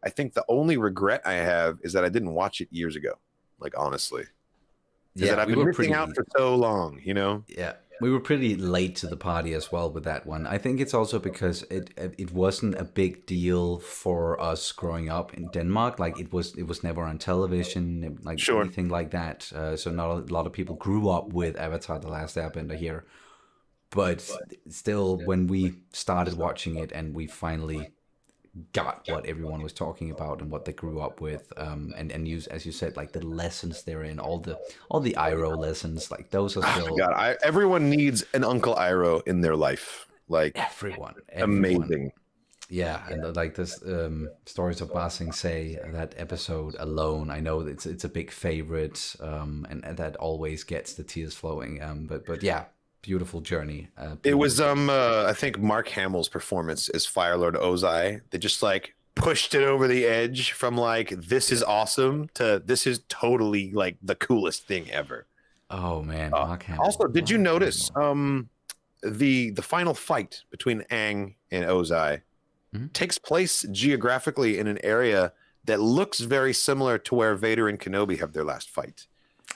I think the only regret I have is that I didn't watch it years ago. Like honestly, that I've been missing out for so long. You know? Yeah, we were pretty late to the party as well with that one. I think it's also because it wasn't a big deal for us growing up in Denmark. Like it was never on television, like anything like that. So not a lot of people grew up with Avatar: The Last Airbender here. But still, when we started watching it and we finally got what everyone was talking about and what they grew up with, and use, as you said, like the lessons therein, all the Iroh lessons, like those are still. Oh God, everyone needs an Uncle Iroh in their life, like everyone. Amazing. Yeah, and like this Stories of Ba Sing Se, that episode alone, I know it's a big favorite, and that always gets the tears flowing. But yeah. Beautiful journey. It was I think Mark Hamill's performance as Fire Lord Ozai that just like pushed it over the edge from like this is awesome to this is totally like the coolest thing ever. Oh man, Mark Hamill. Also, did you notice the final fight between Aang and Ozai takes place geographically in an area that looks very similar to where Vader and Kenobi have their last fight.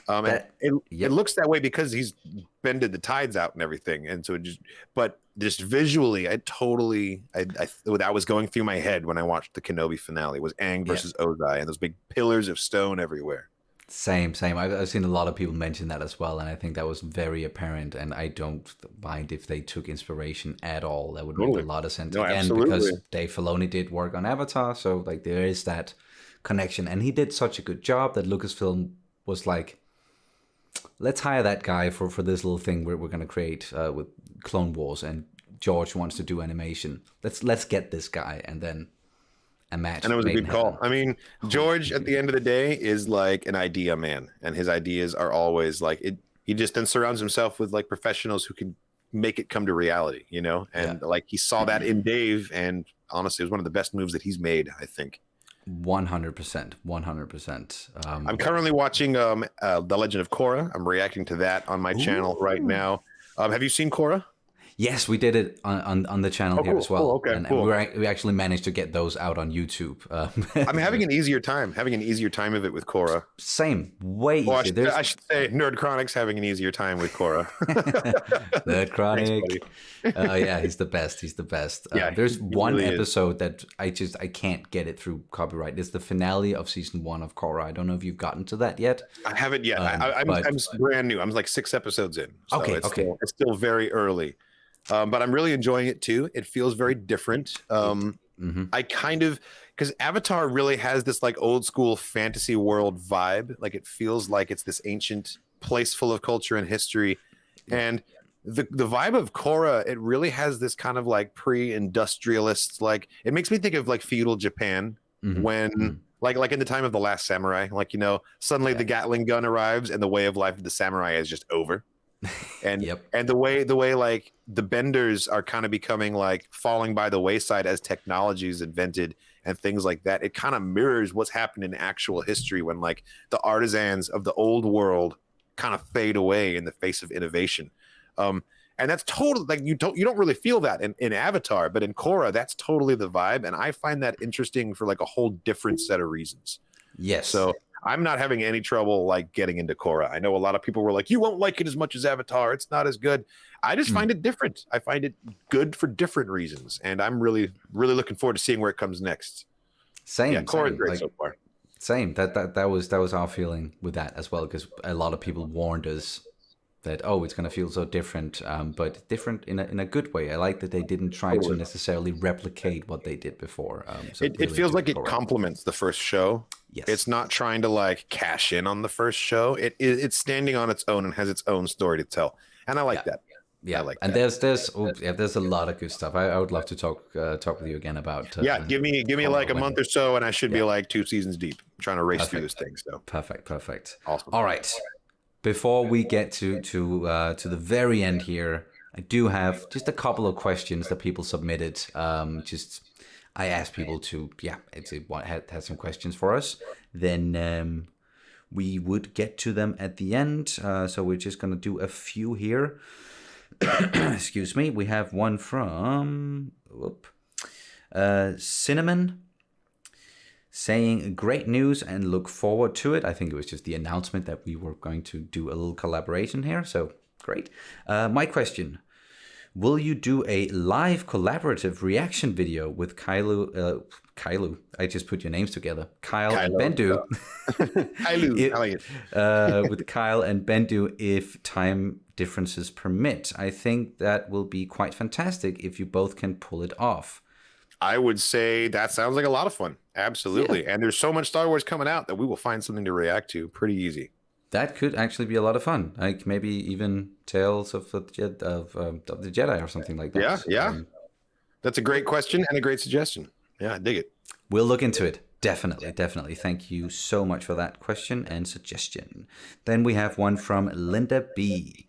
It looks that way because he's bended the tides out and everything, and so just visually, that was going through my head when I watched the Kenobi finale was Aang versus Ozai and those big pillars of stone everywhere. Same. I've seen a lot of people mention that as well, and I think that was very apparent. And I don't mind if they took inspiration at all. That would make a lot of sense because Dave Filoni did work on Avatar, so like there is that connection, and he did such a good job that Lucasfilm was like, let's hire that guy for this little thing we're going to create with Clone Wars, and George wants to do animation. Let's get this guy, and then a match. And it was a good call. I mean, George at the end of the day is like an idea man, and his ideas are always like it. He just then surrounds himself with like professionals who can make it come to reality, you know. And like he saw that in Dave, and honestly, it was one of the best moves that he's made, I think. 100%. I'm currently watching The Legend of Korra. I'm reacting to that on my channel right now. Have you seen Korra? Yes, we did it on the channel here as well. Cool, okay, and cool. We actually managed to get those out on YouTube. I'm having an easier time of it with Korra. Same, way easier. I should say Nerd Chronic's having an easier time with Korra. Nerd Chronic. Yeah, he's the best. Yeah, there's one really episode that I can't get it through copyright. It's the finale of season 1 of Korra. I don't know if you've gotten to that yet. I haven't yet. I'm brand new. I'm like 6 episodes in. So okay. It's still very early. But I'm really enjoying it too. It feels very different. I kind of, because Avatar really has this like old school fantasy world vibe. Like it feels like it's this ancient place full of culture and history. And the vibe of Korra, it really has this kind of like pre-industrialist, like it makes me think of like feudal Japan when like in the time of the Last Samurai, like, you know, suddenly the Gatling gun arrives and the way of life of the samurai is just over. And and the way like the benders are kind of becoming like falling by the wayside as technology is invented and things like that. It kind of mirrors what's happened in actual history when like the artisans of the old world kind of fade away in the face of innovation. And that's totally like you don't really feel that in Avatar, but in Korra, that's totally the vibe. And I find that interesting for like a whole different set of reasons. Yes. So I'm not having any trouble like getting into Korra. I know a lot of people were like, you won't like it as much as Avatar. It's not as good. I just find it different. I find it good for different reasons. And I'm really, really looking forward to seeing where it comes next. Same. Yeah, Korra's great so far. Same. That was our feeling with that as well, because a lot of people warned us that, it's going to feel so different, but different in a good way. I like that they didn't try to necessarily replicate what they did before. So it feels like it complements the first show. Yes. It's not trying to like cash in on the first show. It's standing on its own and has its own story to tell. And I like that. Yeah, I like and that. there's a lot of good stuff. I would love to talk with you again about. Give me like a month or so, and I should be like 2 seasons deep. I'm trying to race through this thing. So perfect. Awesome. All right. Before we get to the very end here, I do have just a couple of questions that people submitted. I asked people to had some questions for us. Then we would get to them at the end. So we're just gonna do a few here. Excuse me. We have one from Cinnamon, saying great news and look forward to it. I think it was just the announcement that we were going to do a little collaboration here. So great. My question: will you do a live collaborative reaction video with Kylo? I just put your names together. Kyle and Bendu. Kylo, I like it. With Kyle and Bendu, if time differences permit. I think that will be quite fantastic if you both can pull it off. I would say that sounds like a lot of fun. Absolutely. Yeah. And there's so much Star Wars coming out that we will find something to react to pretty easy. That could actually be a lot of fun. Like maybe even Tales of the Jedi or something like that. Yeah. That's a great question and a great suggestion. Yeah, I dig it. We'll look into it. Definitely. Thank you so much for that question and suggestion. Then we have one from Linda B.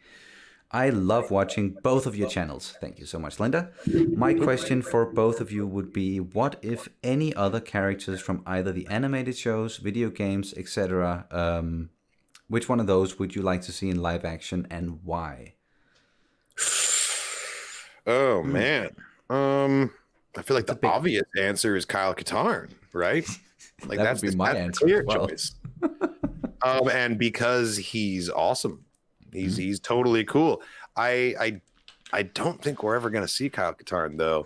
I love watching both of your channels. Thank you so much, Linda. My question for both of you would be, what, if any, other characters from either the animated shows, video games, etc., which one of those would you like to see in live action and why? Oh, man. I feel like the obvious answer is Kyle Katarn, right? Like that would be my answer. Clear choice. And because he's awesome. He's totally cool. I don't think we're ever going to see Kyle Katarn though,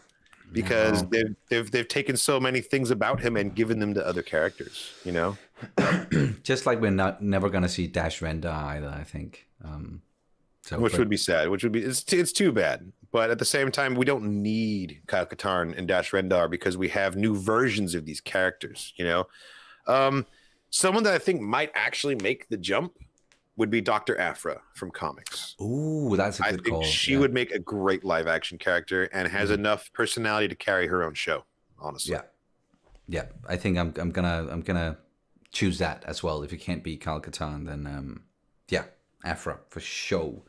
because they've taken so many things about him and given them to other characters. You know, just like we're never going to see Dash Render either. I think, would be sad. It's too bad. But at the same time, we don't need Kyle Katarn and Dash Rendar because we have new versions of these characters. You know, someone that I think might actually make the jump would be Dr. Aphra from comics. Ooh, that's a good call. I think she would make a great live action character and has enough personality to carry her own show, honestly. Yeah. I think I'm gonna choose that as well. If you can't beat Kyle Katarn, then Aphra for sure.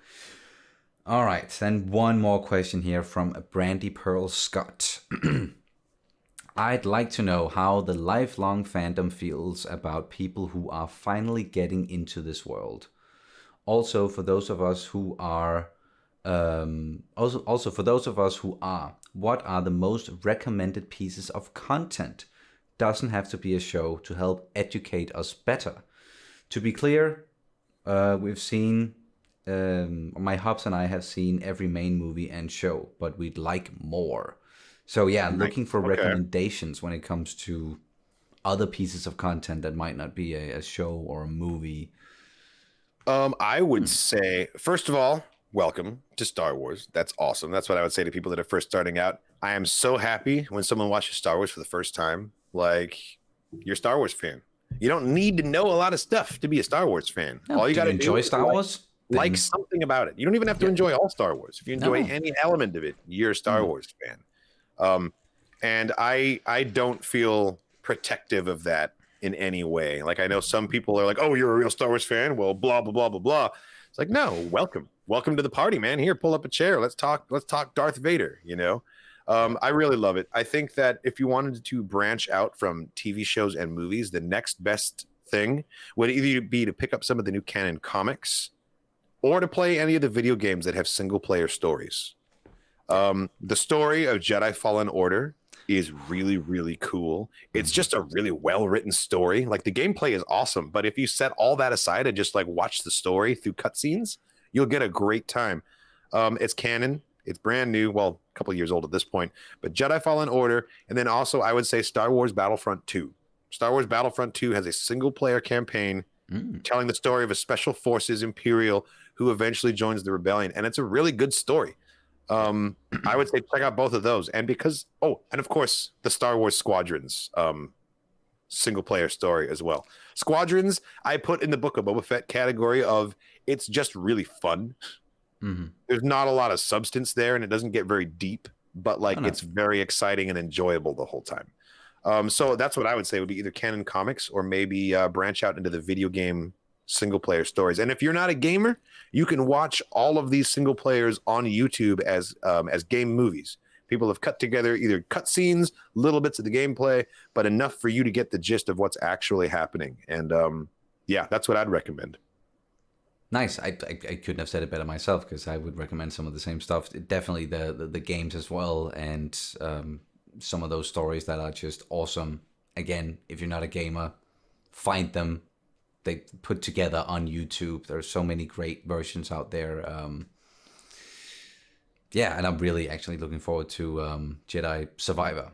All right, then one more question here from Brandy Pearl Scott. I'd like to know how the lifelong fandom feels about people who are finally getting into this world. Also, for those of us who are, what are the most recommended pieces of content? Doesn't have to be a show to help educate us better. To be clear, we've seen, my hubs and I have seen every main movie and show, but we'd like more. So yeah, looking for recommendations when it comes to other pieces of content that might not be a show or a movie. I would say, first of all, welcome to Star Wars. That's awesome. That's what I would say to people that are first starting out. I am so happy when someone watches Star Wars for the first time. Like, you're a Star Wars fan. You don't need to know a lot of stuff to be a Star Wars fan. No, all you got to enjoy Star Wars. Like something about it. You don't even have to enjoy all Star Wars. If you enjoy any element of it, you're a Star Wars fan. And I don't feel protective of that in any way. Like, I know some people are like, oh, you're a real Star Wars fan? Well, blah, blah, blah, blah, blah. It's like, no, welcome to the party, man. Here, pull up a chair. Let's talk Darth Vader, you know? I really love it. I think that if you wanted to branch out from TV shows and movies, the next best thing would either be to pick up some of the new canon comics or to play any of the video games that have single player stories. The story of Jedi Fallen Order is really, really cool. It's just a really well-written story. Like, the gameplay is awesome, but if you set all that aside and just like watch the story through cutscenes, you'll get a great time. It's canon. It's brand new. Well, a couple years old at this point, but Jedi Fallen Order. And then also I would say Star Wars Battlefront 2. Star Wars Battlefront 2 has a single player campaign telling the story of a special forces Imperial who eventually joins the rebellion. And it's a really good story. I would say check out both of those. And because, and of course, the Star Wars Squadrons single player story as well. Squadrons, I put in the Book of Boba Fett category of it's just really fun. There's not a lot of substance there, and it doesn't get very deep, but it's very exciting and enjoyable the whole time. So that's what I would say would be either canon comics or maybe branch out into the video game single player stories. And if you're not a gamer, you can watch all of these single players on YouTube as game movies. People have cut together either cutscenes, little bits of the gameplay, but enough for you to get the gist of what's actually happening. And yeah, that's what I'd recommend. Nice. I couldn't have said it better myself, because I would recommend some of the same stuff. Definitely the games as well, and some of those stories that are just awesome. Again, if you're not a gamer, find them. They put together on YouTube. There are so many great versions out there. Yeah, and I'm really actually looking forward to Jedi Survivor,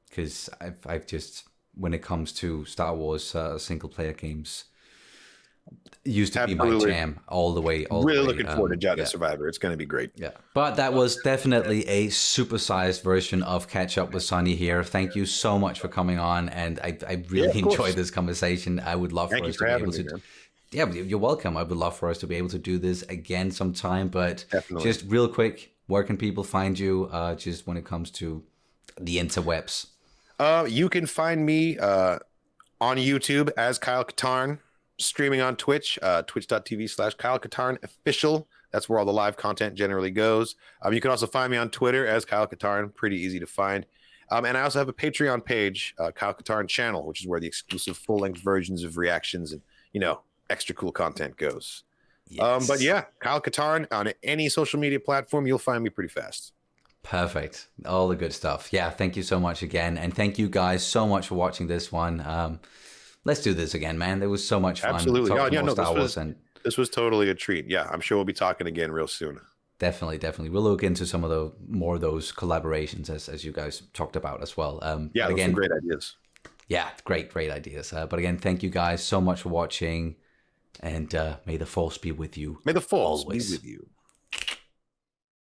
because I've just, when it comes to Star Wars single player games, used to be my jam all the way. Really looking forward to Jedi Survivor. It's going to be great. Yeah, but that was definitely a supersized version of Catch Up with Sonny here. Thank you so much for coming on, and I really enjoyed this conversation. I would love for us to be able to. Yeah, you're welcome. I would love for us to be able to do this again sometime. But just real quick, where can people find you? Just when it comes to the interwebs. You can find me on YouTube as Kyle Katarn. Streaming on Twitch, twitch.tv/Kyle Katarn official. That's where all the live content generally goes. You can also find me on Twitter as Kyle Katarn, pretty easy to find. And I also have a Patreon page, Kyle Katarn channel, which is where the exclusive full-length versions of reactions and, extra cool content goes. Yes. But yeah, Kyle Katarn on any social media platform, you'll find me pretty fast. Perfect. All the good stuff. Yeah, thank you so much again. And thank you guys so much for watching this one. Let's do this again, man. There was so much fun. Absolutely. This was totally a treat. Yeah, I'm sure we'll be talking again real soon. Definitely. We'll look into some of the more of those collaborations as you guys talked about as well. Yeah, those are great ideas. Yeah, great ideas. But again, thank you guys so much for watching, and may the force be with you. May the force be with you.